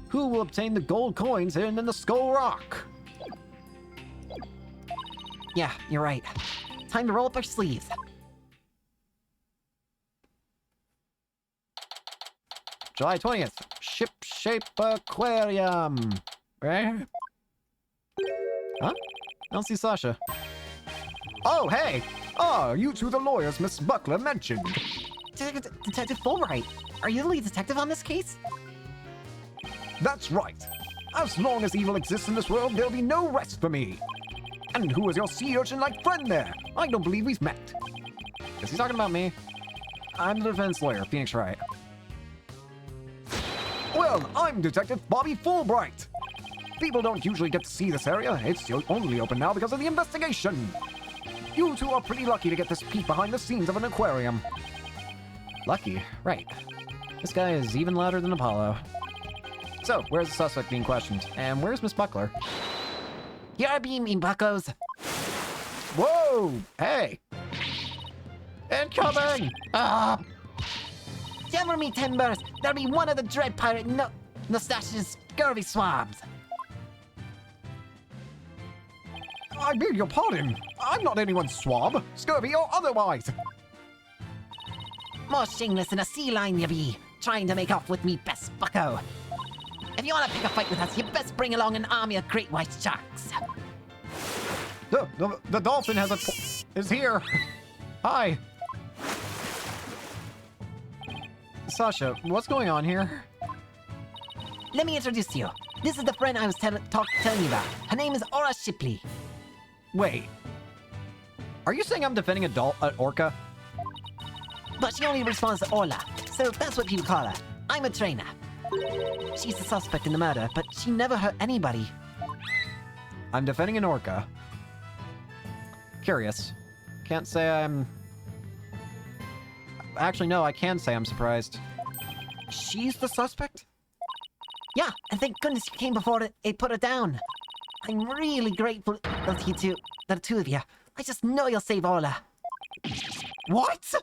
Who will obtain the gold coins hidden in the Skull Rock? Yeah, you're right. Time to roll up our sleeves. July 20th, Ship-Shape Aquarium. Right? Huh? I don't see Sasha. Oh, hey! Oh, you two the lawyers Miss Buckler mentioned. Detective Fulbright, are you the lead detective on this case? That's right. As long as evil exists in this world, there'll be no rest for me. And who is your sea urchin-like friend there? I don't believe we've met. Is he talking about me? I'm the defense lawyer, Phoenix Wright. Well, I'm Detective Bobby Fulbright. People don't usually get to see this area. It's only open now because of the investigation. You two are pretty lucky to get this peek behind the scenes of an aquarium. Lucky, right. This guy is even louder than Apollo. So, where's the suspect being questioned? And where's Miss Buckler? You're beaming, buckos. Whoa! Hey! Incoming! Ah! Deliver me timbers. There'll be one of the dread pirate Mustache's scurvy swabs. I beg your pardon. I'm not anyone's swab, scurvy or otherwise. More shameless than a sea lion you be, trying to make off with me best bucko. If you want to pick a fight with us, you best bring along an army of great white sharks. The dolphin is here. Hi. Sasha, what's going on here? Let me introduce you. This is the friend I was telling you about. Her name is Aura Shipley. Wait. Are you saying I'm defending an orca? But she only responds to Orla, so that's what people call her. I'm a trainer. She's the suspect in the murder, but she never hurt anybody. I'm defending an orca. Curious. Can't say I'm... Actually, no, I can say I'm surprised. She's the suspect? Yeah, and thank goodness you came before it put her down. I'm really grateful to the two of you. I just know you'll save Orla. What?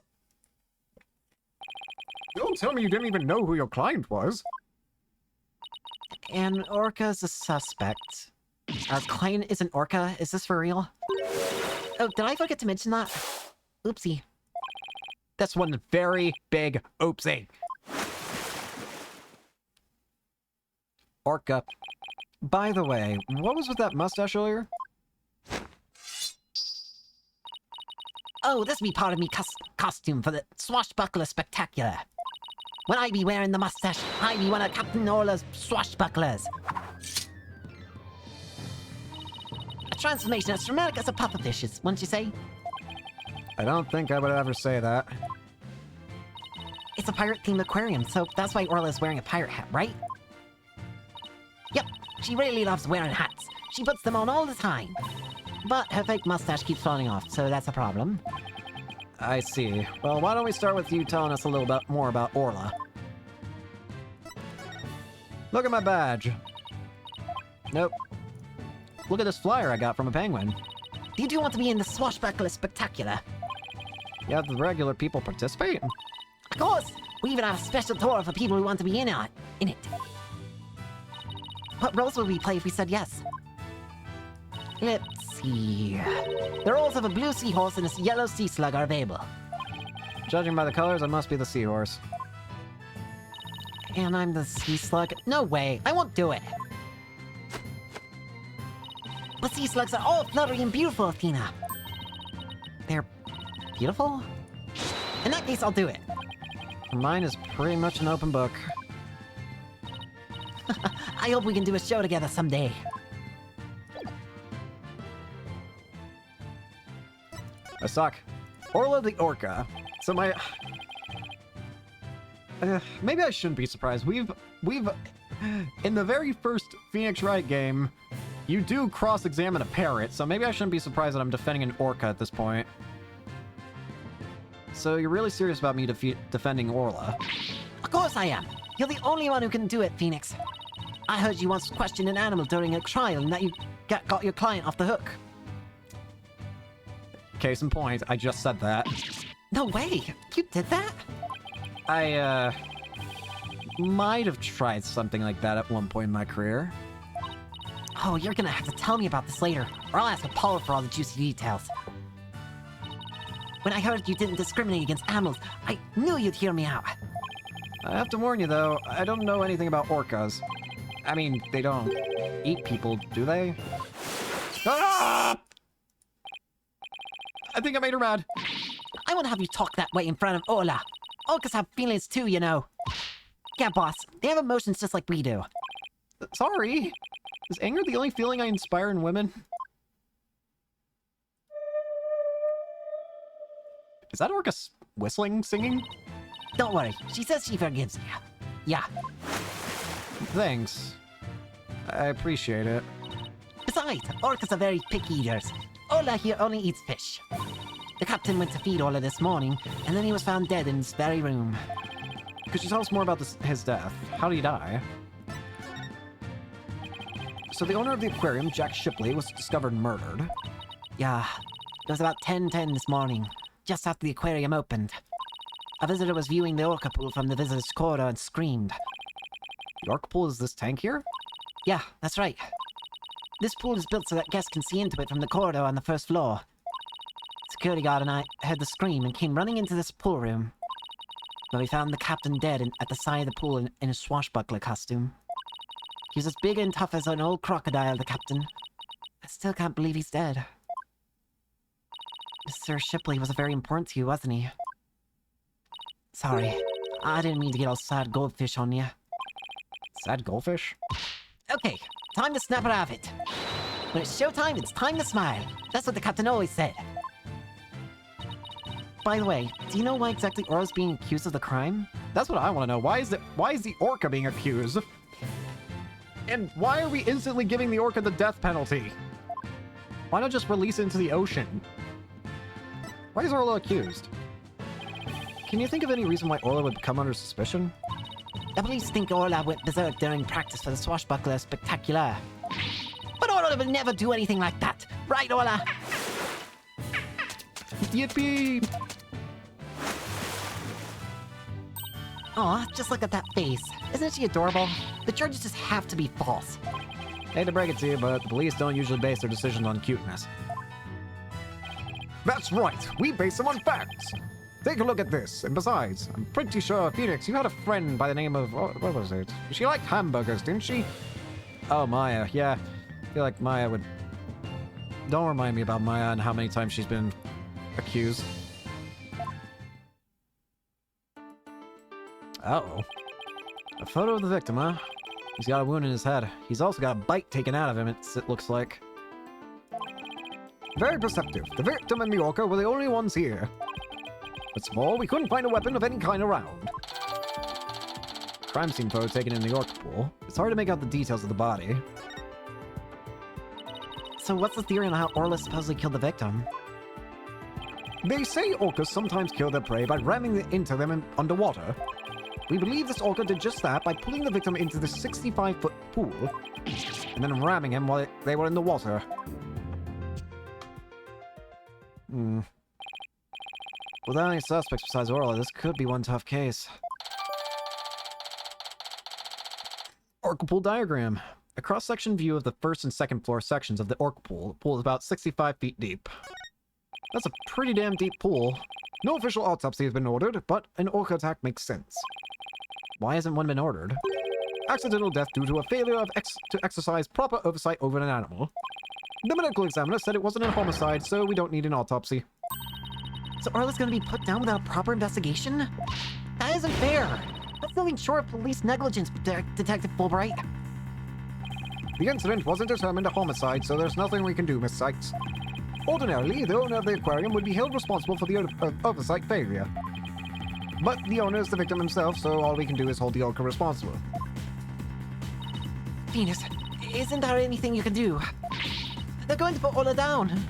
Don't tell me you didn't even know who your client was. And Orca's a suspect. Our client is an orca? Is this for real? Oh, did I forget to mention that? Oopsie. That's one very big oopsie. Orca. By the way, what was with that mustache earlier? Oh, this be part of me costume for the swashbuckler spectacular. When I be wearing the mustache, I be one of Captain Orla's swashbucklers. A transformation as dramatic as a pufferfish's, wouldn't you say? I don't think I would ever say that. It's a pirate-themed aquarium, so that's why Orla's wearing a pirate hat, right? Yep, she really loves wearing hats. She puts them on all the time. But her fake mustache keeps falling off, so that's a problem. I see. Well, why don't we start with you telling us a little bit more about Orla? Look at my badge. Nope. Look at this flyer I got from a penguin. Do you want to be in the swashbuckler spectacular? Yeah, the regular people participate? Of course! We even have a special tour for people who want to be in it. What roles would we play if we said yes? Let's see... The roles of a blue seahorse and a yellow sea slug are available. Judging by the colors, I must be the seahorse. And I'm the sea slug? No way, I won't do it. The sea slugs are all fluttery and beautiful, Athena. They're beautiful? In that case, I'll do it. Mine is pretty much an open book. I hope we can do a show together someday. I suck. Orla the Orca. So my... maybe I shouldn't be surprised. We've... In the very first Phoenix Wright game, you do cross-examine a parrot, so maybe I shouldn't be surprised that I'm defending an orca at this point. So you're really serious about me defending Orla? Of course I am. You're the only one who can do it, Phoenix. I heard you once questioned an animal during a trial and that you got your client off the hook. Case in point, I just said that. No way! You did that? I, might have tried something like that at one point in my career. Oh, you're gonna have to tell me about this later, or I'll ask Apollo for all the juicy details. When I heard you didn't discriminate against animals, I knew you'd hear me out. I have to warn you, though, I don't know anything about orcas. I mean, they don't eat people, do they? Ah! I think I made her mad. I won't have you talk that way in front of Orla. Orcas have feelings too, you know. Yeah, boss. They have emotions just like we do. Sorry. Is anger the only feeling I inspire in women? Is that orca whistling, singing? Don't worry. She says she forgives you. Yeah. Thanks. I appreciate it. Besides, orcas are very picky eaters. Orla here only eats fish. The captain went to feed Orla this morning, and then he was found dead in this very room. Could you tell us more about his death? How did he die? So the owner of the aquarium, Jack Shipley, was discovered murdered. Yeah. It was about 10:10 this morning, just after the aquarium opened. A visitor was viewing the orca pool from the visitor's corridor and screamed. The orca pool is this tank here? Yeah, that's right. This pool is built so that guests can see into it from the corridor on the first floor. Security guard and I heard the scream and came running into this pool room, where we found the captain dead at the side of the pool in a swashbuckler costume. He was as big and tough as an old crocodile, the captain. I still can't believe he's dead. Sir Shipley was very important to you, wasn't he? Sorry, I didn't mean to get all sad goldfish on you. Sad goldfish? Okay, time to snap it out of it. When it's showtime, it's time to smile. That's what the captain always said. By the way, do you know why exactly Orla's being accused of the crime? That's what I want to know. Why is the orca being accused? And why are we instantly giving the orca the death penalty? Why not just release it into the ocean? Why is Orla accused? Can you think of any reason why Orla would come under suspicion? The police think Orla went berserk during practice for the swashbuckler spectacular. But Orla would never do anything like that. Right, Orla? Yippee! Aw, just look at that face. Isn't she adorable? The charges just have to be false. Hate to break it to you, but the police don't usually base their decisions on cuteness. That's right, we base them on facts. Take a look at this, and besides, I'm pretty sure, Phoenix, you had a friend by the name of, what was it? She liked hamburgers, didn't she? Oh, Maya, yeah. I feel like Maya would... Don't remind me about Maya and how many times she's been accused. Uh-oh. A photo of the victim, huh? He's got a wound in his head. He's also got a bite taken out of him, it looks like. Very perceptive. The victim and the orca were the only ones here. What's more, we couldn't find a weapon of any kind around. Crime scene photo taken in the orca pool. It's hard to make out the details of the body. So what's the theory on how Orla supposedly killed the victim? They say orcas sometimes kill their prey by ramming it into them underwater. We believe this orca did just that by pulling the victim into the 65-foot pool and then ramming him while they were in the water. Without any suspects besides Orla, this could be one tough case. Orca pool diagram. A cross-section view of the first and second floor sections of the orca pool. The pool is about 65 feet deep. That's a pretty damn deep pool. No official autopsy has been ordered, but an orca attack makes sense. Why hasn't one been ordered? Accidental death due to a failure to exercise proper oversight over an animal. The medical examiner said it wasn't a homicide, so we don't need an autopsy. So Orla's gonna be put down without a proper investigation? That isn't fair! That's nothing short of police negligence, Detective Fulbright. The incident wasn't determined a homicide, so there's nothing we can do, Miss Sykes. Ordinarily, the owner of the aquarium would be held responsible for the oversight failure. But the owner is the victim himself, so all we can do is hold the orca responsible. Venus, isn't there anything you can do? They're going to put Orla down.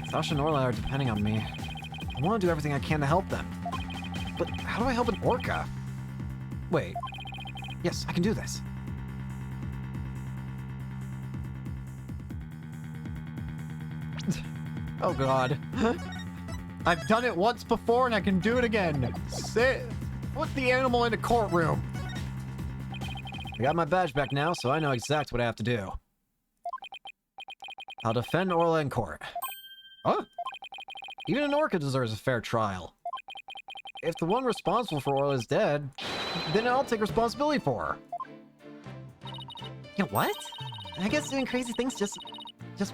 Sasha and Orla are depending on me. I want to do everything I can to help them. But how do I help an orca? Wait. Yes, I can do this. Oh god. I've done it once before and I can do it again. Put the animal in a courtroom. I got my badge back now, so I know exactly what I have to do. I'll defend Orla in court. Huh? Even an orca deserves a fair trial. If the one responsible for Orla is dead, then I'll take responsibility for her. You know what? I guess doing crazy things just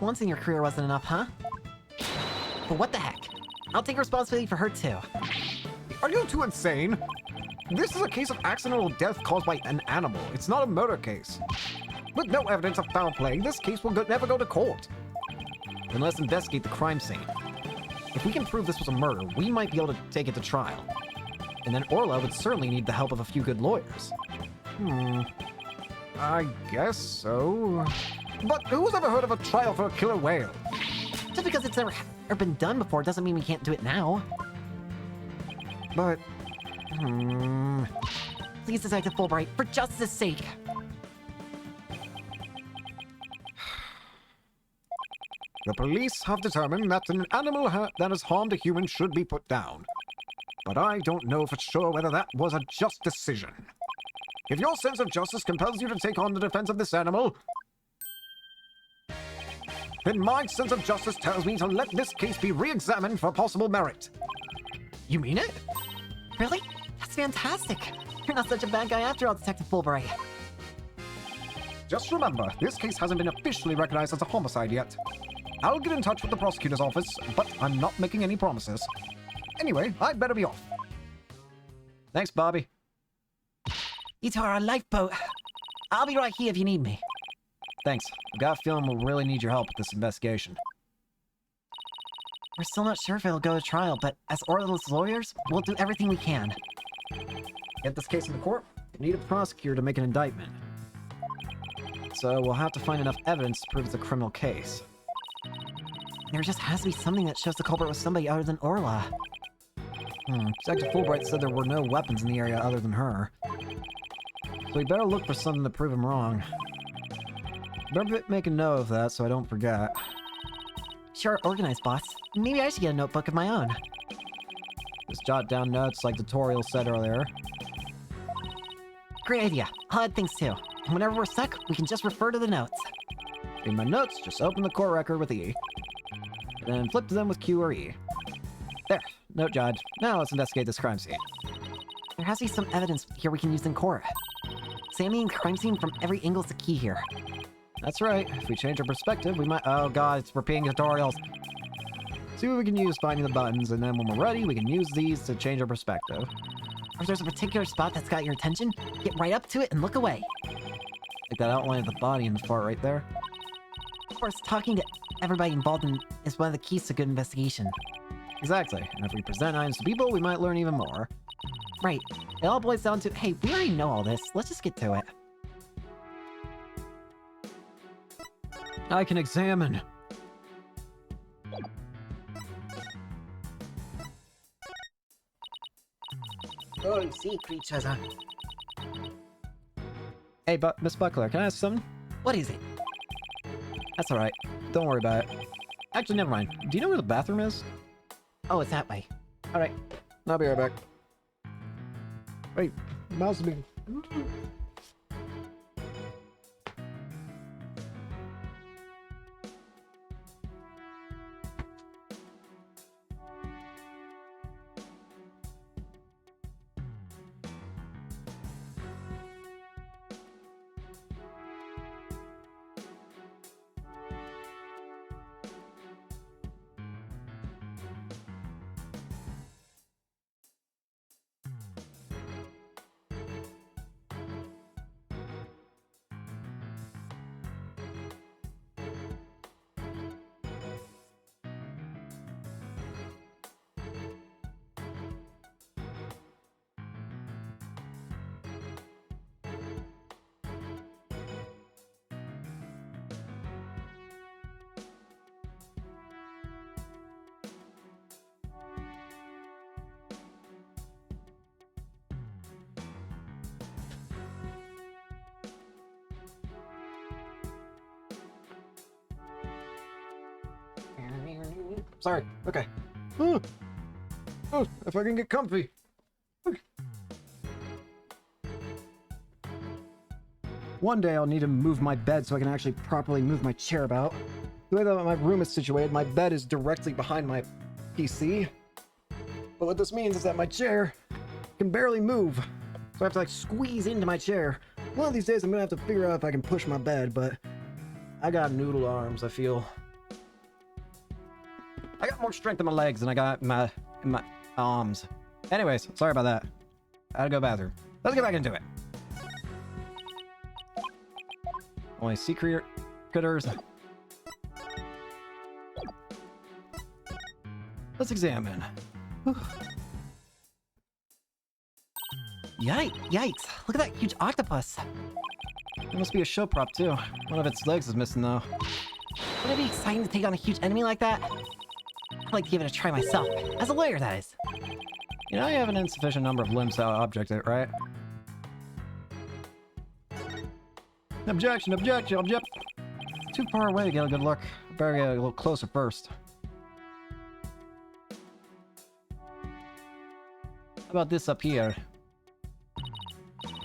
once in your career wasn't enough, huh? But what the heck? I'll take responsibility for her too. Are you two insane? This is a case of accidental death caused by an animal. It's not a murder case. With no evidence of foul play, this case will never go to court. Then let's investigate the crime scene. If we can prove this was a murder, we might be able to take it to trial. And then Orla would certainly need the help of a few good lawyers. I guess so. But who's ever heard of a trial for a killer whale? Just because it's never been done before doesn't mean we can't do it now. But... Please, Detective Fulbright, for justice's sake. The police have determined that an animal that has harmed a human should be put down. But I don't know for sure whether that was a just decision. If your sense of justice compels you to take on the defense of this animal, then my sense of justice tells me to let this case be re-examined for possible merit. You mean it? Really? That's fantastic. You're not such a bad guy after all, Detective Fulbright. Just remember, this case hasn't been officially recognized as a homicide yet. I'll get in touch with the prosecutor's office, but I'm not making any promises. Anyway, I'd better be off. Thanks, Bobby. You two are a lifeboat. I'll be right here if you need me. Thanks. I've got a feeling we'll really need your help with this investigation. We're still not sure if it'll go to trial, but as Orla's lawyers, we'll do everything we can. Get this case into court, we need a prosecutor to make an indictment. So we'll have to find enough evidence to prove it's a criminal case. There just has to be something that shows the culprit was somebody other than Orla. Detective Fulbright said there were no weapons in the area other than her. So we better look for something to prove him wrong. Better make a note of that so I don't forget. Sure, organized, boss. Maybe I should get a notebook of my own. Just jot down notes like Tutorial said earlier. Great idea. I'll add things too. And whenever we're stuck, we can just refer to the notes. In my notes, just open the court record with E. Then flip to them with Q or E. There, note jotted. Now let's investigate this crime scene. There has to be some evidence here we can use in court. Examining the crime scene from every angle is the key here. That's right. If we change our perspective, we might— oh god, it's repeating tutorials. See what we can use finding the buttons, and then when we're ready, we can use these to change our perspective. Or if there's a particular spot that's got your attention, get right up to it and look away. Like that outline of the body in the far right there. Of course, talking to everybody involved in is one of the keys to good investigation. Exactly. And if we present items to people, we might learn even more. Right. It all boils down to, hey, we already know all this. Let's just get to it. I can examine. Oh, sea creatures. Hey, Miss Buckler, can I ask something? What is it? That's alright. Don't worry about it. Actually, never mind. Do you know where the bathroom is? Oh, it's that way. Alright. I'll be right back. Wait, mouse me. Sorry. Okay. Oh, if I can get comfy. Okay. One day I'll need to move my bed so I can actually properly move my chair about. The way that my room is situated, my bed is directly behind my PC. But what this means is that my chair can barely move. So I have to like squeeze into my chair. One of these days I'm gonna have to figure out if I can push my bed, but I got noodle arms, I feel. I got more strength in my legs than I got in my arms. Anyways, sorry about that. I had to go bathroom. Let's get back into it. Only sea critters. Let's examine. Yikes! Look at that huge octopus! It must be a show prop too. One of its legs is missing though. Wouldn't it be exciting to take on a huge enemy like that? I'd like to give it a try myself. As a lawyer, that is. You know you have an insufficient number of limbs to object it, right? Objection, objection, objection! It's too far away to get a good look. I better get a little closer first. How about this up here?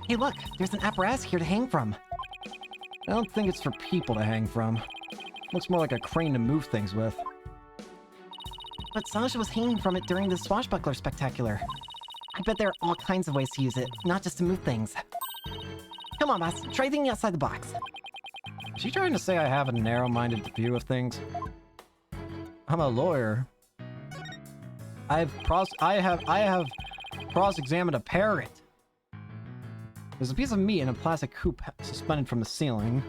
Hey look, there's an apparatus here to hang from. I don't think it's for people to hang from. Looks more like a crane to move things with. But Sasha was hanging from it during the Swashbuckler Spectacular. I bet there are all kinds of ways to use it, not just to move things. Come on, boss. Try thinking outside the box. Is she trying to say I have a narrow-minded view of things? I'm a lawyer. I have cross-examined a parrot. There's a piece of meat in a plastic hoop suspended from the ceiling.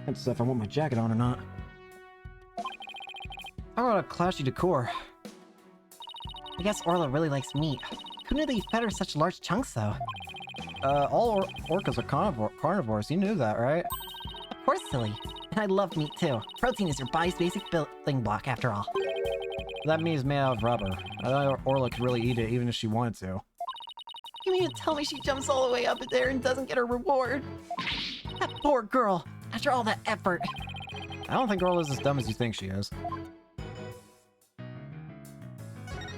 That's if I want my jacket on or not. How about a clashy decor? I guess Orla really likes meat. Who knew they fed her such large chunks, though? All orcas are carnivores. You knew that, right? Of course, silly. And I love meat, too. Protein is your body's basic building block, after all. That meat is made out of rubber. I thought Orla could really eat it even if she wanted to. You mean to tell me she jumps all the way up there and doesn't get her reward? That poor girl. After all that effort. I don't think Orla's as dumb as you think she is.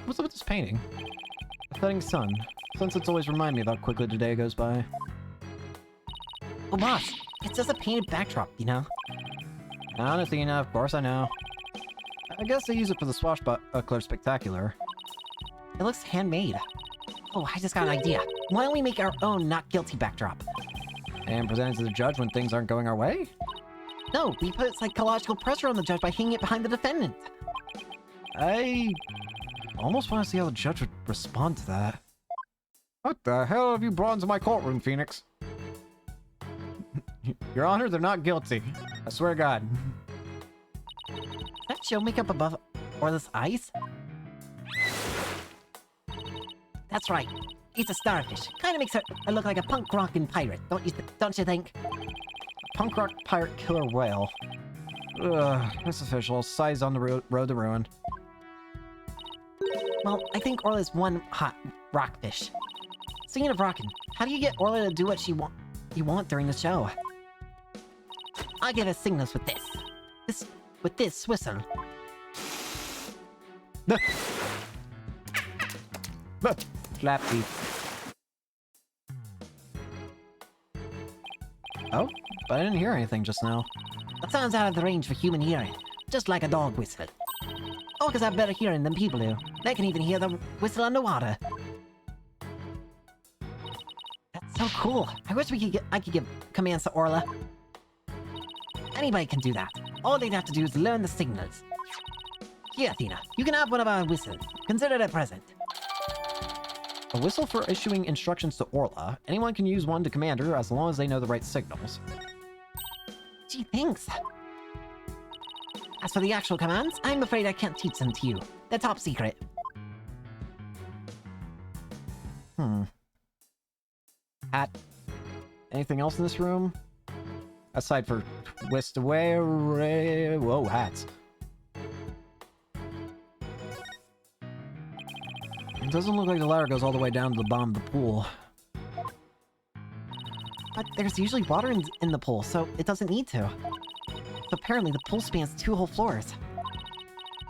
What's up with this painting? The setting sun. Sunsets always remind me of how quickly the day goes by. Oh, boss. It's just a painted backdrop, you know? Not Athena, of course I know. I guess they use it for the Swashbuckler Spectacular. It looks handmade. Oh, I just got an idea. Why don't we make our own not guilty backdrop? And present it to the judge when things aren't going our way? No, we put psychological pressure on the judge by hanging it behind the defendant. I almost want to see how the judge would respond to that. What the hell have you brought into my courtroom, Phoenix? Your Honor, they're not guilty. I swear to God. That show makeup above Orla's eyes? That's right. It's a starfish. Kind of makes her look like a punk rockin' pirate, don't you think? Punk rock pirate killer whale. Ugh, that's official. Size on the road to ruin. Well, I think Orla's one hot rockfish. Speaking of rockin', how do you get Orla to do what you want during the show? I'll give us signals with this. With this whistle. Slap teeth. Oh, but I didn't hear anything just now. That sounds out of the range for human hearing, just like a dog whistle. Orcas have better hearing than people do. They can even hear the whistle underwater. That's so cool. I wish I could give commands to Orla. Anybody can do that. All they'd have to do is learn the signals. Here, Athena, you can have one of our whistles. Consider it a present. A whistle for issuing instructions to Orla. Anyone can use one to command her as long as they know the right signals. Gee, thanks. As for the actual commands, I'm afraid I can't teach them to you. They're top secret. Hat. Anything else in this room? Aside for twist away, whoa, hats. It doesn't look like the ladder goes all the way down to the bottom of the pool. But there's usually water in the pool, so it doesn't need to. So apparently the pool spans 2 whole floors.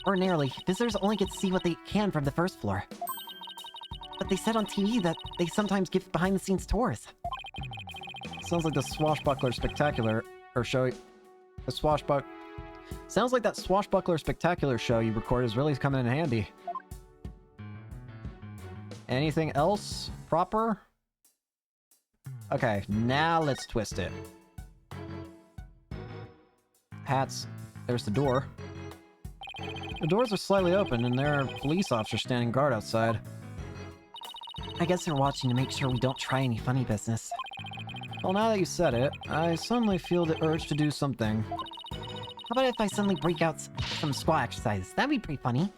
Ordinarily, visitors only get to see what they can from the first floor. But they said on TV that they sometimes give behind-the-scenes tours. Sounds like the Swashbuckler Spectacular, or show... Sounds like that Swashbuckler Spectacular show you recorded is really coming in handy. Anything else proper? Okay, now let's twist it. Hats. There's the door. The doors are slightly open, and there are police officers standing guard outside. I guess they're watching to make sure we don't try any funny business. Well, now that you said it, I suddenly feel the urge to do something. How about if I suddenly break out some squat exercises? That'd be pretty funny.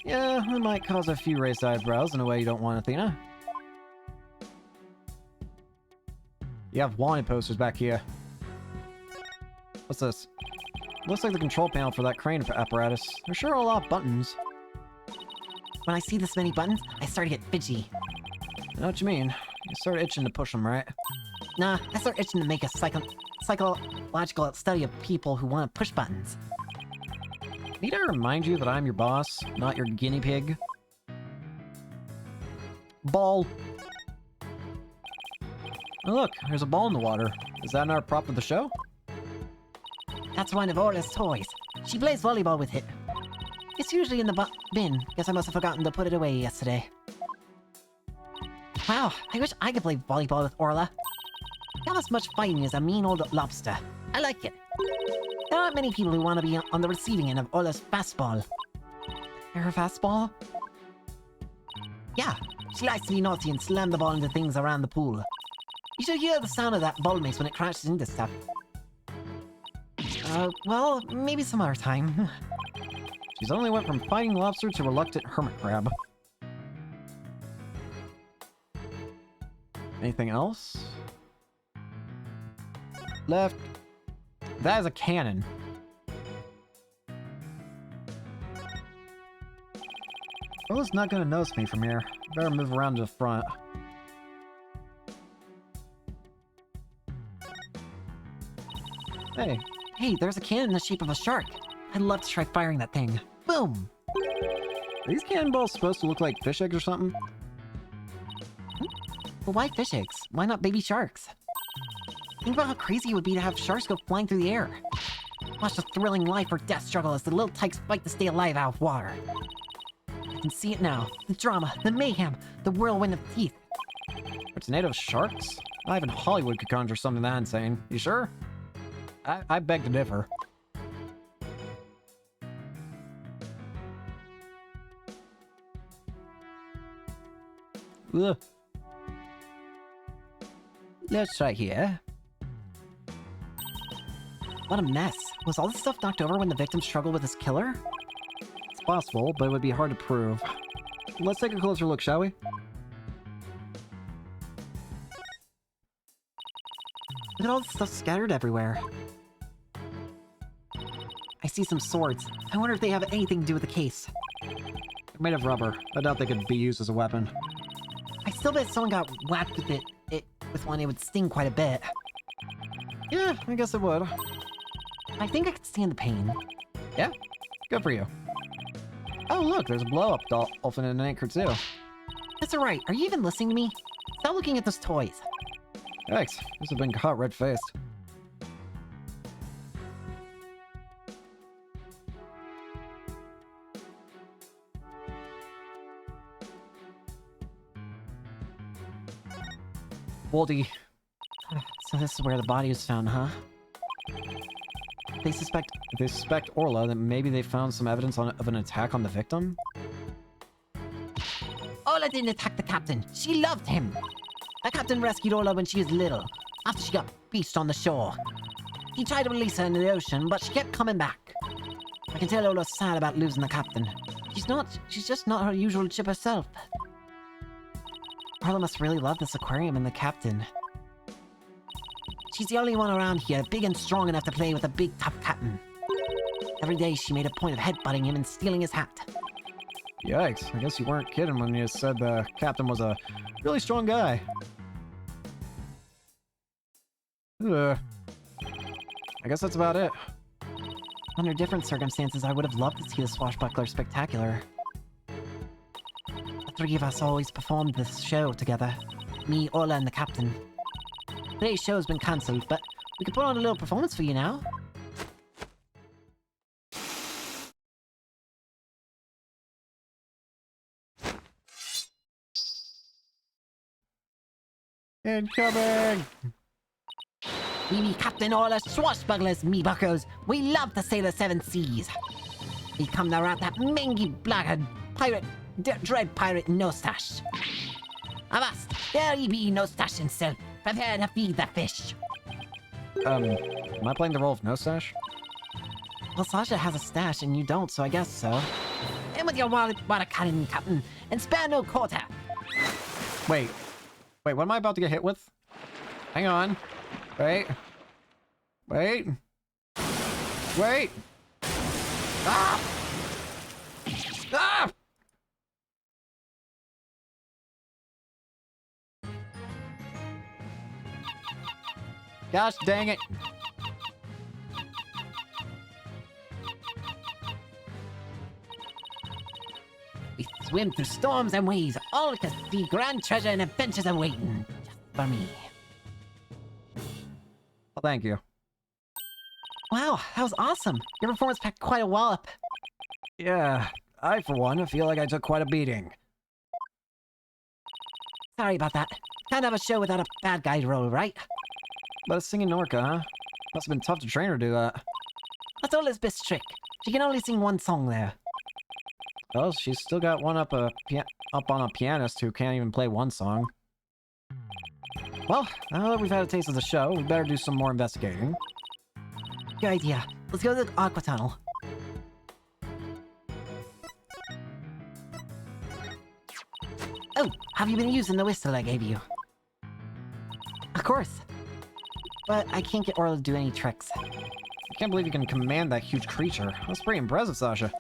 Yeah, it might cause a few raised eyebrows in a way you don't want, Athena. You have wanted posters back here. What's this? Looks like the control panel for that crane apparatus. There's sure a lot of buttons. When I see this many buttons, I start to get fidgety. I know what you mean. You start itching to push them, right? Nah, I start itching to make a psychological study of people who want to push buttons. Need I remind you that I'm your boss, not your guinea pig? Ball! Oh look, there's a ball in the water. Is that our prop of the show? That's one of Orla's toys. She plays volleyball with it. It's usually in the bin. Guess I must have forgotten to put it away yesterday. Wow, I wish I could play volleyball with Orla. Not as much fighting as a mean old lobster. I like it. There aren't many people who want to be on the receiving end of Orla's fastball. Her fastball? Yeah, she likes to be naughty and slam the ball into things around the pool. You should hear the sound of that ball makes when it crashes into stuff. Well, maybe some other time. She's only went from fighting lobster to reluctant hermit crab. Anything else? Left. That is a cannon. Orla's not gonna notice me from here. Better move around to the front. Hey. Hey, there's a cannon in the shape of a shark. I'd love to try firing that thing. Boom! Are these cannonballs supposed to look like fish eggs or something? But why fish eggs? Why not baby sharks? Think about how crazy it would be to have sharks go flying through the air. Watch the thrilling life or death struggle as the little tykes fight to stay alive out of water. I can see it now. The drama, the mayhem, the whirlwind of teeth. Are tornado sharks? Not even Hollywood could conjure something that insane. You sure? I beg to differ. Ugh. Let's try here. What a mess. Was all this stuff knocked over when the victim struggled with his killer? It's possible, but it would be hard to prove. Let's take a closer look, shall we? Look at all this stuff scattered everywhere. I see some swords. I wonder if they have anything to do with the case. They're made of rubber. I doubt they could be used as a weapon. I still bet someone got whacked with with one, it would sting quite a bit. Yeah, I guess it would. I think I could stand the pain. Yeah? Good for you. Oh, look, there's a blow-up dolphin and an anchor, too. That's alright. Are you even listening to me? Stop looking at those toys. Yikes, this has been caught red-faced. Baldy. So this is where the body was found, huh? They suspect Orla that maybe they found some evidence of an attack on the victim? Orla didn't attack the captain. She loved him. The captain rescued Orla when she was little, after she got beached on the shore. He tried to release her into the ocean, but she kept coming back. I can tell Orla's sad about losing the captain. She's just not her usual chip herself. Orla must really love this aquarium and the captain. She's the only one around here big and strong enough to play with a big tough captain. Every day she made a point of headbutting him and stealing his hat. Yikes, I guess you weren't kidding when you said the captain was a really strong guy. I guess that's about it. Under different circumstances, I would have loved to see the swashbuckler spectacular. The three of us always performed this show together. Me, Orla, and the captain. Today's show's been cancelled, but we could put on a little performance for you now. Incoming! We be Captain Orla swashbugglers, me buckos. We love to sail the seven seas. We come to rat that mangy blackguard pirate, dread pirate Nostache. Avast, there he be Nostache himself, prepare to feed the fish. Am I playing the role of Nostache? Well, Sasha has a stash and you don't, so I guess so. In with your water cannon, Captain, and spare no quarter. Wait, what am I about to get hit with? Hang on. Wait. Ah! Ah! Gosh dang it. We swim through storms and waves, all to see grand treasure and adventures awaiting. Just for me. Well, thank you. Wow, that was awesome. Your performance packed quite a wallop. Yeah, I, for one, feel like I took quite a beating. Sorry about that. Can't have a show without a bad guy role, right? But a singing Orca, huh? Must have been tough to train her to do that. That's Elizabeth's trick. She can only sing one song there. Well, she's still got one up on a pianist who can't even play one song. Well, now that we've had a taste of the show, we better do some more investigating. Good idea. Let's go to the Aqua Tunnel. Oh, have you been using the whistle I gave you? Of course. But I can't get Orla to do any tricks. I can't believe you can command that huge creature. That's pretty impressive, Sasha.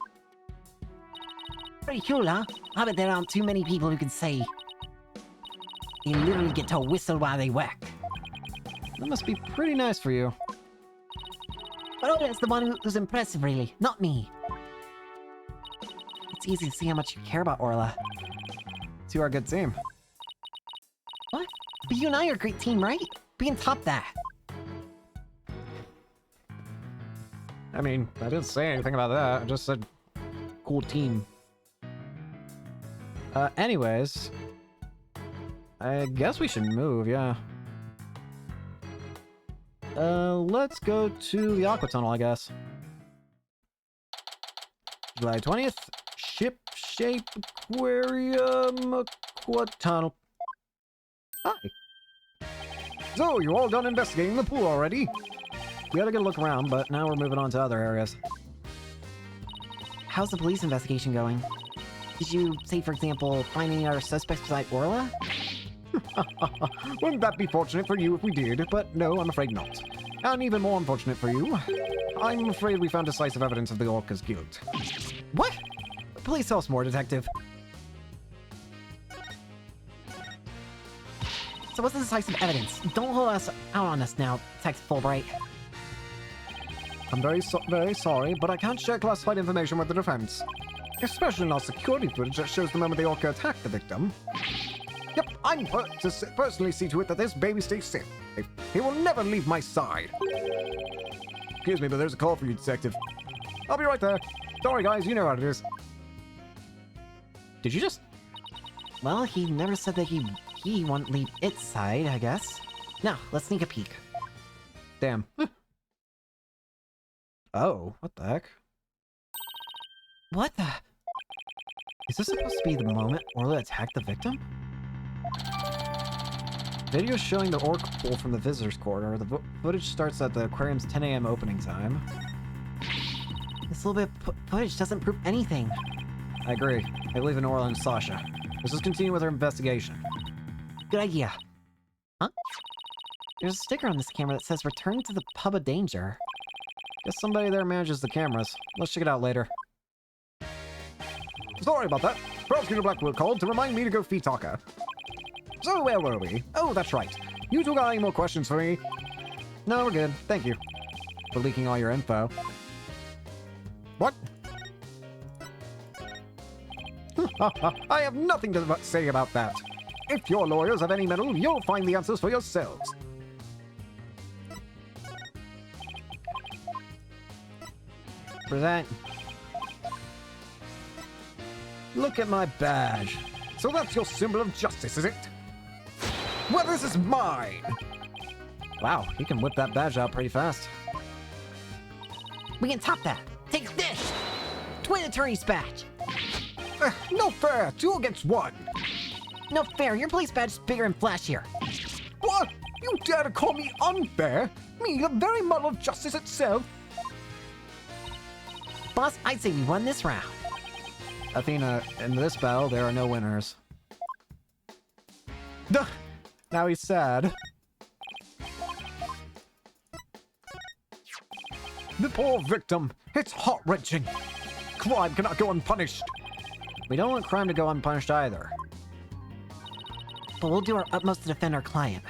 Pretty cool, huh? I bet there aren't too many people who can say they literally get to whistle while they work. That must be pretty nice for you. But Orla's the one who's impressive, really, not me. It's easy to see how much you care about Orla. To our good team. What? But you and I are a great team, right? Being top that. I mean, I didn't say anything about that. I just said, cool team. Anyways. I guess we should move, yeah. Let's go to the Aqua Tunnel, I guess. July 20th. Ship-shape aquarium Aqua Tunnel. Hi. So, you all done investigating the pool already? We had a good look around, but now we're moving on to other areas. How's the police investigation going? Did you, say for example, find any other suspects besides Orla? Wouldn't that be fortunate for you if we did? But no, I'm afraid not. And even more unfortunate for you, I'm afraid we found decisive evidence of the Orca's guilt. What? Please tell us more, Detective. So what's the decisive evidence? Don't hold us out on us now, Detective Fulbright. I'm very sorry, but I can't share classified information with the defense. Especially not security footage that shows the moment the Orca attacked the victim. Yep, I'm to personally see to it that this baby stays safe. He will never leave my side. Excuse me, but there's a call for you, Detective. I'll be right there. Don't worry, guys, you know how it is. Did you just... Well, he never said that he won't leave its side, I guess. Now, let's sneak a peek. Damn. Oh, what the heck? What the... Is this supposed to be the moment Orla attacked the victim? Video showing the orc pool from the visitors corridor. The footage starts at the aquarium's 10 a.m. opening time. This little bit of footage doesn't prove anything. I agree. I believe in Orla and Sasha. Let's just continue with our investigation. Good idea. Huh? There's a sticker on this camera that says return to the pub of danger. Guess somebody there manages the cameras. Let's check it out later. Sorry about that. Prosecutor Blackwood called to remind me to go feed Taka. So where were we? Oh, that's right. You two got any more questions for me? No, we're good. Thank you for leaking all your info. What? I have nothing to say about that. If your lawyers have any metal, you'll find the answers for yourselves. Present. Look at my badge. So that's your symbol of justice, is it? Well, this is mine! Wow, he can whip that badge out pretty fast. We can top that. Take this! Twin Attorney's badge! No fair! 2 against 1! No fair, your police badge is bigger and flashier. What? You dare to call me unfair? Me, the very model of justice itself? Boss, I'd say we won this round. Athena, in this battle, there are no winners. Duh! Now he's sad. The poor victim. It's heart-wrenching. Crime cannot go unpunished. We don't want crime to go unpunished either. But we'll do our utmost to defend our client.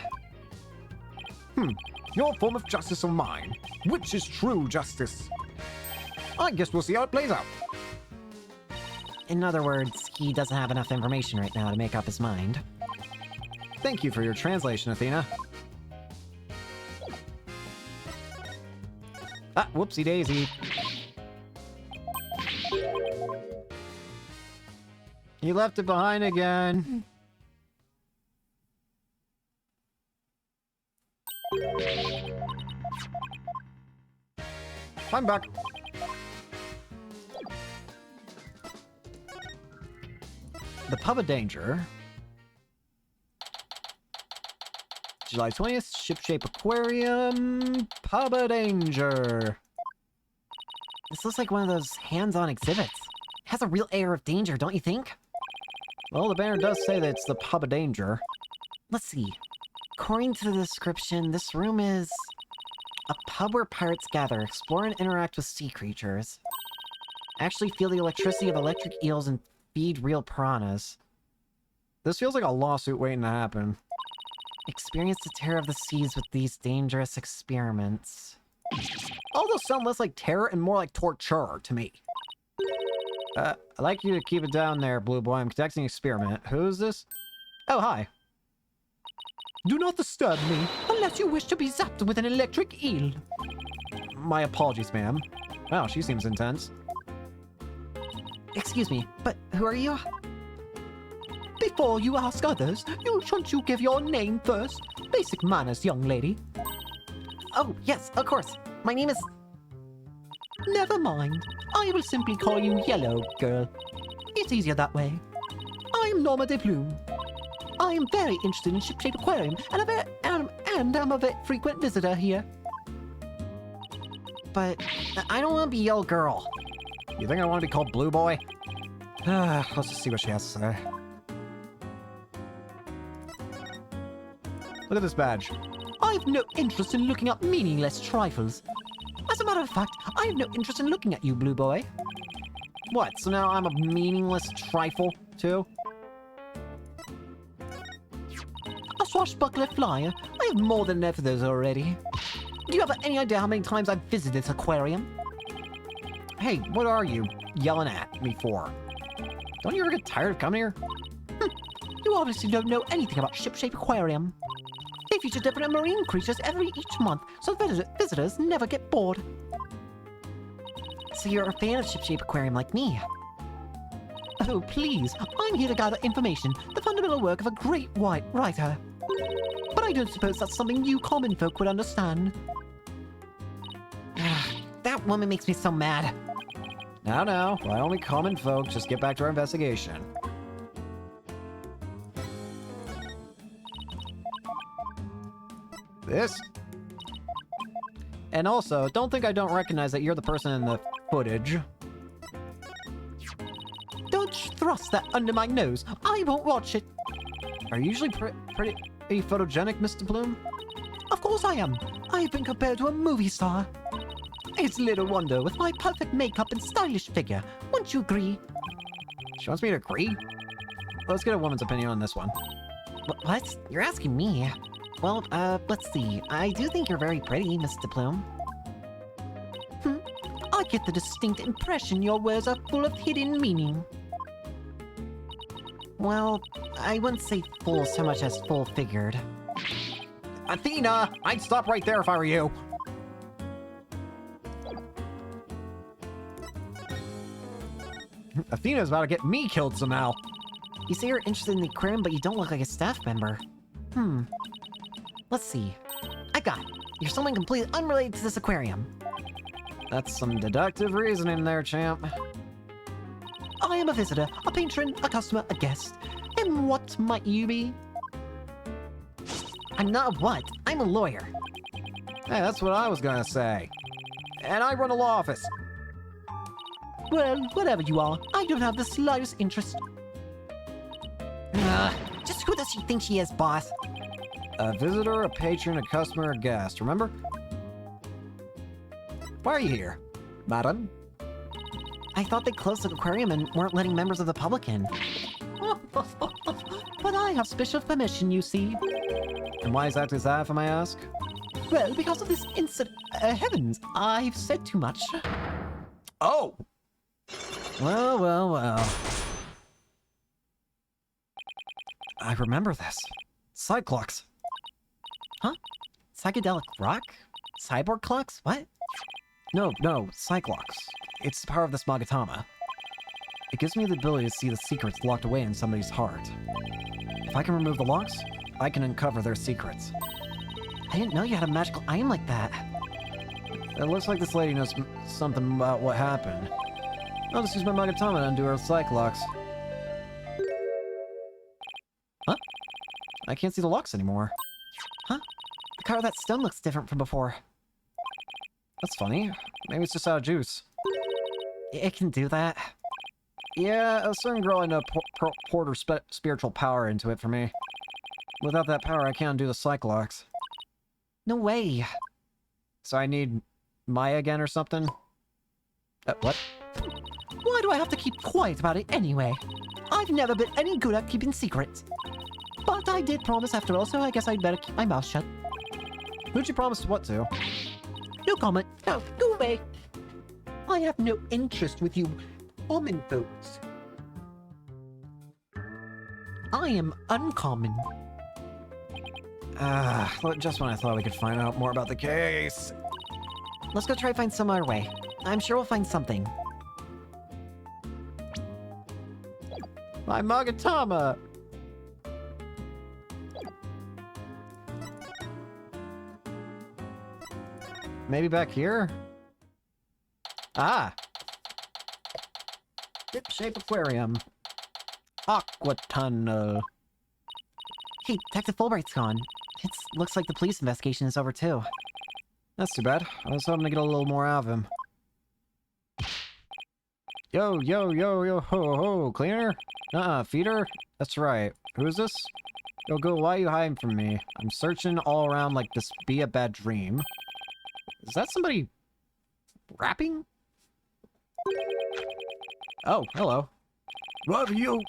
Your form of justice or mine? Which is true justice? I guess we'll see how it plays out. In other words, he doesn't have enough information right now to make up his mind. Thank you for your translation, Athena. Ah, whoopsie daisy. You left it behind again. I'm back. The Pub of Danger. July 20th, Ship-Shape Aquarium, Pub of Danger. This looks like one of those hands-on exhibits. Has a real air of danger, don't you think? Well, the banner does say that it's the Pub of Danger. Let's see. According to the description, this room is a pub where pirates gather, explore and interact with sea creatures. Actually feel the electricity of electric eels and feed real piranhas. This feels like a lawsuit waiting to happen. Experience the terror of the seas with these dangerous experiments. All those sound less like terror and more like torture to me. I'd like you to keep it down there, Blue Boy. I'm conducting an experiment. Who's this? Oh, hi. Do not disturb me, unless you wish to be zapped with an electric eel. My apologies, ma'am. Wow, she seems intense. Excuse me, but who are you? Before you ask others, shouldn't you give your name first? Basic manners, young lady. Oh, yes, of course. My name is... Never mind. I will simply call you Yellow Girl. It's easier that way. I'm Norma de Bloom. I am very interested in Ship-Shape Aquarium, and I'm a very frequent visitor here. But I don't want to be Yellow Girl. You think I want to be called Blue Boy? Let's just see what she has to say. Look at this badge. I've no interest in looking up meaningless trifles. As a matter of fact, I have no interest in looking at you, Blue Boy. What, so now I'm a meaningless trifle, too? A swashbuckler flyer? I have more than enough of those already. Do you have any idea how many times I've visited this aquarium? Hey, what are you yelling at me for? Don't you ever get tired of coming here? You obviously don't know anything about Ship-Shape Aquarium. They feature different marine creatures each month, so visitors never get bored. So you're a fan of Ship-Shape Aquarium like me? Oh, please, I'm here to gather information, the fundamental work of a great white writer. But I don't suppose that's something you common folk would understand. That woman makes me so mad. Now, why only common folk? Just get back to our investigation. This? And also, don't think I don't recognize that you're the person in the footage. Don't thrust that under my nose. I won't watch it. Are you usually pretty photogenic, Mr. Bloom? Of course I am. I've been compared to a movie star. It's little wonder with my perfect makeup and stylish figure. Wouldn't you agree? She wants me to agree? Let's get a woman's opinion on this one. What? You're asking me? Well, let's see. I do think you're very pretty, Mr. Plume. I get the distinct impression your words are full of hidden meaning. Well, I wouldn't say full so much as full-figured. Athena! I'd stop right there if I were you! Athena's about to get me killed somehow. You say you're interested in the aquarium, but you don't look like a staff member. Let's see. I got it. You're someone completely unrelated to this aquarium. That's some deductive reasoning there, champ. I am a visitor, a patron, a customer, a guest. And what might you be? I'm not a what? I'm a lawyer. Hey, that's what I was gonna say. And I run a law office. Well, whatever you are, I don't have the slightest interest. Just who does she think she is, boss? A visitor, a patron, a customer, a guest, remember? Why are you here, madam? I thought they closed the aquarium and weren't letting members of the public in. But I have special permission, you see. And why exactly is that, if I may ask? Well, because of this incident. Heavens, I've said too much. Oh! Well. I remember this. Side clocks. Huh? Psychedelic rock? Cyborg clocks? What? No, Cyclox. It's the power of this Magatama. It gives me the ability to see the secrets locked away in somebody's heart. If I can remove the locks, I can uncover their secrets. I didn't know you had a magical item like that. It looks like this lady knows something about what happened. I'll just use my Magatama to undo her Cyclox. Huh? I can't see the locks anymore. Huh? The color of that stone looks different from before. That's funny. Maybe it's just out of juice. It can do that. Yeah, a certain girl I know poured her spiritual power into it for me. Without that power, I can't undo the Cyclox. No way. So I need Maya again or something? What? Why do I have to keep quiet about it anyway? I've never been any good at keeping secrets. But I did promise after all, so I guess I'd better keep my mouth shut. Who'd you promise what to? No comment. Now, go away. I have no interest with you common folks. I am uncommon. Just when I thought we could find out more about the case. Let's go try to find some other way. I'm sure we'll find something. My Magatama! Maybe back here? Ah! Ship-shape aquarium. Aqua tunnel. Hey, Detective Fulbright's gone. It looks like the police investigation is over too. That's too bad. I was hoping to get a little more out of him. Yo, ho, ho, cleaner? Feeder? That's right. Who's this? Yo, go, why are you hiding from me? I'm searching all around like this be a bad dream. Is that somebody rapping? Oh, hello. Rifle,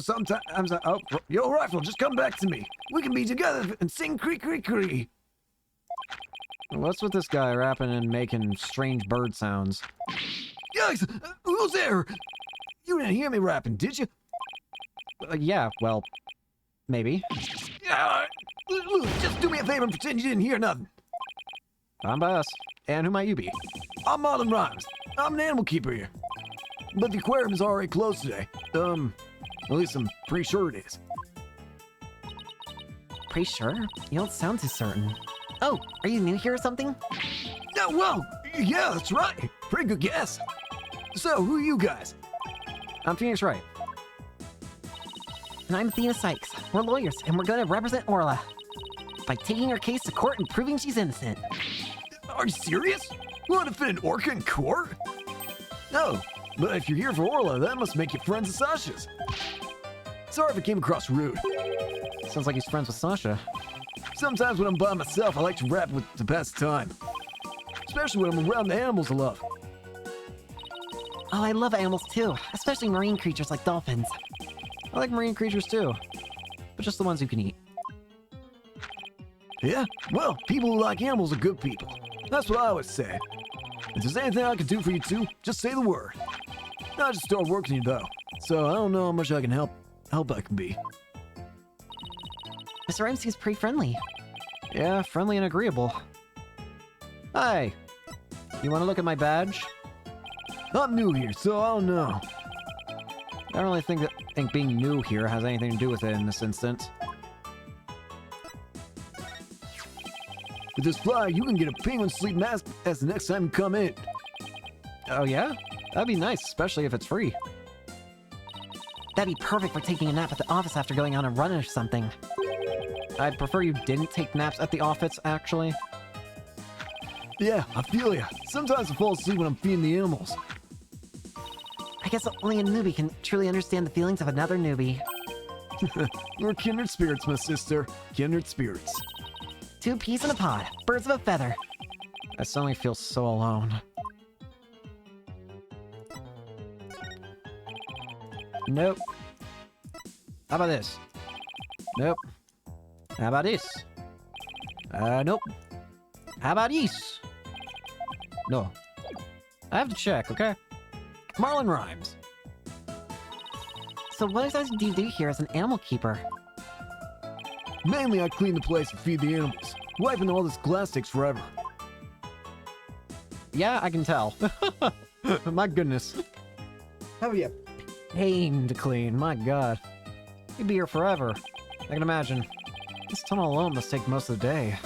sometimes yo, Rifle, just come back to me. We can be together and sing cree cree cree. What's with this guy rapping and making strange bird sounds? Yikes! Who's there? You didn't hear me rapping, did you? Yeah, well, maybe. Yeah, just do me a favor and pretend you didn't hear nothing. I'm Bass. And who might you be? I'm Marlon Rhymes. I'm an animal keeper here. But the aquarium is already closed today. At least I'm pretty sure it is. Pretty sure? You don't sound too certain. Oh, are you new here or something? Yeah, well, yeah, that's right. Pretty good guess. So, who are you guys? I'm Phoenix Wright. And I'm Athena Sykes. We're lawyers, and we're gonna represent Orla by taking her case to court and proving she's innocent. Are you serious? You want to fit an orca in court? No, but if you're here for Orla, that must make you friends of Sasha's. Sorry if I came across rude. Sounds like he's friends with Sasha. Sometimes when I'm by myself, I like to rap to pass the time. Especially when I'm around the animals I love. Oh, I love animals too, especially marine creatures like dolphins. I like marine creatures too, but just the ones you can eat. Yeah? Well, people who like animals are good people. That's what I always say. If there's anything I can do for you two, just say the word. I just started working here though, so I don't know how much I can help I can be. Mr. Rhymes seems pretty friendly. Yeah, friendly and agreeable. Hi! You want to look at my badge? I'm new here, so I don't know. I don't really think being new here has anything to do with it in this instance. With this flyer, you can get a penguin sleep mask as the next time you come in. Oh yeah? That'd be nice, especially if it's free. That'd be perfect for taking a nap at the office after going on a run or something. I'd prefer you didn't take naps at the office, actually. Yeah, I feel ya. Sometimes I fall asleep when I'm feeding the animals. I guess only a newbie can truly understand the feelings of another newbie. We're kindred spirits, my sister. Kindred spirits. Two peas in a pod, birds of a feather. I suddenly feel so alone. Nope. How about this? Nope. How about this? Nope. How about this? No. I have to check, okay? Marlon Rhymes. So what exactly do you do here as an animal keeper? Mainly I clean the place and feed the animals. Wiping all this glass takes forever. Yeah, I can tell. My goodness. How are you? Pain to clean, my god. You'd be here forever. I can imagine. This tunnel alone must take most of the day.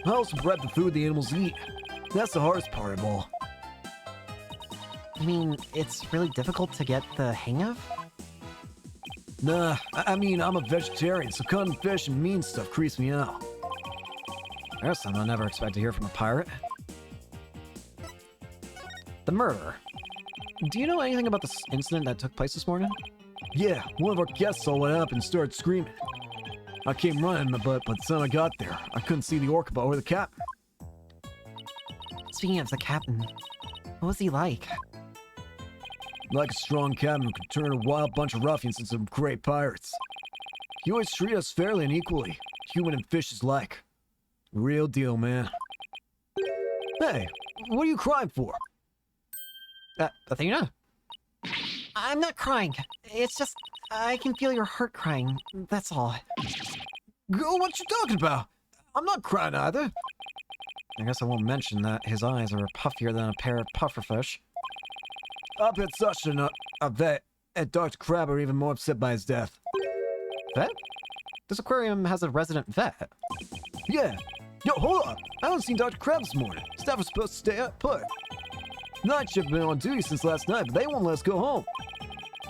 I also prep the food the animals eat. That's the hardest part of all. You mean, it's really difficult to get the hang of? Nah, I mean, I'm a vegetarian, so cutting fish and mean stuff creeps me out. There's something I never expect to hear from a pirate. The murder. Do you know anything about this incident that took place this morning? Yeah, one of our guests saw what happened and started screaming. I came running, but by the time I got there, I couldn't see the orca or the captain. Speaking of the captain, what was he like? Like a strong captain who could turn a wild bunch of ruffians into some great pirates. He always treated us fairly and equally, human and fish is like. Real deal, man. Hey, what are you crying for? Athena? I'm not crying. It's just, I can feel your heart crying. That's all. Girl, what you talking about? I'm not crying either. I guess I won't mention that his eyes are puffier than a pair of pufferfish. I bet such a vet and Dr. Crab are even more upset by his death. Vet? This aquarium has a resident vet. Yeah. Yo, hold up. I haven't seen Dr. Crab this morning. Staff was supposed to stay put. Night shift been on duty since last night, but they won't let us go home.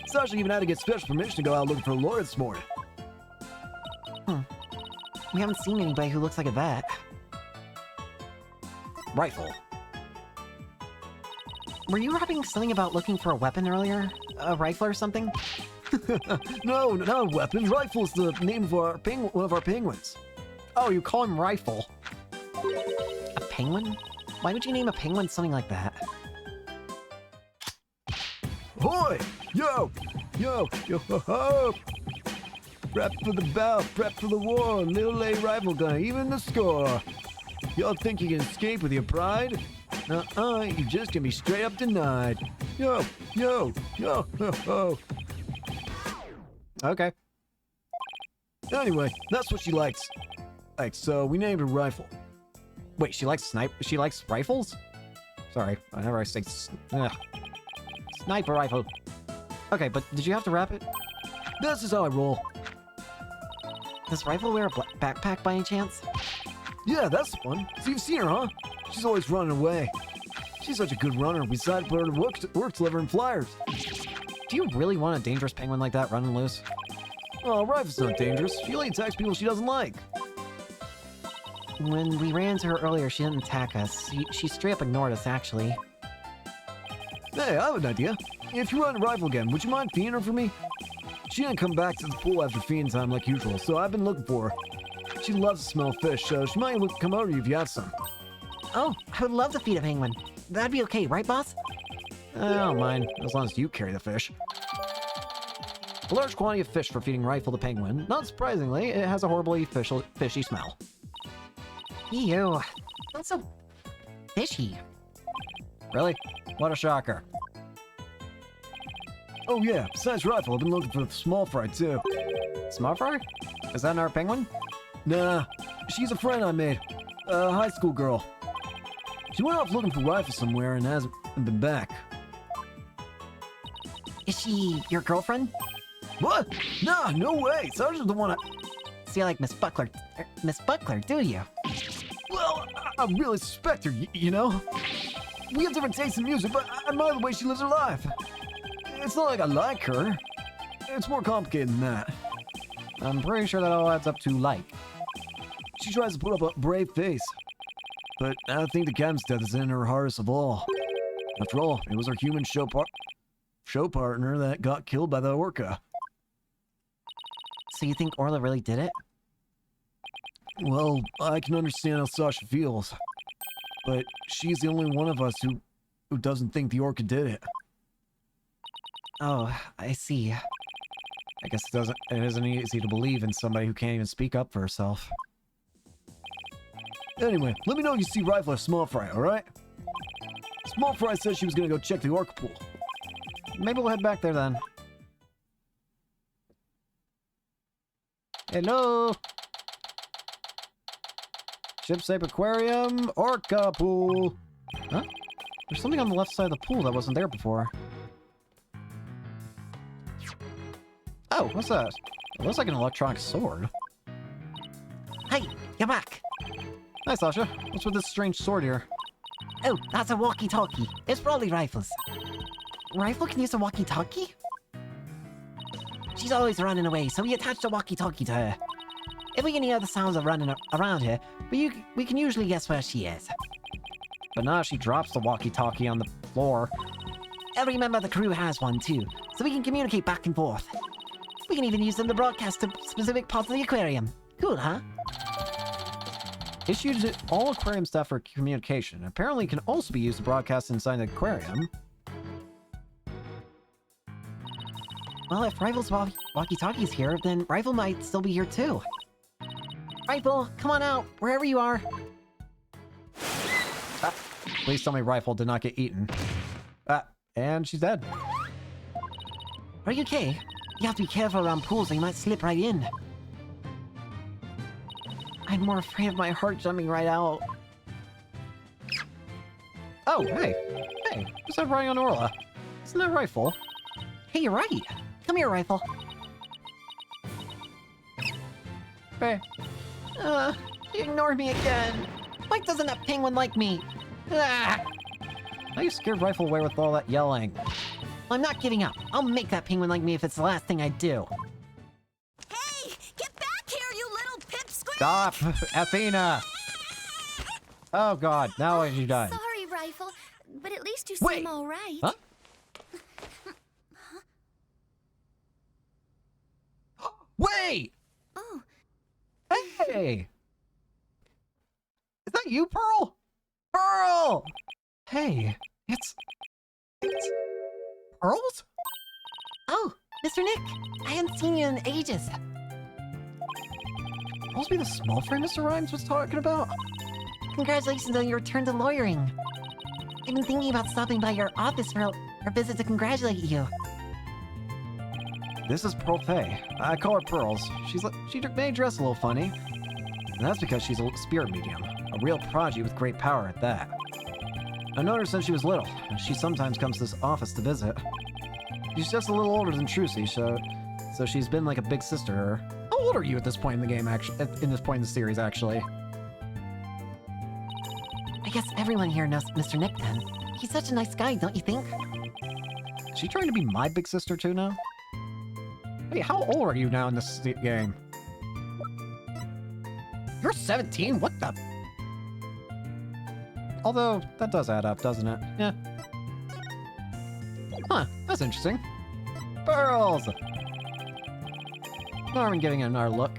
Sasha even had to get special permission to go out looking for a lawyer this morning. We haven't seen anybody who looks like a vet. Rifle. Were you rapping something about looking for a weapon earlier? A rifle or something? No, not a weapon. Rifle is the name of one of our penguins. Oh, you call him Rifle. A penguin? Why would you name a penguin something like that? Hoy! Yo! Yo! Yo ho ho! Prep for the bout, prep for the war, little A rifle gonna even the score. Y'all think you can escape with your pride? You just gonna be straight up denied. Yo! Yo! Yo ho ho! Okay. Anyway, that's what she likes. Like, so we named her Rifle. Wait, she likes she likes rifles? Sorry, whenever I say sniper rifle. Okay, but did you have to wrap it? This is how I roll. Does Rifle wear a backpack by any chance? Yeah, that's fun. So you've seen her, huh? She's always running away. She's such a good runner, we decided to put her to work delivering flyers. Do you really want a dangerous penguin like that running loose? Oh, Rifle's not dangerous. She only attacks people she doesn't like. When we ran into her earlier, she didn't attack us. She straight up ignored us, actually. Hey, I have an idea. If you run a Rifle again, would you mind feeding her for me? She didn't come back to the pool after feeding time like usual, so I've been looking for her. She loves to smell fish, so she might come over to you if you have some. Oh, I would love to feed a penguin. That'd be okay, right, boss? I don't mind, as long as you carry the fish. A large quantity of fish for feeding Rifle the penguin. Not surprisingly, it has a horribly fishy smell. Ew, not so fishy. Really? What a shocker. Oh yeah, besides Rifle, I've been looking for the small fry too. Small fry? Is that our penguin? Nah, she's a friend I made. A high school girl. She went off looking for Rifle somewhere and hasn't been back. Is she your girlfriend? What? Nah, no way. Sergeant's the one I... See, I like Miss Buckler, do you? Well, I really suspect her, you know? We have different tastes in music, but I admire the way she lives her life. It's not like I like her. It's more complicated than that. I'm pretty sure that all adds up to like. She tries to put up a brave face. But I think the captain's death is in her hardest of all. After all, it was her human show partner that got killed by the orca. So you think Orla really did it? Well, I can understand how Sasha feels. But she's the only one of us who doesn't think the orca did it. Oh, I see. I guess it isn't easy to believe in somebody who can't even speak up for herself. Anyway, let me know if you see Rifle or Small Fry, alright? Small Fry said she was gonna go check the orca pool. Maybe we'll head back there then. Hello? Shipshape Aquarium, Orca Pool. Huh? There's something on the left side of the pool that wasn't there before. Oh, what's that? It looks like an electronic sword. Hey, you're back. Hi, Sasha. What's with this strange sword here? Oh, that's a walkie-talkie. It's probably Rifle's. Rifle can use a walkie-talkie? She's always running away, so we attached a walkie-talkie to her. If we can hear the sounds of running around her, we can usually guess where she is. But now she drops the walkie-talkie on the floor. Every member of the crew has one too, so we can communicate back and forth. We can even use them to broadcast to specific parts of the aquarium. Cool, huh? Issued to all aquarium staff for communication. Apparently it can also be used to broadcast inside the aquarium. Well, if Rifle's walkie-talkie's here, then Rifle might still be here too. Rifle, come on out, wherever you are. Please tell me Rifle did not get eaten. And she's dead. Are you okay? You have to be careful around pools or you might slip right in. I'm more afraid of my heart jumping right out. Oh, hey. Hey, who's that riding on Orla? Isn't that Rifle? Hey, you're right. Come here, Rifle. Hey. You ignored me again. Why doesn't that penguin like me? Ah! Now you scared Rifle away with all that yelling. I'm not giving up. I'll make that penguin like me if it's the last thing I do. Hey, get back here, you little pipsqueak! Stop! Athena! Oh god, now what have you done? Sorry, Rifle, but at least you Wait. seem all right. Huh? Wait! Oh, Hey! Is that you, Pearl? Pearl! Hey, it's Pearls? Oh, Mr. Nick, I haven't seen you in ages. Must be the small frame Mr. Rhymes was talking about? Congratulations on your return to lawyering. I've been thinking about stopping by your office for a visit to congratulate you. This is Pearl Fay. I call her Pearls. She may dress a little funny. And that's because she's a spirit medium. A real prodigy with great power at that. I known her since she was little, and she sometimes comes to this office to visit. She's just a little older than Trucy, so she's been like a big sister to her. How old are you at this point in the game, actually? In this point in the series, actually? I guess everyone here knows Mr. Nick then. He's such a nice guy, don't you think? Is she trying to be my big sister too now? Hey, how old are you now in this game? You're 17? What the? Although, that does add up, doesn't it? Yeah. Huh, that's interesting. Pearls! Norman giving it another look.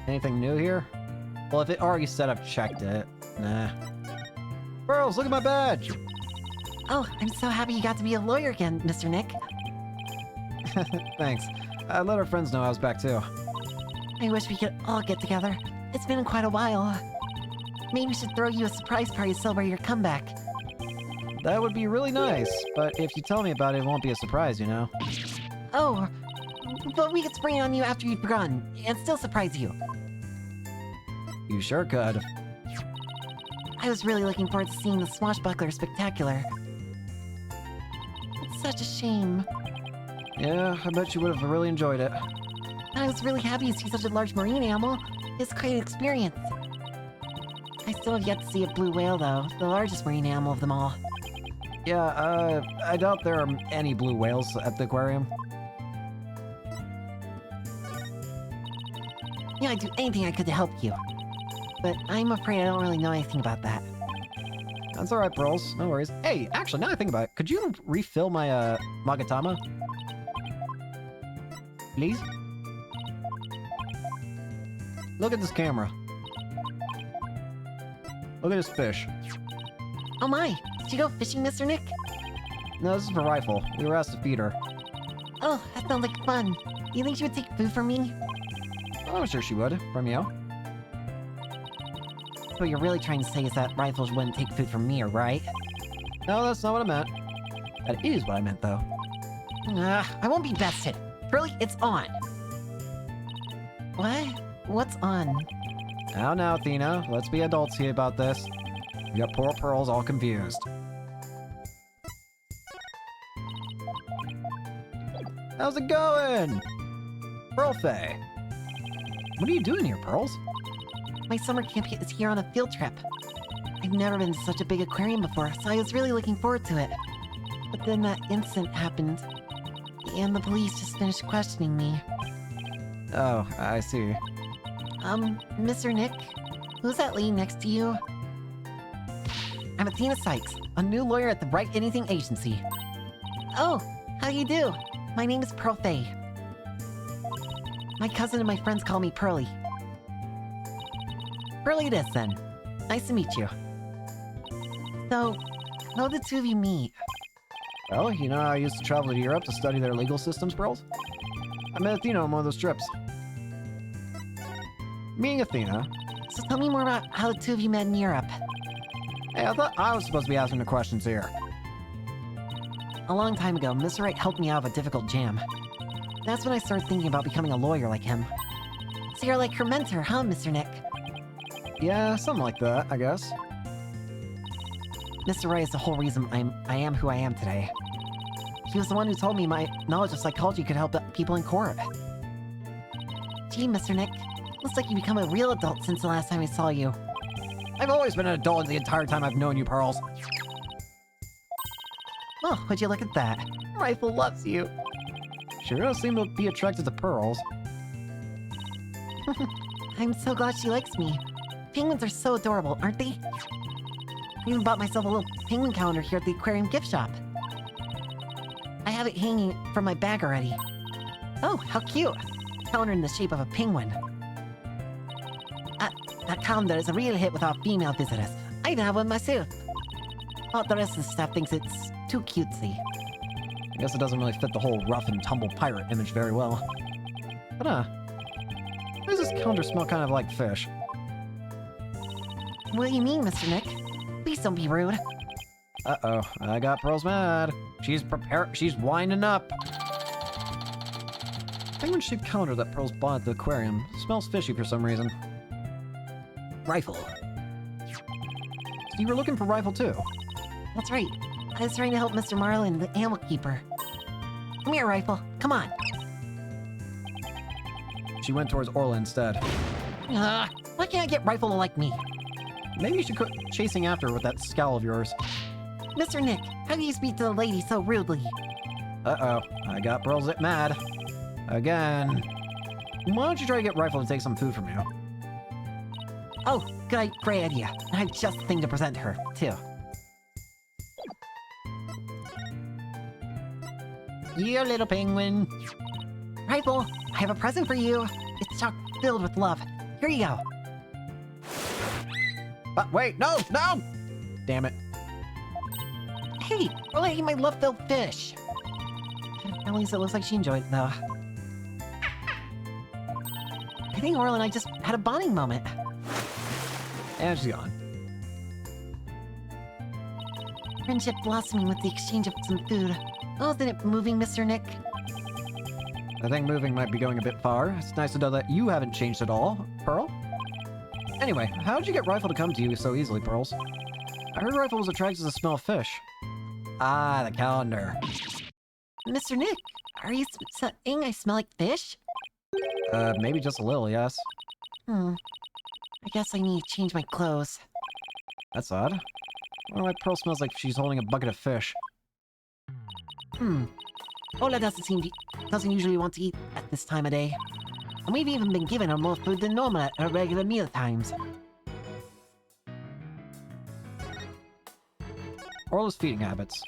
Anything new here? Well, if it already said I've checked it. Nah. Pearls, look at my badge! Oh, I'm so happy you got to be a lawyer again, Mr. Nick. Thanks. I let our friends know I was back too. I wish we could all get together. It's been quite a while. Maybe we should throw you a surprise party to celebrate your comeback. That would be really nice, but if you tell me about it, it won't be a surprise, you know? Oh, but we could spring it on you after you've begun, and still surprise you. You sure could. I was really looking forward to seeing the Swashbuckler Spectacular. It's such a shame. Yeah, I bet you would have really enjoyed it. I was really happy to see such a large marine animal. It's quite an experience. I still have yet to see a blue whale, though, the largest marine animal of them all. Yeah, I doubt there are any blue whales at the aquarium. Yeah, I'd do anything I could to help you. But I'm afraid I don't really know anything about that. That's alright, Pearls. No worries. Hey, actually, now that I think about it, could you refill my, Magatama? Please? Look at this camera. Look at this fish. Oh my! Did you go fishing, Mr. Nick? No, this is for Rifle. We were asked to feed her. Oh, that sounds like fun. You think she would take food from me? Oh, I'm sure she would. From you. What you're really trying to say is that Rifles wouldn't take food from me, right? No, that's not what I meant. That is what I meant, though. I won't be bested. Curly, it's on. What? What's on? Now, Athena. Let's be adults here about this. You got poor Pearl's all confused. How's it going? Pearl Faye. What are you doing here, Pearls? My summer camp is here on a field trip. I've never been to such a big aquarium before, so I was really looking forward to it. But then that incident happened, and the police just finished questioning me. Oh, I see. Mr. Nick? Who's that lady next to you? I'm Athena Sykes, a new lawyer at the Write Anything agency. Oh, how you do? My name is Pearl Faye. My cousin and my friends call me Pearly. Pearly it is, then. Nice to meet you. So, how did the two of you meet? Well, you know, I used to travel to Europe to study their legal systems, Pearls. I met Athena on one of those trips. Meeting Athena. So tell me more about how the two of you met in Europe. Hey, I thought I was supposed to be asking the questions here. A long time ago, Mr. Wright helped me out of a difficult jam. That's when I started thinking about becoming a lawyer like him. So you're like her mentor, huh, Mr. Nick? Yeah, something like that, I guess. Mr. Wright is the whole reason I am who I am today. He was the one who told me my knowledge of psychology could help people in court. Gee, Mr. Nick, looks like you've become a real adult since the last time I saw you. I've always been an adult the entire time I've known you, Pearls. Oh, would you look at that? Rifle loves you. Sure does seem to be attracted to Pearls. I'm so glad she likes me. Penguins are so adorable, aren't they? I even bought myself a little penguin calendar here at the aquarium gift shop. I have it hanging from my bag already. Oh, how cute! A calendar in the shape of a penguin. That calendar is a real hit with our female visitors. I even have one myself. But the rest of the staff thinks it's too cutesy. I guess it doesn't really fit the whole rough and tumble pirate image very well. But why does this calendar smell kind of like fish? What do you mean, Mr. Nick? Please don't be rude. Uh-oh, I got Pearls mad. She's winding up. Penguin-shaped calendar that Pearls bought at the aquarium smells fishy for some reason. Rifle. So you were looking for Rifle too? That's right. I was trying to help Mr. Marlin, the animal keeper. Come here, Rifle. Come on. She went towards Orla instead. Why can't I get Rifle to like me? Maybe you should quit chasing after her with that scowl of yours. Mr. Nick, how do you speak to the lady so rudely? Uh-oh, I got Pearls mad. Again. Why don't you try to get Rifle to take some food from you? Oh, great idea. I have just the thing to present her, too. You little penguin. Rifle, I have a present for you. It's chock filled with love. Here you go. Wait, no! Damn it. Hey, well, I ate my love-filled fish. At least it looks like she enjoyed it, though. I think Orla and I just had a bonding moment. And she's gone. Friendship blossoming with the exchange of some food. Oh, isn't it moving, Mr. Nick? I think moving might be going a bit far. It's nice to know that you haven't changed at all, Pearl. Anyway, how did you get Rifle to come to you so easily, Pearls? I heard Rifle was attracted to the smell of fish. Ah, the calendar. Mr. Nick, are you saying I smell like fish? Maybe just a little, yes. I guess I need to change my clothes. That's odd. I wonder why Pearl smells like she's holding a bucket of fish. Ola doesn't usually want to eat at this time of day. And we've even been giving her more food than normal at her regular meal times. Orla's feeding habits.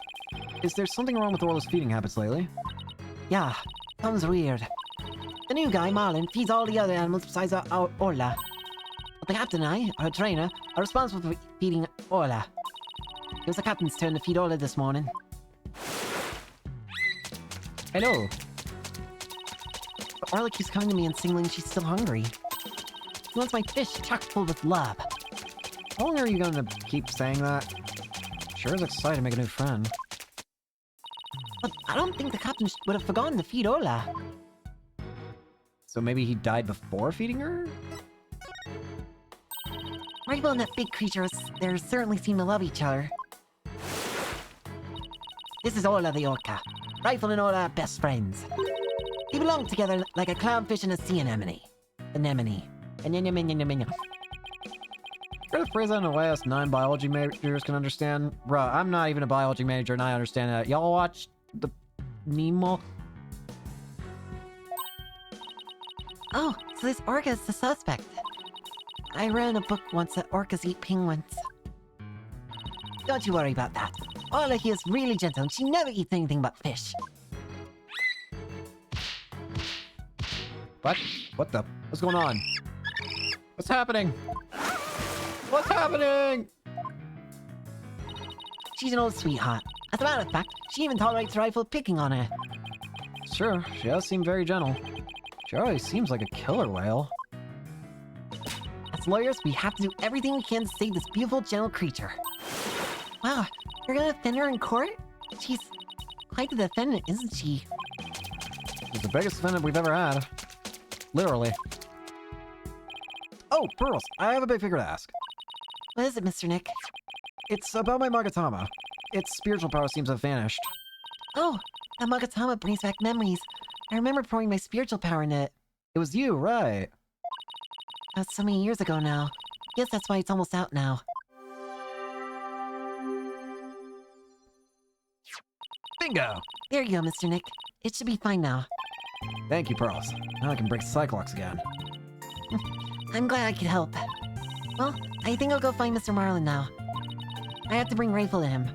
Is there something wrong with Orla's feeding habits lately? Yeah, sounds weird. The new guy, Marlin, feeds all the other animals besides our Orla. But the captain and I, our trainer, are responsible for feeding Orla. It was the captain's turn to feed Orla this morning. Hello. But Orla keeps coming to me and signaling she's still hungry. She wants my fish chock full with love. How long are you going to keep saying that? Sure is excited to make a new friend. But I don't think the captain would have forgotten to feed Orla. So maybe he died before feeding her? Rifle and that big creature, they certainly seem to love each other. This is Ola the Orca. Rifle and Ola are best friends. They belong together like a clownfish and a sea anemone. Anemone. Anemone. Try to phrase that in a way us 9 biology majors can understand. Bruh, I'm not even a biology major and I understand that. Y'all watch the Nemo? Oh, so this orca is the suspect. I read in a book once that orcas eat penguins. Don't you worry about that. Ola here is really gentle and she never eats anything but fish. What? What the? What's going on? What's happening? What's happening? She's an old sweetheart. As a matter of fact, she even tolerates Rifle picking on her. Sure, she does seem very gentle. She always seems like a killer whale. As lawyers, we have to do everything we can to save this beautiful, gentle creature. Wow, you're gonna defend her in court? She's quite the defendant, isn't she? She's the biggest defendant we've ever had. Literally. Oh, Pearls, I have a big favor to ask. What is it, Mr. Nick? It's about my Magatama. Its spiritual power seems to have vanished. Oh, that Magatama brings back memories. I remember pouring my spiritual power in it. It was you, right? That's so many years ago now. Guess that's why it's almost out now. Bingo! There you go, Mr. Nick. It should be fine now. Thank you, Pearls. Now I can break Cyclops again. I'm glad I could help. Well, I think I'll go find Mr. Marlin now. I have to bring Rifle to him.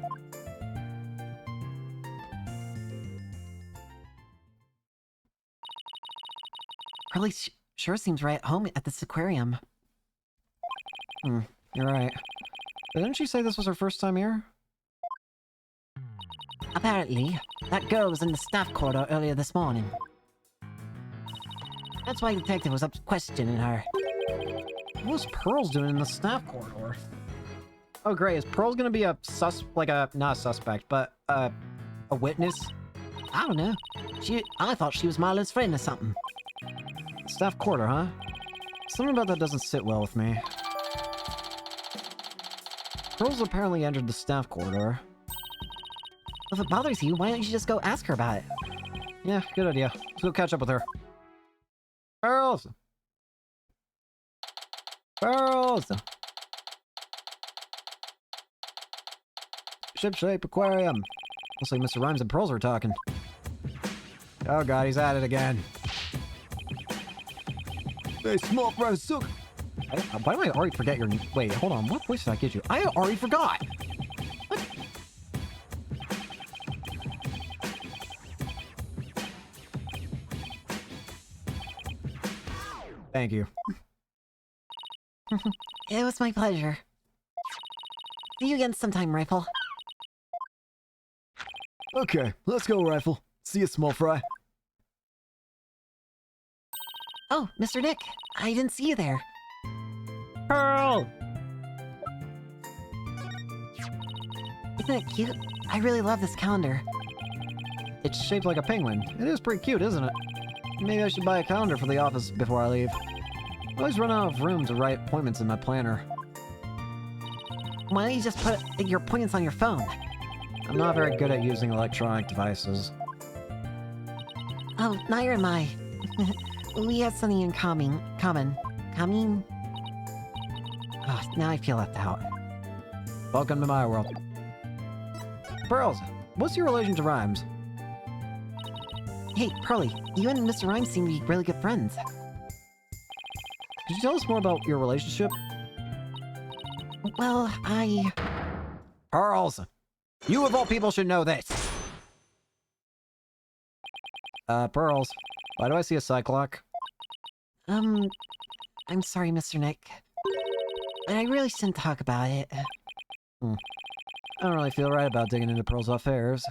Probably sure seems right at home at this aquarium. You're right. But didn't she say this was her first time here? Apparently, that girl was in the staff corridor earlier this morning. That's why the detective was up questioning her. What was Pearls doing in the staff corridor? Oh great, is Pearls gonna be a not a suspect, but a witness? I don't know. I thought she was Marlo's friend or something. Staff corridor, huh? Something about that doesn't sit well with me. Pearls apparently entered the staff corridor. If it bothers you, why don't you just go ask her about it? Yeah, good idea. Let's go catch up with her. Pearls! Pearls! Ship-shape aquarium. Looks like Mr. Rhymes and Pearls are talking. Oh god, he's at it again. Hey, small fry suck! Why do I already forget your... Wait, hold on. What voice did I get you? I already forgot! What? Thank you. It was my pleasure. See you again sometime, Rifle. Okay, let's go, Rifle. See you, small fry. Oh, Mr. Nick, I didn't see you there. Pearl! Isn't it cute? I really love this calendar. It's shaped like a penguin. It is pretty cute, isn't it? Maybe I should buy a calendar for the office before I leave. I always run out of room to write appointments in my planner. Why don't you just put your appointments on your phone? I'm not very good at using electronic devices. Oh, neither am I. We have something in common. Common? Oh, now I feel left out. Welcome to my world. Pearls, what's your relation to Rhymes? Hey, Pearly, you and Mr. Rhymes seem to be really good friends. Could you tell us more about your relationship? Well, Pearls! You of all people should know this! Pearls, why do I see a Cyclops? I'm sorry, Mr. Nick. But I really shouldn't talk about it. I don't really feel right about digging into Pearl's affairs.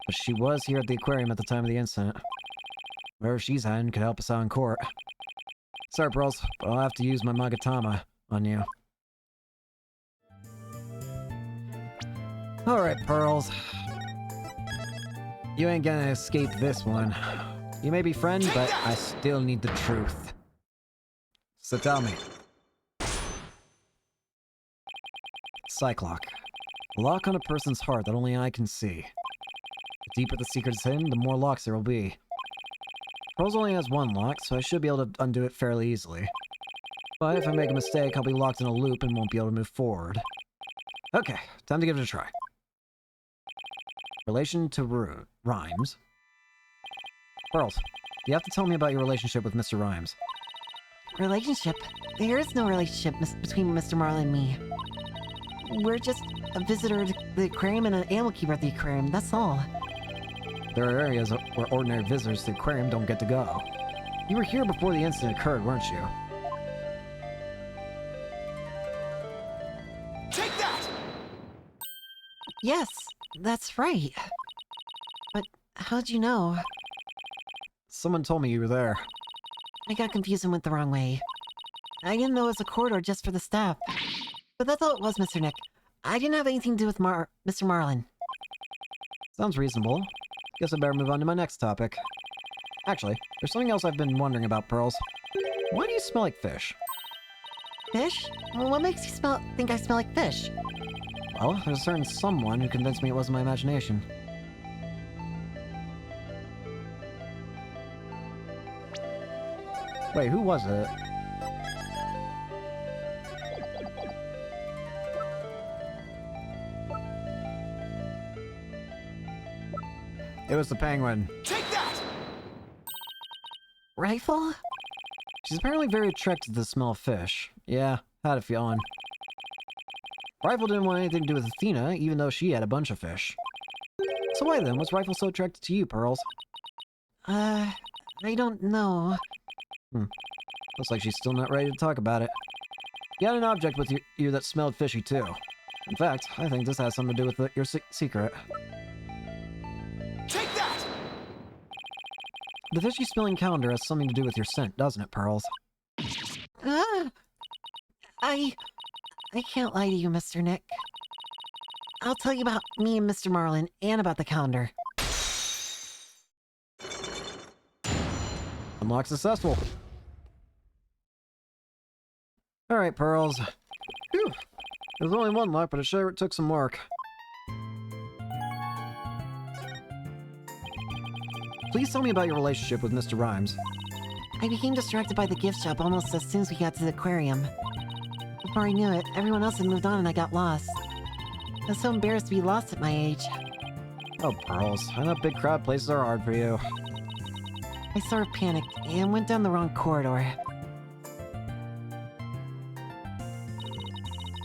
But she was here at the aquarium at the time of the incident. Wherever she's heading could help us out in court. Sorry, Pearls, but I'll have to use my Magatama on you. Alright, Pearls. You ain't gonna escape this one. You may be friends, but I still need the truth. So tell me, Psych-lock. A lock on a person's heart that only I can see. The deeper the secret is hidden, the more locks there will be. Pearls only has one lock, so I should be able to undo it fairly easily. But if I make a mistake, I'll be locked in a loop and won't be able to move forward. Okay, time to give it a try. Relation to Rhymes. Pearls, you have to tell me about your relationship with Mr. Rhymes. Relationship? There is no relationship between Mr. Marlin and me. We're just a visitor to the aquarium and an animal keeper at the aquarium, that's all. There are areas where ordinary visitors to the aquarium don't get to go. You were here before the incident occurred, weren't you? Take that! Yes, that's right. But how'd you know? Someone told me you were there. I got confused and went the wrong way. I didn't know it was a corridor just for the staff. But that's all it was, Mr. Nick. I didn't have anything to do with Mr. Marlin. Sounds reasonable. Guess I better move on to my next topic. Actually, there's something else I've been wondering about, Pearls. Why do you smell like fish? Fish? Well, what makes you think I smell like fish? Well, there's a certain someone who convinced me it wasn't my imagination. Wait, who was it? It was the penguin. Take that! Rifle? She's apparently very attracted to the smell of fish. Yeah, had a feeling. Rifle didn't want anything to do with Athena, even though she had a bunch of fish. So why then was Rifle so attracted to you, Pearls? I don't know. Looks like she's still not ready to talk about it. You had an object with you that smelled fishy too. In fact, I think this has something to do with your secret. Take that! The fishy smelling calendar has something to do with your scent, doesn't it, Pearls? I can't lie to you, Mr. Nick. I'll tell you about me and Mr. Marlin, and about the calendar. Unlock successful. Alright, Pearls. Phew. There's only one lock, but it sure took some work. Please tell me about your relationship with Mr. Rhymes. I became distracted by the gift shop almost as soon as we got to the aquarium. Before I knew it, everyone else had moved on and I got lost. I was so embarrassed to be lost at my age. Oh, Pearls, I know big crowd places are hard for you. I sort of panicked and went down the wrong corridor.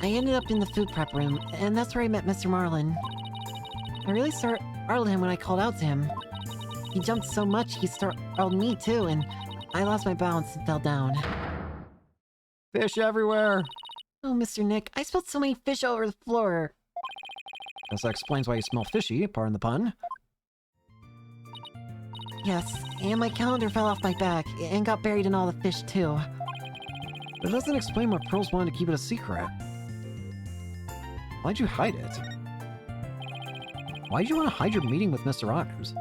I ended up in the food prep room, and that's where I met Mr. Marlin. I really startled him when I called out to him. He jumped so much he startled me too, and I lost my balance and fell down. Fish everywhere! Oh, Mr. Nick, I spilled so many fish all over the floor. Guess that explains why you smell fishy, pardon the pun. Yes, and my calendar fell off my back, and got buried in all the fish too. That doesn't explain why Pearls wanted to keep it a secret. Why'd you hide it? Why'd you want to hide your meeting with Mr. Rhymes?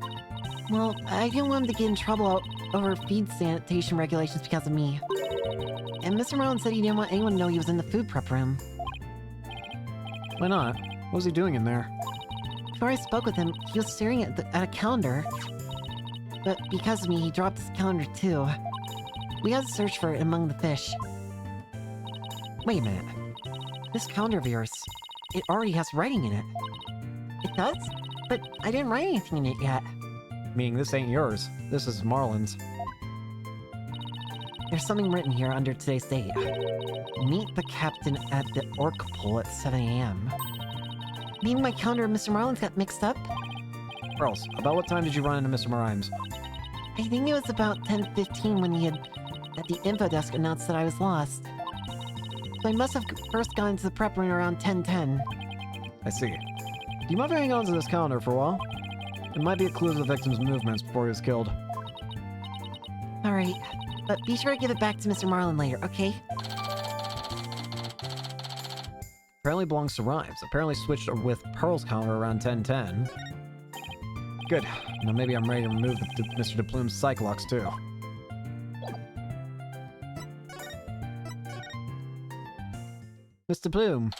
Well, I didn't want him to get in trouble over feed sanitation regulations because of me. And Mr. Marlin said he didn't want anyone to know he was in the food prep room. Why not? What was he doing in there? Before I spoke with him, he was staring at a calendar. But because of me, he dropped his calendar too. We had to search for it among the fish. Wait a minute. This calendar of yours, it already has writing in it. It does? But I didn't write anything in it yet. Meaning this ain't yours. This is Marlin's. There's something written here under today's date. Meet the captain at the Orc Pool at 7 a.m. Maybe my calendar and Mr. Marlin's got mixed up? Pearls, about what time did you run into Mr. Rhymes? I think it was about 10:15 when he had, at the info desk, announced that I was lost. So I must have first gone into the prep room around 10:10. I see. Do you mind hanging on to this calendar for a while? It might be a clue to the victim's movements before he was killed. Alright, but be sure to give it back to Mr. Marlin later, okay? Apparently belongs to Rhymes. Apparently switched with Pearl's calendar around 10:10. Good. Now maybe I'm ready to remove Mr. DePlume's Psych-locks too. Mr. Plume.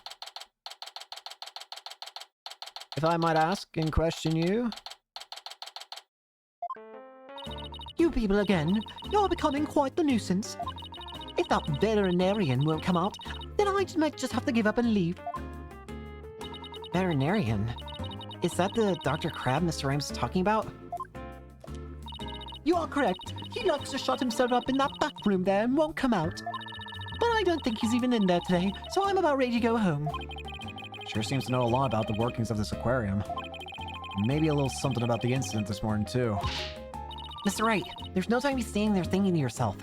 if I might ask and question you? You people again, you're becoming quite the nuisance. If that veterinarian won't come out, then I might just have to give up and leave. Veterinarian? Is that the Dr. Crab Mr. Rhymes is talking about? You are correct. He likes to shut himself up in that back room there and won't come out. But I don't think he's even in there today, so I'm about ready to go home. Sure seems to know a lot about the workings of this aquarium. Maybe a little something about the incident this morning, too. Mr. Wright, there's no time to be standing there thinking to yourself.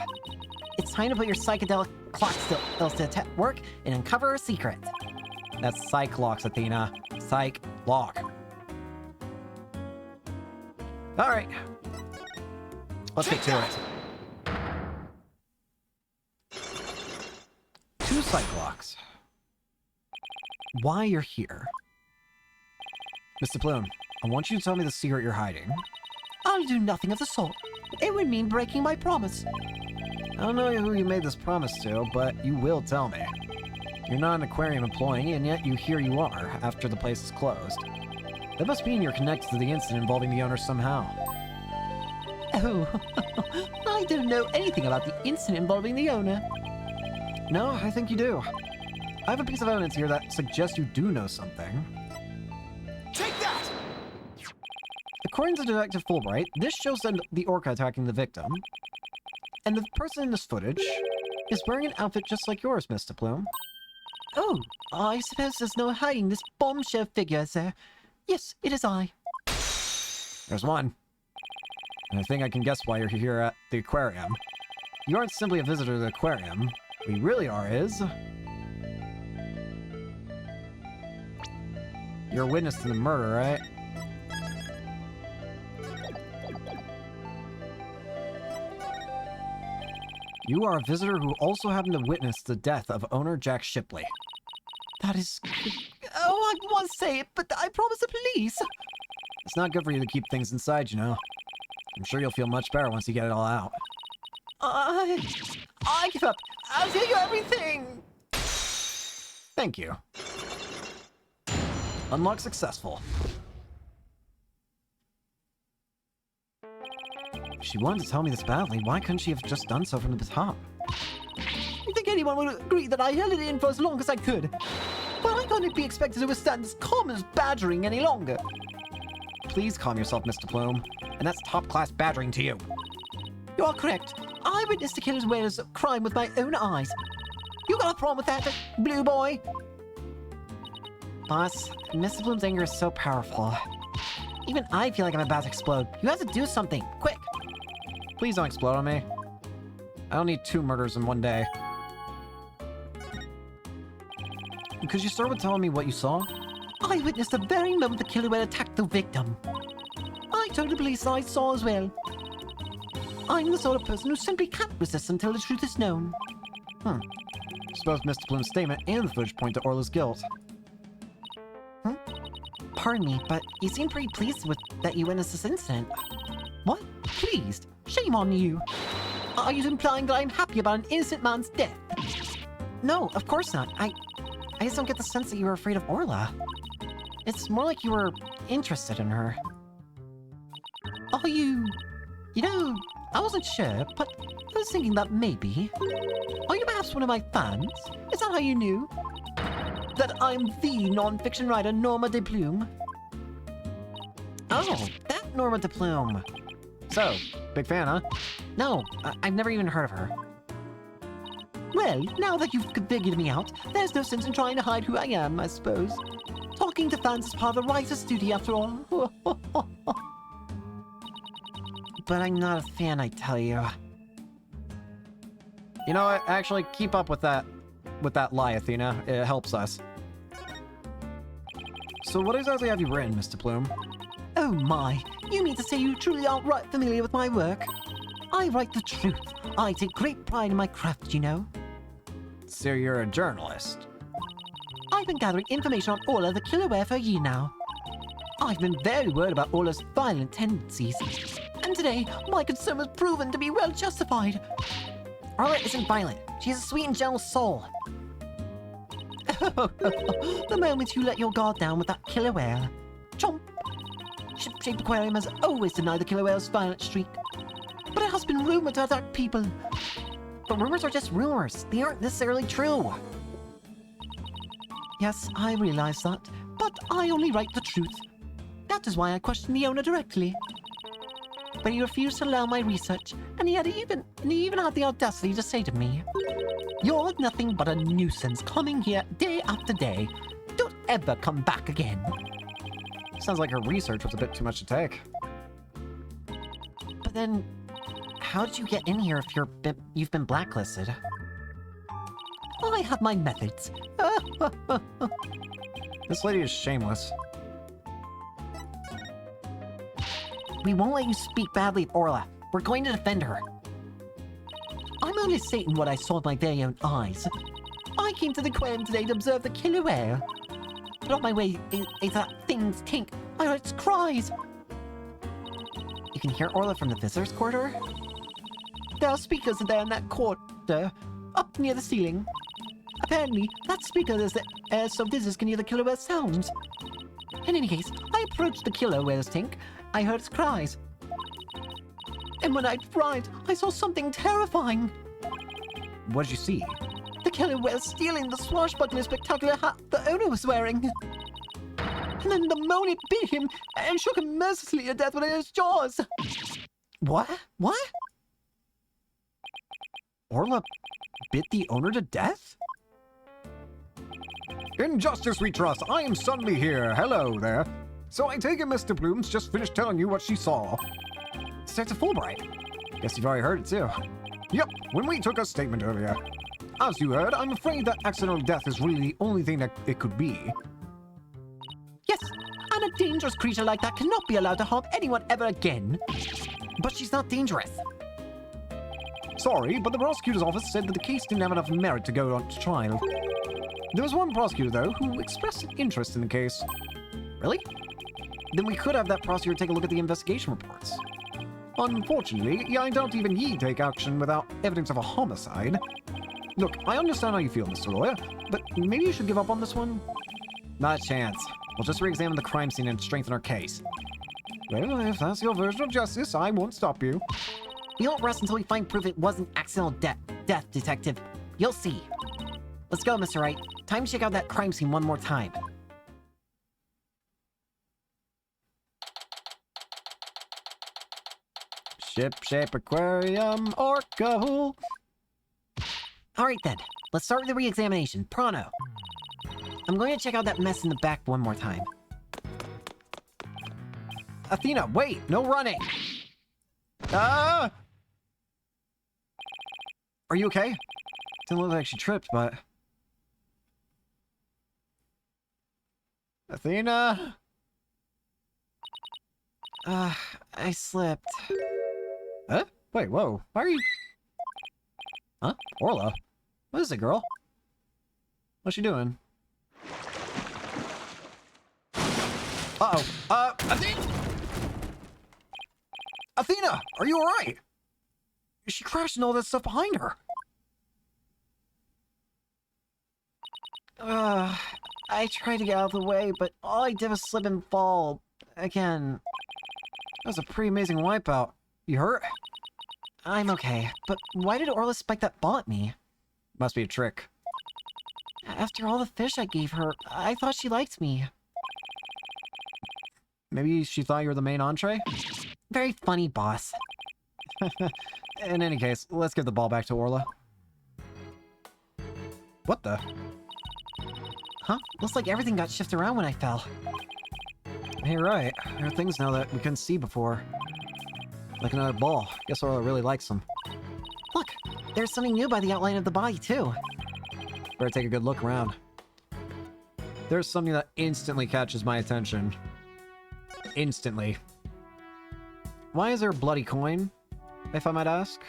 It's time to put your psychedelic clock skills to work and uncover a secret. That's psych locks, Athena. Psych lock. Alright. Let's get to it. 2 psych locks. Why you're here. Mr. Plume, I want you to tell me the secret you're hiding. I'll do nothing of the sort. It would mean breaking my promise. I don't know who you made this promise to, but you will tell me. You're not an aquarium employee, and yet here you are, after the place is closed. That must mean you're connected to the incident involving the owner somehow. Oh, I don't know anything about the incident involving the owner. No, I think you do. I have a piece of evidence here that suggests you do know something. Take that! According to Detective Fulbright, this shows the orca attacking the victim. And the person in this footage is wearing an outfit just like yours, Mr. Plume. Oh, I suppose there's no hiding this bombshell figure, sir. Yes, it is I. There's one. And I think I can guess why you're here at the aquarium. You aren't simply a visitor to the aquarium. What you really are is... You're a witness to the murder, right? You are a visitor who also happened to witness the death of owner Jack Shipley. That is... Oh, I want to say it, but I promise the police. It's not good for you to keep things inside, you know. I'm sure you'll feel much better once you get it all out. I give up. I'll tell you everything. Thank you. Unlock successful. If she wanted to tell me this badly, why couldn't she have just done so from the top? You think anyone would agree that I held it in for as long as I could? But I couldn't be expected to withstand this common badgering any longer. Please calm yourself, Mr. Plume. And that's top-class badgering to you. You are correct. I witnessed the killer's wares of crime with my own eyes. You got a problem with that, blue boy? Boss, Mr. Bloom's anger is so powerful. Even I feel like I'm about to explode. You have to do something, quick! Please don't explode on me. I don't need 2 murders in one day. Could you start with telling me what you saw? I witnessed the very moment the killer had attacked the victim. I told the police I saw as well. I'm the sort of person who simply can't resist until the truth is known. I suppose Mr. Bloom's statement and the footage point to Orla's guilt. Pardon me, but you seem pretty pleased with that you witnessed this incident. What? Pleased? Shame on you. Are you implying that I'm happy about an innocent man's death? No, of course not. I just don't get the sense that you were afraid of Orla. It's more like you were interested in her. Are you... You know, I wasn't sure, but I was thinking that maybe... Are you perhaps one of my fans? Is that how you knew? That I'm the non-fiction writer Norma de Plume? Oh, that Norma de Plume. So, big fan, huh? No, I've never even heard of her. Well, now that you've figured me out, there's no sense in trying to hide who I am, I suppose. Talking to fans is part of a writer's duty, after all. But I'm not a fan, I tell you. You know what? Actually, keep up with that lie, Athena. It helps us. So what exactly have you written, Mr. Plume? Oh my, you mean to say you truly aren't right familiar with my work? I write the truth. I take great pride in my craft, you know. So you're a journalist? I've been gathering information on Orla the Killerware for a year now. I've been very worried about Orla's violent tendencies. And today, my concern was proven to be well justified. Orla isn't violent. She has a sweet and gentle soul. The moment you let your guard down with that Killerware. Ship-shaped aquarium has always denied the killer whale's violent streak. But it has been rumored to attack people. But rumors are just rumors. They aren't necessarily true. Yes, I realize that, but I only write the truth. That is why I questioned the owner directly. But he refused to allow my research, and he even had the audacity to say to me, "You're nothing but a nuisance, coming here day after day. Don't ever come back again." Sounds like her research was a bit too much to take. But then, how did you get in here if you've been blacklisted? I have my methods. This lady is shameless. We won't let you speak badly of Orla. We're going to defend her. I'm only stating what I saw with my very own eyes. I came to the aquarium today to observe the killer whale. But on my way into that thing's tank, I heard its cries. You can hear Orla from the visitors' corridor? There are speakers there in that corridor, up near the ceiling. Apparently, that speaker is the so visitors can hear the killer whale's sounds. In any case, I approached the killer whale's tank. I heard its cries. And when I arrived, I saw something terrifying. What did you see? The killer whale stealing the swashbuckling spectacular hat the owner was wearing. And then the moment it bit him and shook him mercilessly to death with his jaws. What? What? Orla bit the owner to death? In justice we trust, I am Sunny here. Hello there. So I take it Mr. Bloom's just finished telling you what she saw. Starts a Fulbright. Guess you've already heard it too. Yep, when we took a statement earlier. As you heard, I'm afraid that accidental death is really the only thing that it could be. Yes, and a dangerous creature like that cannot be allowed to harm anyone ever again. But she's not dangerous. Sorry, but the prosecutor's office said that the case didn't have enough merit to go on to trial. There was one prosecutor, though, who expressed an interest in the case. Really? Then we could have that prosecutor take a look at the investigation reports. Unfortunately, I doubt even he'd take action without evidence of a homicide. Look, I understand how you feel, Mr. Lawyer, but maybe you should give up on this one? Not a chance. We'll just re-examine the crime scene and strengthen our case. Well, if that's your version of justice, I won't stop you. We won't rest until we find proof it wasn't accidental death, Detective. You'll see. Let's go, Mr. Wright. Time to check out that crime scene one more time. Ship-shape aquarium, orca hole. Alright then, let's start with the re-examination. Pronto. I'm going to check out that mess in the back one more time. Athena, wait! No running! Ah! Are you okay? Didn't look like she tripped, but... Athena? I slipped. Huh? Wait, whoa. Why are you... Huh? Orla? What is it, girl? What's she doing? Uh-oh. Athena! Athena! Are you alright? She crashed and all that stuff behind her. I tried to get out of the way, but all I did was slip and fall. Again. That was a pretty amazing wipeout. You hurt? I'm okay, but why did Orla spike that ball at me? Must be a trick. After all the fish I gave her, I thought she liked me. Maybe she thought you were the main entree? Very funny, boss. In any case, let's give the ball back to Orla. What the? Huh? Looks like everything got shifted around when I fell. Hey, right. There are things now that we couldn't see before. Like another ball. Guess Orla really likes them. Look, there's something new by the outline of the body, too. Better take a good look around. There's something that instantly catches my attention. Instantly. Why is there a bloody coin, if I might ask?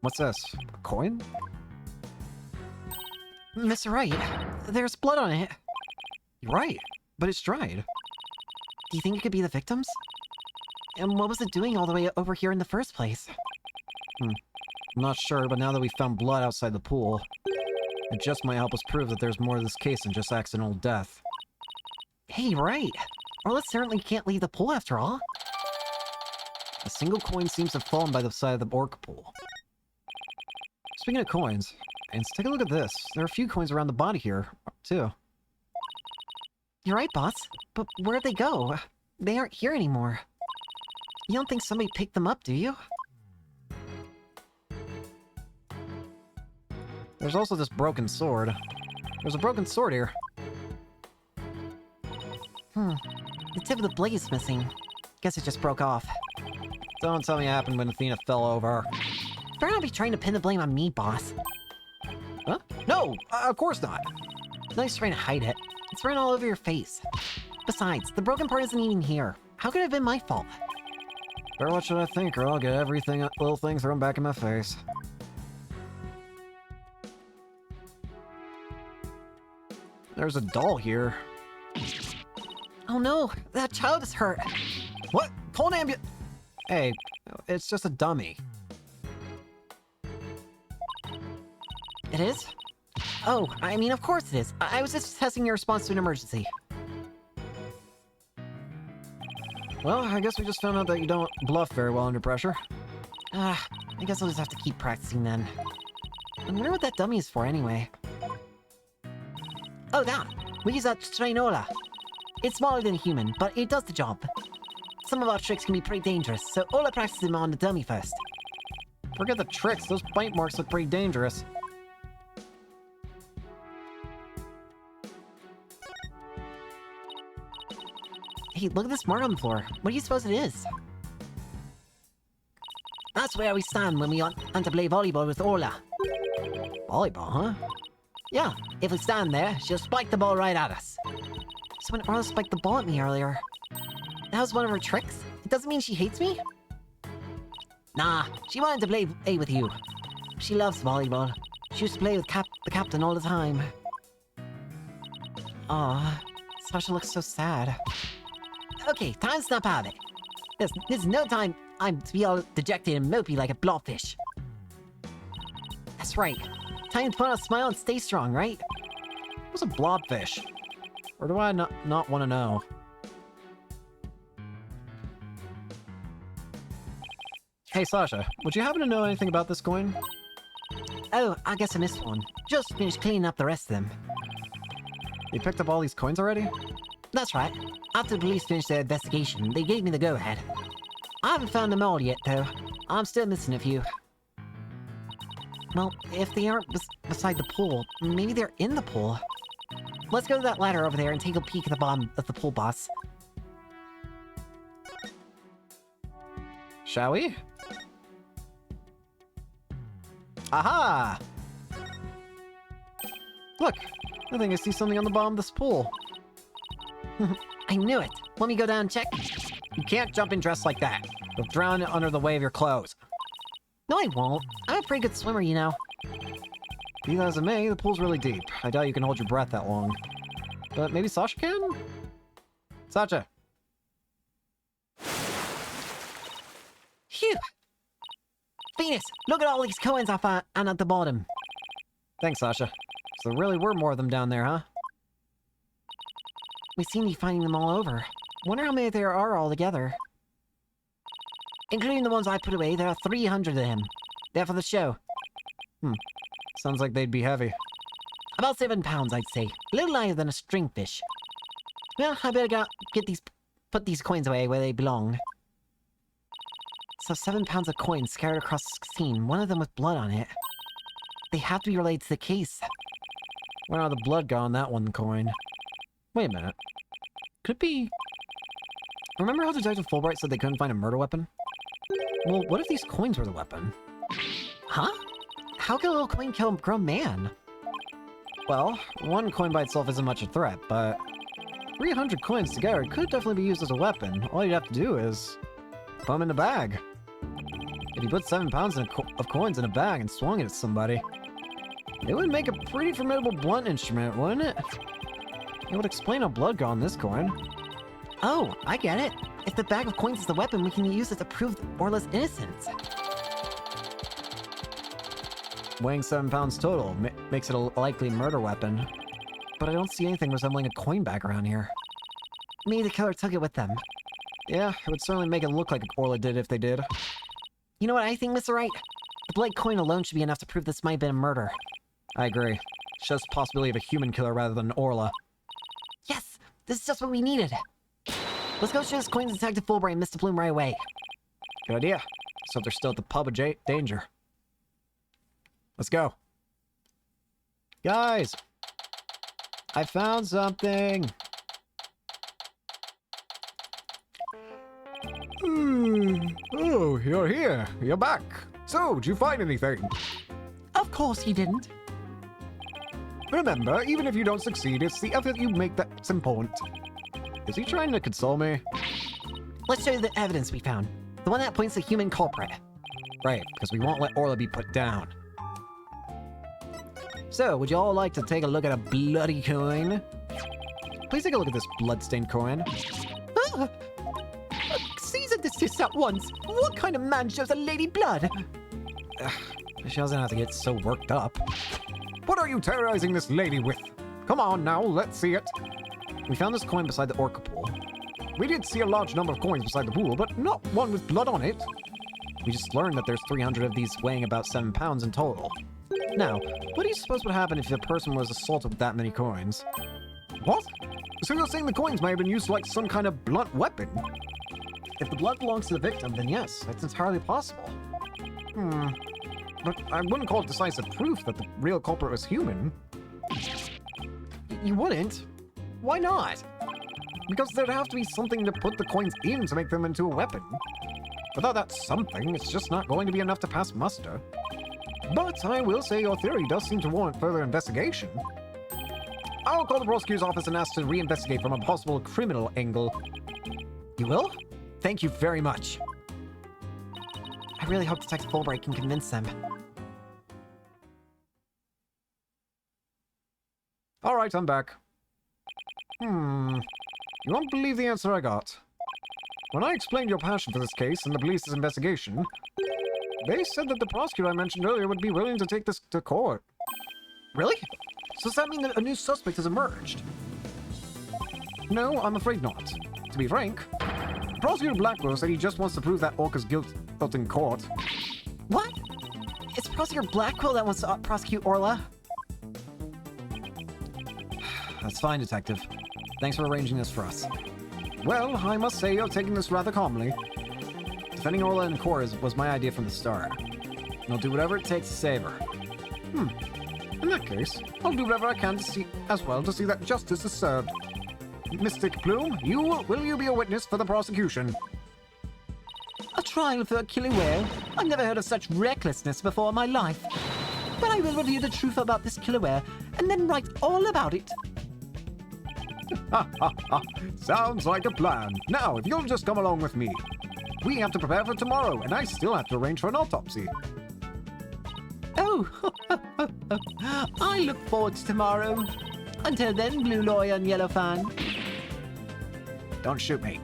What's this? A coin? Mr. Wright, there's blood on it. You're right, but it's dried. Do you think it could be the victims? And what was it doing all the way over here in the first place? I'm not sure, but now that we found blood outside the pool, it just might help us prove that there's more to this case than just accidental death. Hey, right. Orla certainly can't leave the pool after all. A single coin seems to have fallen by the side of the orc pool. Speaking of coins, and take a look at this. There are a few coins around the body here, too. You're right, boss. But where'd they go? They aren't here anymore. You don't think somebody picked them up, do you? There's also this broken sword. There's a broken sword here. The tip of the blade's missing. Guess it just broke off. Don't tell me it happened when Athena fell over. Better not be trying to pin the blame on me, boss. Huh? No, of course not. Nice trying to hide it. It's right all over your face. Besides, the broken part isn't even here. How could it have been my fault? Better what should I think, or I'll get everything, little thing thrown back in my face. There's a doll here. Oh no, that child is hurt. What? Call an ambulance! Hey, it's just a dummy. It is? Oh, I mean, of course it is. I was just testing your response to an emergency. Well, I guess we just found out that you don't bluff very well under pressure. I guess I'll just have to keep practicing then. I wonder what that dummy is for anyway. Oh, that! We use that Strainola. It's smaller than a human, but it does the job. Some of our tricks can be pretty dangerous, so Ola practices them on the dummy first. Forget the tricks, those bite marks look pretty dangerous. Hey, look at this mark on the floor. What do you suppose it is? That's where we stand when we want to play volleyball with Orla. Volleyball, huh? Yeah, if we stand there, she'll spike the ball right at us. So when Orla spiked the ball at me earlier, that was one of her tricks? It doesn't mean she hates me? Nah, she wanted to play with you. She loves volleyball. She used to play with the captain all the time. Aw, Sasha looks so sad. Okay, time to snap out of it. There's no time to be all dejected and mopey like a blobfish. That's right. Time to put on a smile and stay strong, right? What's a blobfish? Or do I not want to know? Hey Sasha, would you happen to know anything about this coin? Oh, I guess I missed one. Just finished cleaning up the rest of them. You picked up all these coins already? That's right. After the police finished their investigation, they gave me the go-ahead. I haven't found them all yet, though. I'm still missing a few. Well, if they aren't beside the pool, maybe they're in the pool. Let's go to that ladder over there and take a peek at the bottom of the pool, boss. Shall we? Aha! Look! I think I see something on the bottom of this pool. I knew it! Want me to go down and check? You can't jump in dressed like that. You'll drown under the weight of your clothes. No, I won't. I'm a pretty good swimmer, you know. Be that as it may, the pool's really deep. I doubt you can hold your breath that long. But maybe Sasha can? Sasha! Phew! Phoenix, look at all these coins I found at the bottom. Thanks, Sasha. So there really were more of them down there, huh? We seem to be finding them all over. Wonder how many there are altogether. Including the ones I put away, there are 300 of them. They're for the show. Sounds like they'd be heavy. About 7 pounds, I'd say. A little lighter than a stringfish. Well, I better put these coins away where they belong. So 7 pounds of coins scattered across the scene, one of them with blood on it. They have to be related to the case. Where are the blood got on that one coin? Wait a minute. Could it be... Remember how Detective Fulbright said they couldn't find a murder weapon? Well, what if these coins were the weapon? Huh? How can a little coin kill a grown man? Well, one coin by itself isn't much a threat, but 300 coins together could definitely be used as a weapon. All you'd have to do is put them in a bag. If you put 7 pounds of coins in a bag and swung it at somebody, it would make a pretty formidable blunt instrument, wouldn't it? It would explain how blood got on this coin. Oh, I get it. If the bag of coins is the weapon, we can use it to prove Orla's innocence. Weighing 7 pounds total makes it a likely murder weapon. But I don't see anything resembling a coin bag around here. maybe the killer took it with them. Yeah, it would certainly make it look like Orla did if they did. You know what I think, Mr. Wright? The blood coin alone should be enough to prove this might have been a murder. I agree. It's just the possibility of a human killer rather than Orla. Yes! This is just what we needed! Let's go show this coin to Detective Fulbright and Mr. Bloom right away. Good idea. So they're still at the pub of danger. Let's go. Guys! I found something! Oh, you're here. You're back. So, did you find anything? Of course he didn't. Remember, even if you don't succeed, it's the effort you make that's important. Is he trying to console me? Let's show you the evidence we found. The one that points to the human culprit. Right, because we won't let Orla be put down. So, would you all like to take a look at a bloody coin? Please take a look at this blood-stained coin. Ah! Cease and desist at once! What kind of man shows a lady blood? She doesn't have to get so worked up. What are you terrorizing this lady with? Come on now, let's see it. We found this coin beside the orca pool. We did see a large number of coins beside the pool, but not one with blood on it. We just learned that there's 300 of these weighing about 7 pounds in total. Now, what do you suppose would happen if the person was assaulted with that many coins? What? So you're saying the coins may have been used like some kind of blunt weapon? If the blood belongs to the victim, then yes, that's entirely possible. But I wouldn't call it decisive proof that the real culprit was human. You wouldn't? Why not? Because there'd have to be something to put the coins in to make them into a weapon. Without that something, it's just not going to be enough to pass muster. But I will say your theory does seem to warrant further investigation. I'll call the prosecutor's office and ask to reinvestigate from a possible criminal angle. You will? Thank you very much. I really hope Detective Fulbright can convince them. Alright, I'm back. You won't believe the answer I got. When I explained your passion for this case and the police's investigation, they said that the prosecutor I mentioned earlier would be willing to take this to court. Really? So does that mean that a new suspect has emerged? No, I'm afraid not. To be frank, Prosecutor Blackwell said he just wants to prove that Orca's guilt in court. What? It's Prosecutor Blackwell that wants to prosecute Orla? That's fine, Detective. Thanks for arranging this for us. Well, I must say you're taking this rather calmly. Defending Orla in court was my idea from the start. And I'll do whatever it takes to save her. In that case, I'll do whatever I can to see that justice is served. Mystic Bloom, will you be a witness for the prosecution? A trial for a killer whale? I've never heard of such recklessness before in my life. But I will reveal the truth about this killer whale and then write all about it. Ha ha ha! Sounds like a plan. Now, if you'll just come along with me. We have to prepare for tomorrow, and I still have to arrange for an autopsy. Oh, I look forward to tomorrow. Until then, Blue Lawyer and Yellow Fan. Don't shoot me.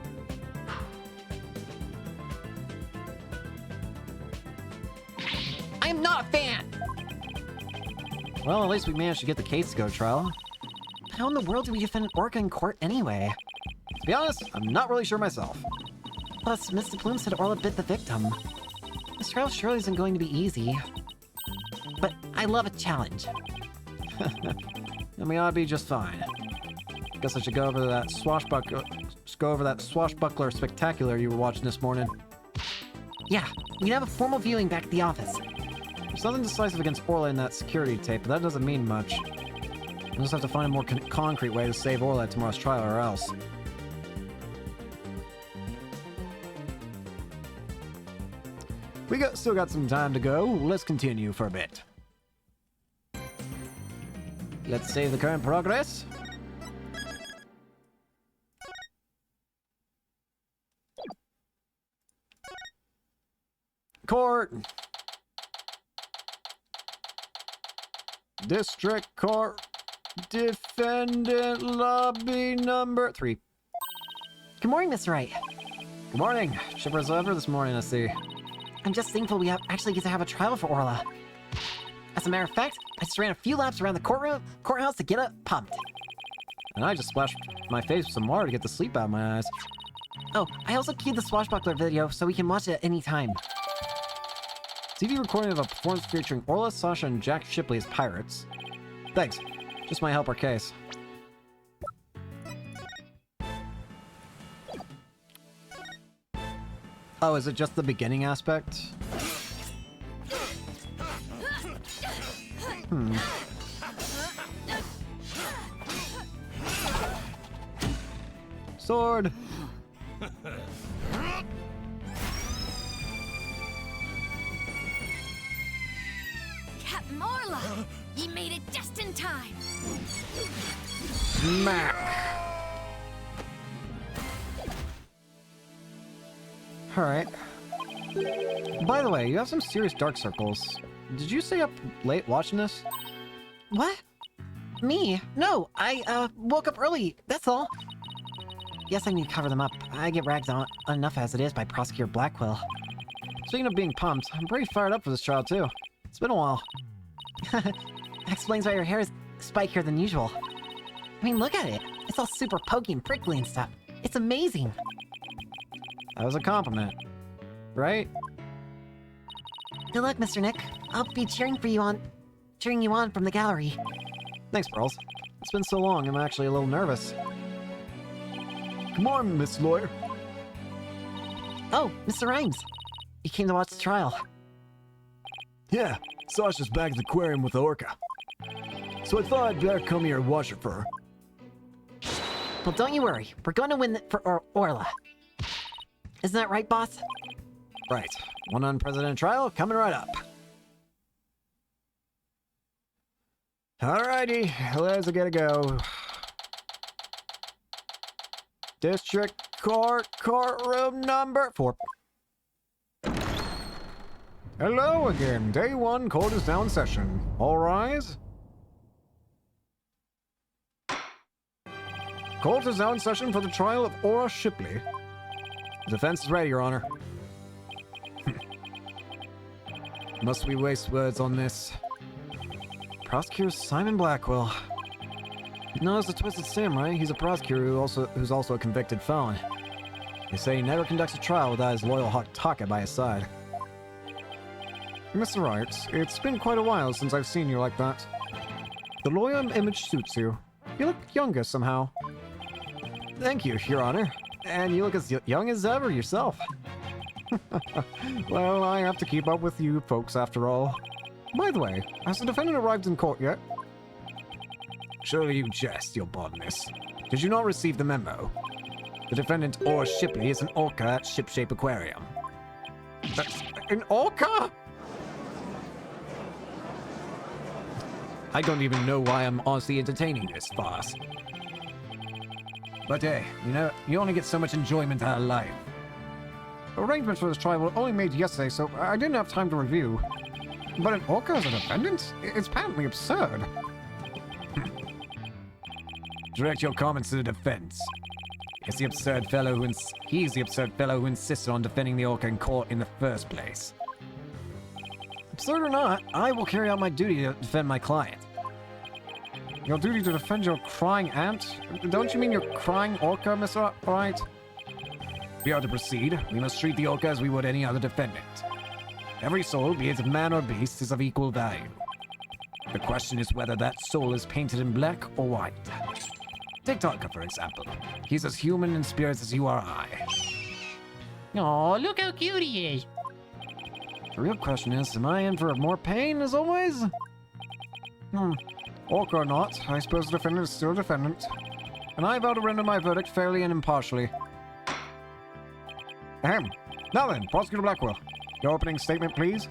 I am not a fan! Well, at least we managed to get the case to go to trial. How in the world do we defend an orca in court anyway? To be honest, I'm not really sure myself. Plus, Mr. Bloom said Orla bit the victim. This trial surely isn't going to be easy. But I love a challenge. I mean, I'd be just fine. Guess I should go over that swashbuckler spectacular you were watching this morning. Yeah, we can have a formal viewing back at the office. There's nothing decisive against Orla in that security tape, but that doesn't mean much. We'll just have to find a more concrete way to save Orla at tomorrow's trial, or else. Still got some time to go. Let's continue for a bit. Let's save the current progress. Court. District Court. Defendant lobby number 3. Good morning, Mr. Wright. Good morning. Chipper as ever this morning, I see. I'm just thankful we actually get to have a trial for Orla. As a matter of fact, I just ran a few laps around the courthouse to get it pumped. and I just splashed my face with some water to get the sleep out of my eyes. Oh, I also queued the Swashbuckler video so we can watch it at any time. TV recording of a performance featuring Orla, Sasha, and Jack Shipley as pirates. Thanks. Just might help our case. Oh, is it just the beginning aspect? Sword! Captain Orla! Ye made it just in time! Smack! Alright. By the way, you have some serious dark circles. Did you stay up late watching this? What? Me? No, I, woke up early, that's all. Yes, I need to cover them up. I get ragged on enough as it is by Prosecutor Blackwell. Speaking of being pumped, I'm pretty fired up for this trial, too. It's been a while. Explains why your hair is spikier than usual. I mean, look at it. It's all super pokey and prickly and stuff. It's amazing. That was a compliment. Right? Good luck, Mr. Nick. I'll be cheering you on from the gallery. Thanks, Pearls. It's been so long, I'm actually a little nervous. Come on, Miss Lawyer. Oh, Mr. Rhymes. You came to watch the trial. Yeah, Sasha's back at the aquarium with the orca. So I thought I'd better come here and watch it for her. Well, don't you worry. We're going to win for Orla. Isn't that right, boss? Right. One unprecedented trial coming right up. Alrighty, let's get a go. District Court, courtroom number 4. Hello again. Day 1, court is now in session. All rise. Court is now in session for the trial of Orla Shipley. The defense is ready, Your Honor. Must we waste words on this? Prosecutor Simon Blackwell. No, it's a twisted samurai. He's a prosecutor who's also a convicted felon. They say he never conducts a trial without his loyal Taka by his side. Mr. Wright, it's been quite a while since I've seen you like that. The lawyer image suits you. You look younger somehow. Thank you, Your Honor. And you look as young as ever yourself. Well, I have to keep up with you folks after all. By the way, has the defendant arrived in court yet? Surely you jest, Your Boldness. Did you not receive the memo? The defendant, Orla Shipley, is an orca at Shipshape Aquarium. That's an orca? I don't even know why I'm honestly entertaining this farce. But hey, you know, you only get so much enjoyment out of life. Arrangements for this trial were only made yesterday, so I didn't have time to review. But an orca as a defendant? It's patently absurd. Direct your comments to the defense. He's the absurd fellow who insisted on defending the orca in court in the first place. Absurd or not, I will carry out my duty to defend my client. Your duty to defend your crying ant? Don't you mean your crying orca, Mr. Wright? If we are to proceed, we must treat the orca as we would any other defendant. Every soul, be it man or beast, is of equal value. The question is whether that soul is painted in black or white. Take Tonka, for example. He's as human in spirit as you or I. Aw, look how cute he is. The real question is, am I in for more pain, as always? Orca or not, I suppose the defendant is still a defendant. And I vow to render my verdict fairly and impartially. Ahem. Now then, Prosecutor Blackwell, your opening statement, please.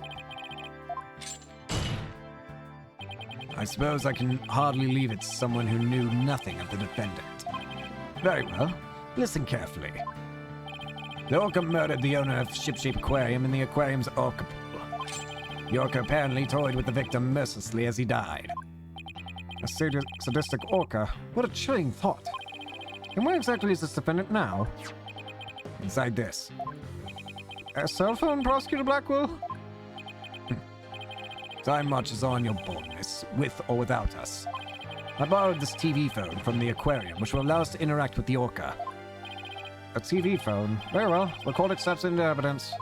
I suppose I can hardly leave it to someone who knew nothing of the defendant. Very well. Listen carefully. The orca murdered the owner of Shipshape Aquarium in the aquarium's orca pool. The orca apparently toyed with the victim mercilessly as he died. A sadistic orca? What a chilling thought. And where exactly is this defendant now? Inside this. A cell phone, Prosecutor Blackwell? Time marches on, Your Boldness, with or without us. I borrowed this TV phone from the aquarium, which will allow us to interact with the orca. A TV phone? Very well. Record accepts into evidence.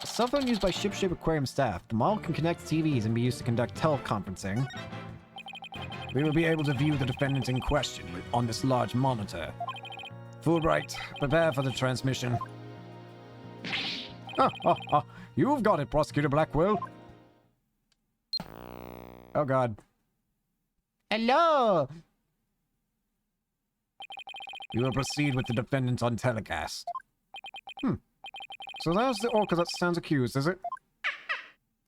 A cell phone used by Shipshape Aquarium staff. The model can connect to TVs and be used to conduct teleconferencing. We will be able to view the defendant in question on this large monitor. Fulbright, prepare for the transmission. You've got it, Prosecutor Blackwell. Oh, God. Hello! We will proceed with the defendant on telecast. So that's the orca that stands accused, is it?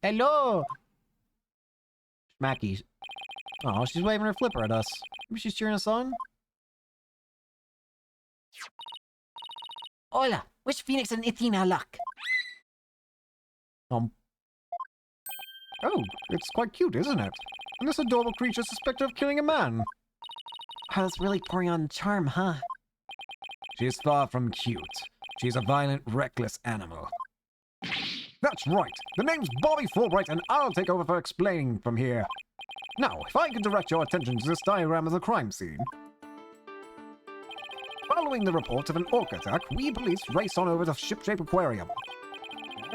Hello! Schmacky. Oh, she's waving her flipper at us. Maybe she's cheering us on? Hola, wish Phoenix and Athena luck. Oh, it's quite cute, isn't it? And this adorable creature suspected of killing a man. I was really pouring on charm, huh? She is far from cute. She's a violent, reckless animal. That's right. The name's Bobby Fulbright, and I'll take over for explaining from here. Now, if I could direct your attention to this diagram of the crime scene. Following the report of an orca attack, we police raced on over to Shipshape Aquarium.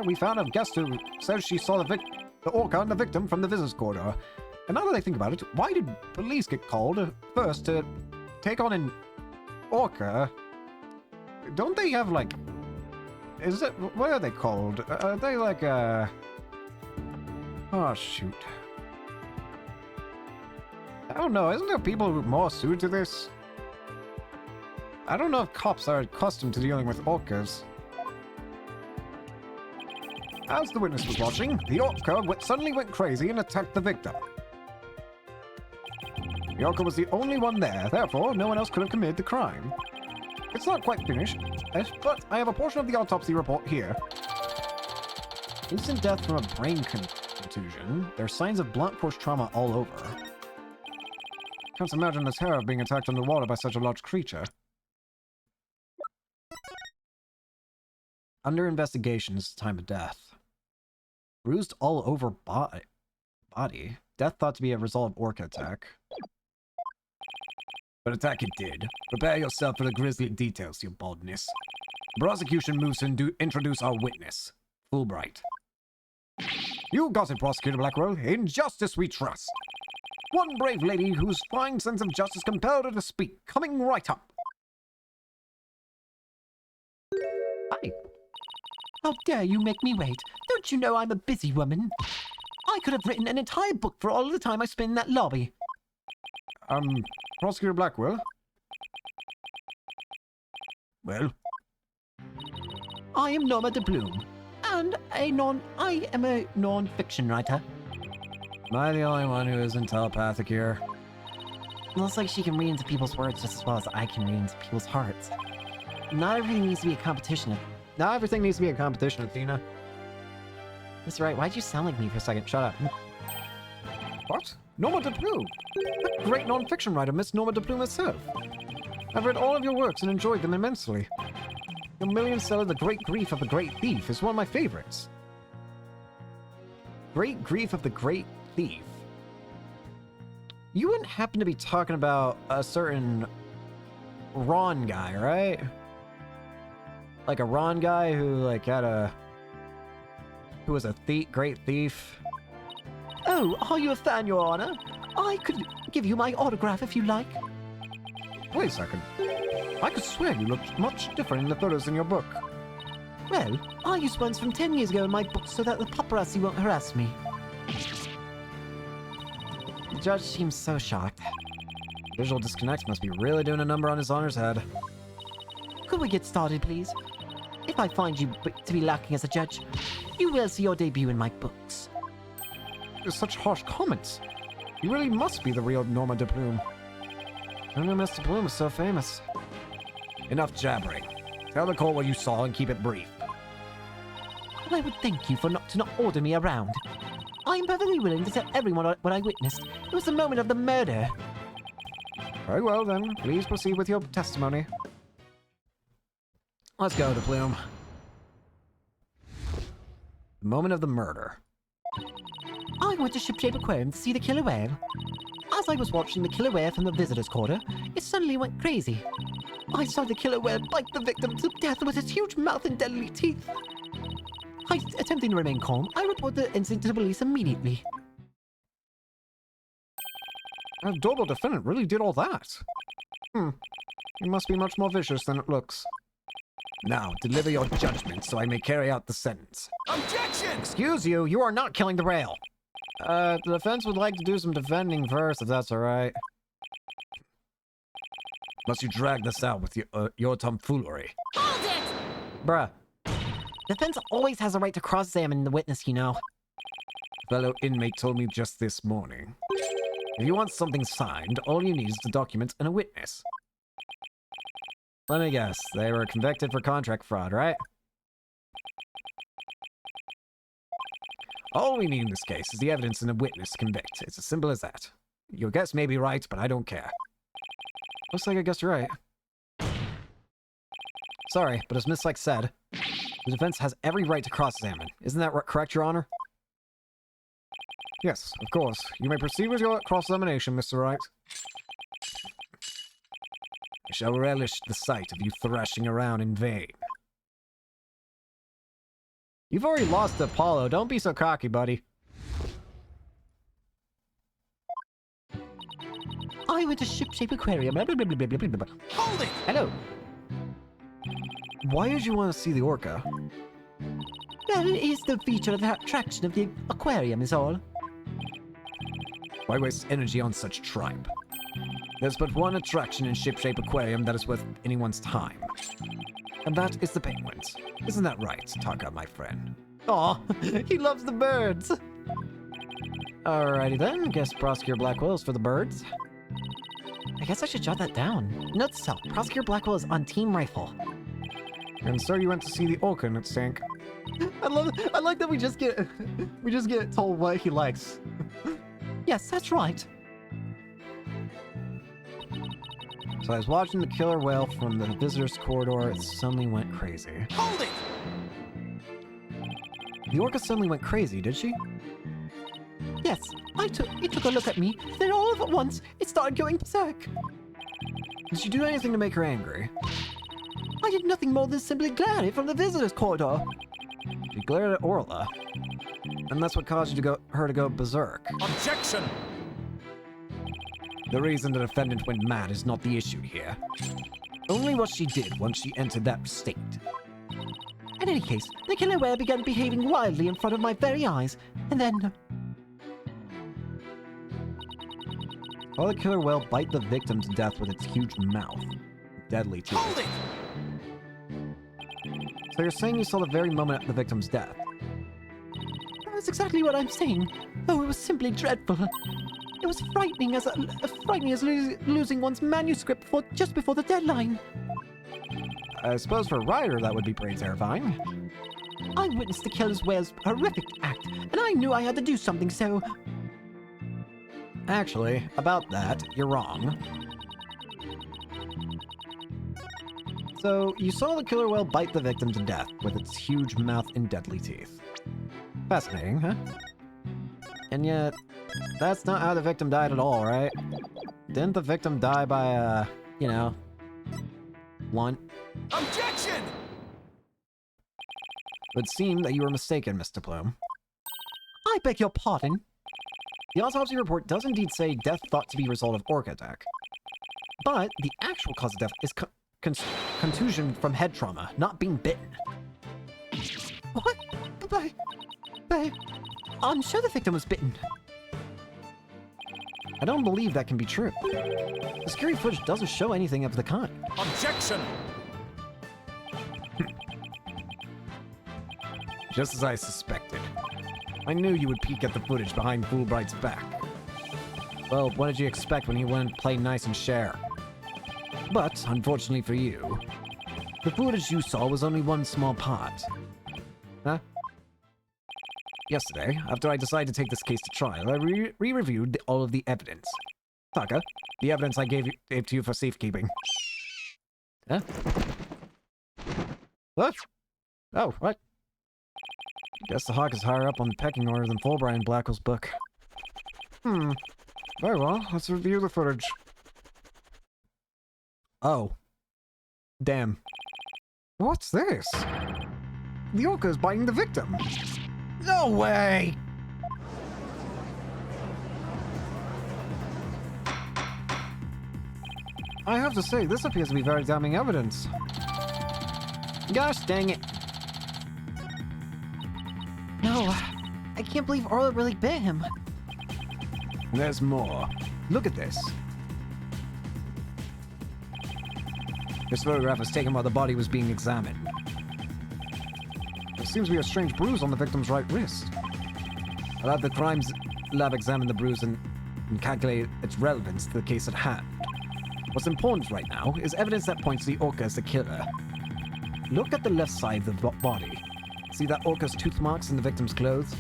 We found a guest who says she saw the orca and the victim from the visitors corridor. And now that I think about it, why did police get called first to take on an orca? Don't they have, like... what are they called? Are they like, oh, shoot. I don't know, isn't there people who are more suited to this? I don't know if cops are accustomed to dealing with orcas. As the witness was watching, the orca suddenly went crazy and attacked the victim. The orca was the only one there, therefore no one else could have committed the crime. It's not quite finished, but I have a portion of the autopsy report here. Instant death from a brain contusion. There are signs of blunt force trauma all over. Can't imagine the terror of being attacked underwater by such a large creature. Under investigation is the time of death. Bruised all over body. Death thought to be a result of orca attack. But attack it did. Prepare yourself for the grisly details, your baldness. The prosecution moves to introduce our witness, Fulbright. You got it, Prosecutor Blackwell. In justice we trust. One brave lady whose fine sense of justice compelled her to speak, coming right up. Hi. How dare you make me wait? Don't you know I'm a busy woman? I could have written an entire book for all of the time I spent in that lobby. Prosecutor Blackwell? Well? I am Norma de Bloom, and I am a non-fiction writer. Am I the only one who isn't telepathic here? Looks like she can read into people's words just as well as I can read into people's hearts. Not everything needs to be a competition. Not everything needs to be a competition, Athena. Mr. Wright, why'd you sound like me for a second? Shut up. What? Norma de Plume! That great non-fiction writer, Miss Norma de Plume herself. I've read all of your works and enjoyed them immensely. Your million-seller The Great Grief of the Great Thief is one of my favorites. Great Grief of the Great Thief. You wouldn't happen to be talking about a certain Ron guy, right? Like a Ron guy who, like, who was a great thief? Oh, are you a fan, Your Honor? I could give you my autograph if you like. Wait a second. I could swear you looked much different in the photos in your book. Well, I used ones from 10 years ago in my book so that the paparazzi won't harass me. The judge seems so shocked. Visual disconnect must be really doing a number on his honor's head. Could we get started, please? If I find you to be lacking as a judge, you will see your debut in my books. There's such harsh comments. You really must be the real Norma de Plume. I know Mr. Plume is so famous. Enough jabbering. Tell the court what you saw and keep it brief. I would thank you for not order me around. I am perfectly willing to tell everyone what I witnessed. It was the moment of the murder. Very well, then. Please proceed with your testimony. Let's go, de Plume. The moment of the murder. I went to Shipshape Aquarium to see the killer whale. As I was watching the killer whale from the visitor's quarter, it suddenly went crazy. I saw the killer whale bite the victim to death with its huge mouth and deadly teeth. Attempting to remain calm, I reported the incident to the police immediately. An adorable defendant really did all that. He must be much more vicious than it looks. Now, deliver your judgment so I may carry out the sentence. Objection! Excuse you, you are not killing the whale. The defense would like to do some defending first, if that's alright. Must you drag this out with your tomfoolery? Hold it! Bruh. Defense always has a right to cross-examine the witness, you know. Fellow inmate told me just this morning. If you want something signed, all you need is the document and a witness. Let me guess, they were convicted for contract fraud, right? All we need in this case is the evidence and a witness to convict. It's as simple as that. Your guess may be right, but I don't care. Looks like I guess you're right. Sorry, but as Miss Sykes said, the defense has every right to cross-examine. Isn't that correct, Your Honor? Yes, of course. You may proceed with your cross-examination, Mr. Wright. I shall relish the sight of you thrashing around in vain. You've already lost to Apollo. Don't be so cocky, buddy. I went to Ship-Shape Aquarium. Hold it! Hello. Why did you want to see the orca? Well, it is the feature of the attraction of the aquarium is all. Why waste energy on such tripe? There's but one attraction in Ship-Shape Aquarium that is worth anyone's time. And that is the penguins. Isn't that right, Taka, my friend? Aw, he loves the birds. Alrighty then, guess Prosecutor Blackwell's for the birds. I guess I should jot that down. Note to self, Prosecutor Blackwell is on Team Rifle. And so you went to see the orca in its tank. I like that we just get told what he likes. Yes, that's right. So I was watching the killer whale from the visitor's corridor, it suddenly went crazy. Hold it! The orca suddenly went crazy, did she? Yes, it took a look at me, then all at once, it started going berserk. Did she do anything to make her angry? I did nothing more than simply glare at it from the visitor's corridor. You glared at Orla. And that's what caused her to go berserk. Objection! The reason the defendant went mad is not the issue here. Only what she did once she entered that state. In any case, the killer whale began behaving wildly in front of my very eyes, and then... Saw the killer whale bite the victim to death with its huge mouth. Deadly teeth. Hold it! So you're saying you saw the very moment of the victim's death? That's exactly what I'm saying. Oh, it was simply dreadful. It was frightening as losing one's manuscript just before the deadline. I suppose for a writer that would be pretty terrifying. I witnessed the killer whale's horrific act, and I knew I had to do something, so... Actually, about that, you're wrong. So, you saw the killer whale bite the victim to death with its huge mouth and deadly teeth. Fascinating, huh? And yet, that's not how the victim died at all, right? Didn't the victim die by, you know, blunt? Objection! It would seem that you were mistaken, Mr. Plume. I beg your pardon. The autopsy report does indeed say death thought to be a result of orca attack. But the actual cause of death is contusion from head trauma, not being bitten. What? But... I'm sure the victim was bitten. I don't believe that can be true. The security footage doesn't show anything of the kind. Objection! Just as I suspected. I knew you would peek at the footage behind Fulbright's back. Well, what did you expect when he went and played nice and share? But, unfortunately for you, the footage you saw was only one small part. Huh? Yesterday, after I decided to take this case to trial, I re-reviewed all of the evidence. Taka, the evidence I gave to you for safekeeping. Huh? What? Oh, what? Guess the hawk is higher up on the pecking order than Fulbright in Blackwell's book. Very well, let's review the footage. Oh. Damn. What's this? The orca's biting the victim. No way! I have to say, this appears to be very damning evidence. Gosh dang it. No, I can't believe Orla really bit him. There's more. Look at this. This photograph was taken while the body was being examined. There seems to be a strange bruise on the victim's right wrist. I'll have the crimes lab examine the bruise and calculate its relevance to the case at hand. What's important right now is evidence that points to the orca as the killer. Look at the left side of the body. See that orca's tooth marks in the victim's clothes?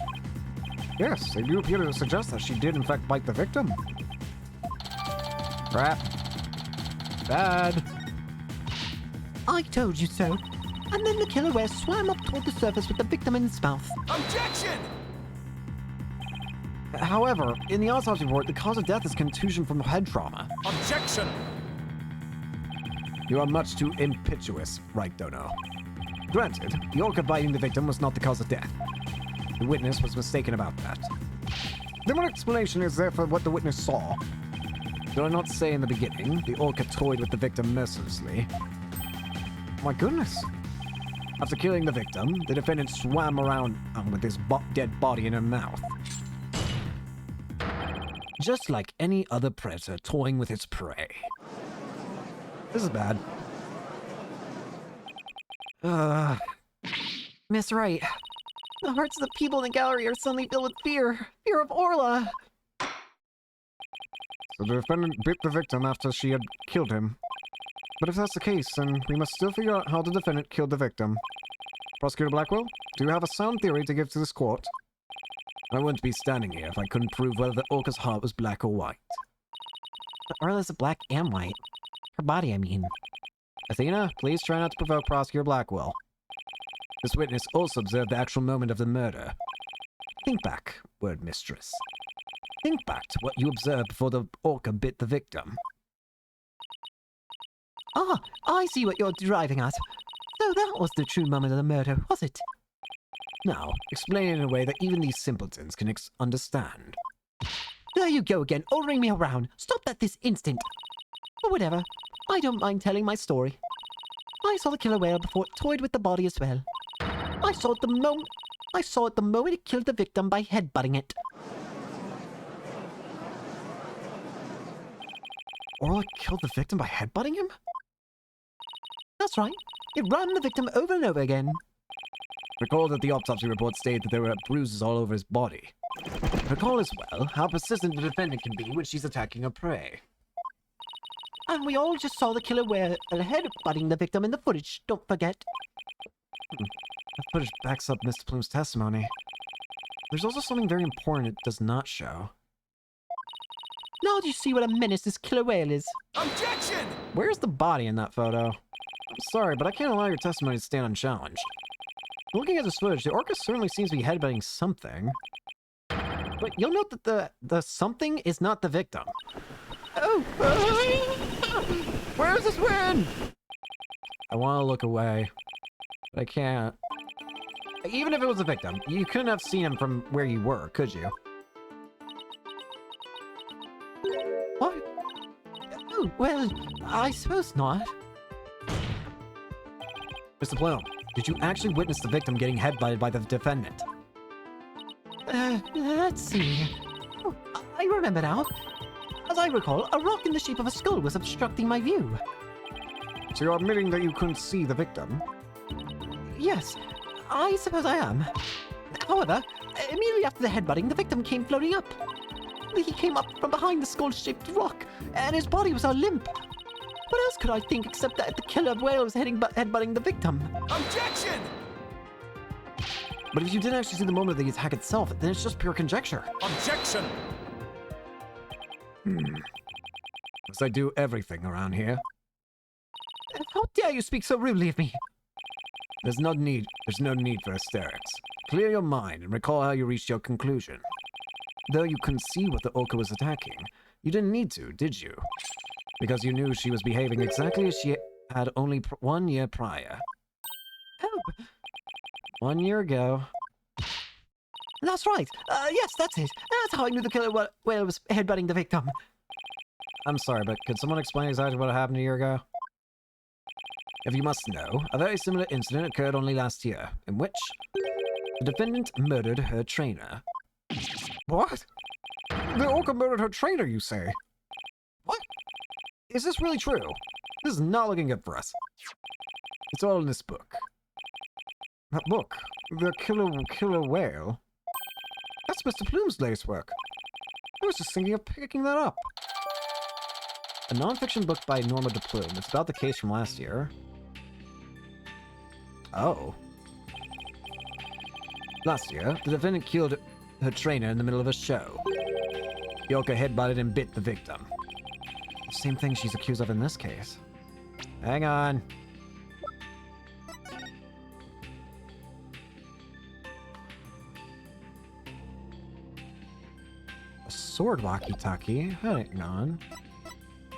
Yes, they do appear to suggest that she did in fact bite the victim. Crap. Bad. I told you so. And then the killer whale swam up toward the surface with the victim in its mouth. Objection! However, in the autopsy report, the cause of death is contusion from head trauma. Objection! You are much too impetuous, right, Dono? Granted, the orca biting the victim was not the cause of death. The witness was mistaken about that. Then what explanation is there for what the witness saw? Did I not say in the beginning, the orca toyed with the victim mercilessly? My goodness. After killing the victim, the defendant swam around with his dead body in her mouth. Just like any other predator toying with its prey. This is bad. Miss Wright, the hearts of the people in the gallery are suddenly filled with fear. Fear of Orla. So the defendant bit the victim after she had killed him. But if that's the case, then we must still figure out how the defendant killed the victim. Prosecutor Blackwell, do you have a sound theory to give to this court? I wouldn't be standing here if I couldn't prove whether the orca's heart was black or white. But Orla's black and white. Her body, I mean. Athena, please try not to provoke Prosecutor Blackwell. This witness also observed the actual moment of the murder. Think back, word mistress. Think back to what you observed before the orca bit the victim. Ah, I see what you're driving at. So that was the true moment of the murder, was it? Now, explain it in a way that even these simpletons can understand. There you go again, ordering me around. Stop that this instant. But whatever, I don't mind telling my story. I saw the killer whale before it toyed with the body as well. I saw it the moment it killed the victim by headbutting it. Orla killed the victim by headbutting him? That's right. It rammed the victim over and over again. Recall that the autopsy report stated that there were bruises all over his body. Recall as well how persistent the defendant can be when she's attacking her prey. And we all just saw the killer whale headbutting the victim in the footage, don't forget. That footage backs up Mr. Plume's testimony. There's also something very important it does not show. Now do you see what a menace this killer whale is? Objection! Where's the body in that photo? I'm sorry, but I can't allow your testimony to stand unchallenged. Looking at this footage, the orca certainly seems to be headbutting something. But you'll note that the something is not the victim. Oh! Where's this wind? I want to look away, but I can't. Even if it was a victim, you couldn't have seen him from where you were, could you? What? Oh, well, I suppose not. Mr. Plume, did you actually witness the victim getting headbutted by the defendant? Let's see. Oh, I remember now. As I recall, a rock in the shape of a skull was obstructing my view. So you're admitting that you couldn't see the victim? Yes, I suppose I am. However, immediately after the headbutting, the victim came floating up. He came up from behind the skull-shaped rock, and his body was all limp. What else could I think except that the killer whale was headbutting the victim? Objection! But if you didn't actually see the moment of the attack itself, then it's just pure conjecture. Objection! As I do everything around here. How dare you speak so rudely of me? There's no need for hysterics. Clear your mind and recall how you reached your conclusion. Though you couldn't see what the orca was attacking, You didn't need to, did you? Because you knew she was behaving exactly as she had only 1 year prior. Oh, 1 year ago. that's right. Yes, that's it. That's how I knew the killer whale was headbutting the victim. I'm sorry, but could someone explain exactly what happened a year ago? If you must know, a very similar incident occurred only last year, in which the defendant murdered her trainer. What? The orca murdered her trainer, you say? What? Is this really true? This is not looking good for us. It's all in this book. That book? The killer whale? That's Mr. Plume's latest work. I was just thinking of picking that up. A non-fiction book by Norma de Plume. It's about the case from last year. Oh. Last year, the defendant killed her trainer in the middle of a show. The orca headbutted and bit the victim. The same thing she's accused of in this case. Hang on. A sword walkie-talkie? Hang on.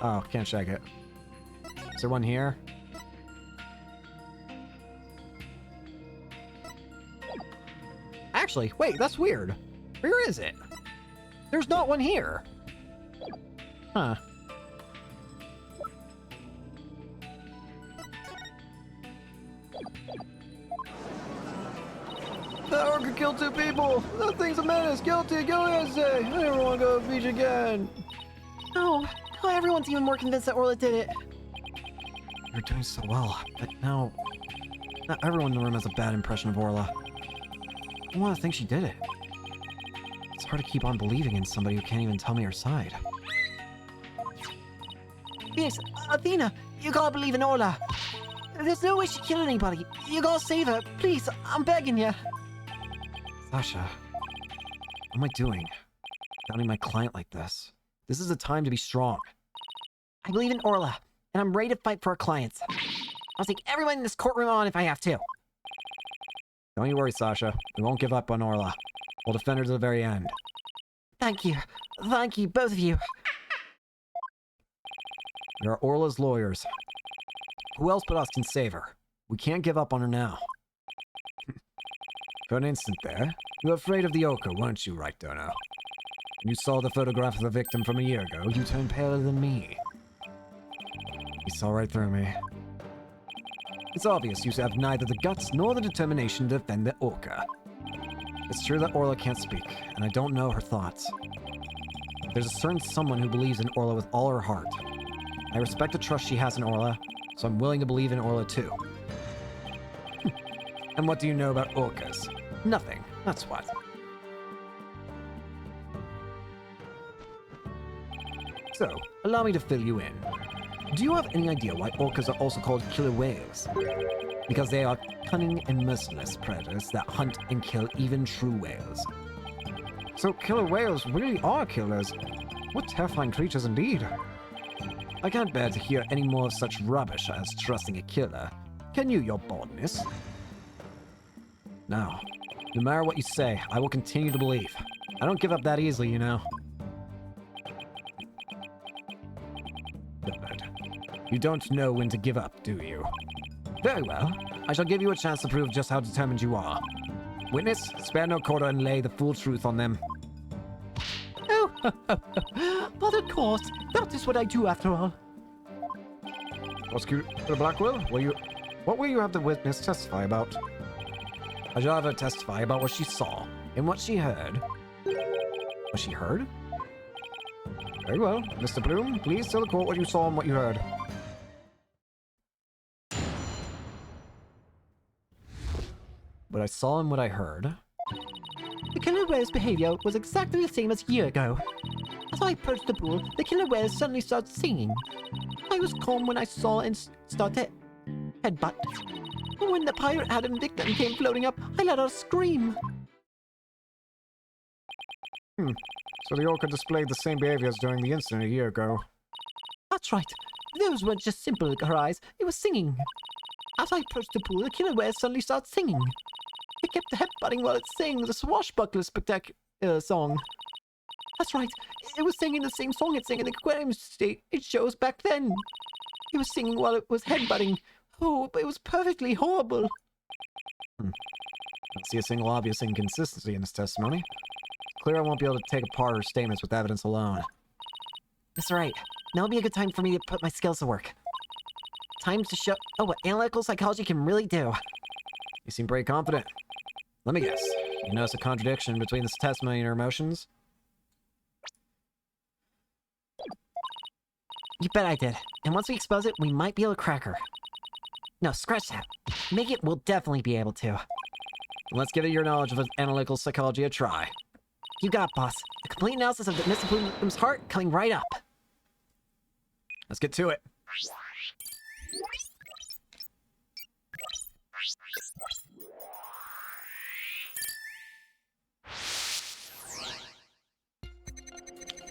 Oh, can't check it. Is there one here? Actually, wait, that's weird. Where is it? There's not one here. Huh. That orca killed 2 people! That thing's a menace! Guilty! Guilty, I say! I never want to go to the beach again! Oh, everyone's even more convinced that Orla did it. You're doing so well, but now... Not everyone in the room has a bad impression of Orla. I want to think she did it. It's hard to keep on believing in somebody who can't even tell me her side. Phoenix, Athena, you gotta believe in Orla. There's no way she killed anybody. You gotta save her. Please, I'm begging you. Sasha, what am I doing? Doubting my client like this. This is a time to be strong. I believe in Orla, and I'm ready to fight for our clients. I'll take everyone in this courtroom on if I have to. Don't you worry, Sasha. We won't give up on Orla. We'll defend her to the very end. Thank you. Thank you, both of you. We are Orla's lawyers. Who else but us can save her? We can't give up on her now. For an instant there, you were afraid of the orca, weren't you, right, Dono? When you saw the photograph of the victim from a year ago, you turned paler than me. You saw right through me. It's obvious you have neither the guts nor the determination to defend the orca. It's true that Orla can't speak, and I don't know her thoughts. There's a certain someone who believes in Orla with all her heart. I respect the trust she has in Orla, so I'm willing to believe in Orla too. And what do you know about orcas? Nothing, that's what. So, allow me to fill you in. Do you have any idea why orcas are also called killer whales? Because they are cunning and merciless predators that hunt and kill even true whales. So killer whales really are killers. What terrifying creatures indeed. I can't bear to hear any more of such rubbish as trusting a killer. Can you, your boldness? Now, no matter what you say, I will continue to believe. I don't give up that easily, you know. Good. You don't know when to give up, do you? Very well. I shall give you a chance to prove just how determined you are. Witness, spare no quarter and lay the full truth on them. Oh, but of course, that is what I do after all. Prosecutor Blackwell, what will you have the witness testify about? I shall have her testify about what she saw and what she heard. What she heard? Very well. Mr. Bloom, please tell the court what you saw and what you heard. What I saw and what I heard. The killer whale's behavior was exactly the same as a year ago. As I approached the pool, the killer whale suddenly started singing. I was calm when I saw and started headbutt. But when the pirate Adam victim came floating up, I let out a scream. So the orca displayed the same behaviors during the incident a year ago. That's right. Those weren't just simple cries, it was singing. As I approached the pool, the killer whale suddenly started singing. It kept headbutting while it sang the swashbuckler spectacular song. That's right. It was singing the same song it sang in the aquarium state it shows back then. It was singing while it was headbutting. Oh, but it was perfectly horrible. Don't see a single obvious inconsistency in this testimony. Clear I won't be able to take apart her statements with evidence alone. That's right. Now would be a good time for me to put my skills to work. Time to show what analytical psychology can really do. You seem pretty confident. Let me guess. You notice a contradiction between this testimony and her emotions? You bet I did. And once we expose it, we might be able to crack her. No, scratch that. Make it, we'll definitely be able to. Let's give it your knowledge of analytical psychology a try. You got it, boss. A complete analysis of Mr. Bloom's heart coming right up. Let's get to it.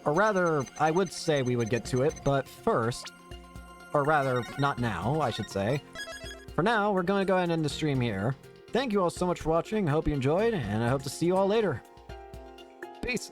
Or rather, I would say we would get to it, but first, or rather, not now, I should say. For now, we're going to go ahead and end the stream here. Thank you all so much for watching, I hope you enjoyed, and I hope to see you all later. Peace.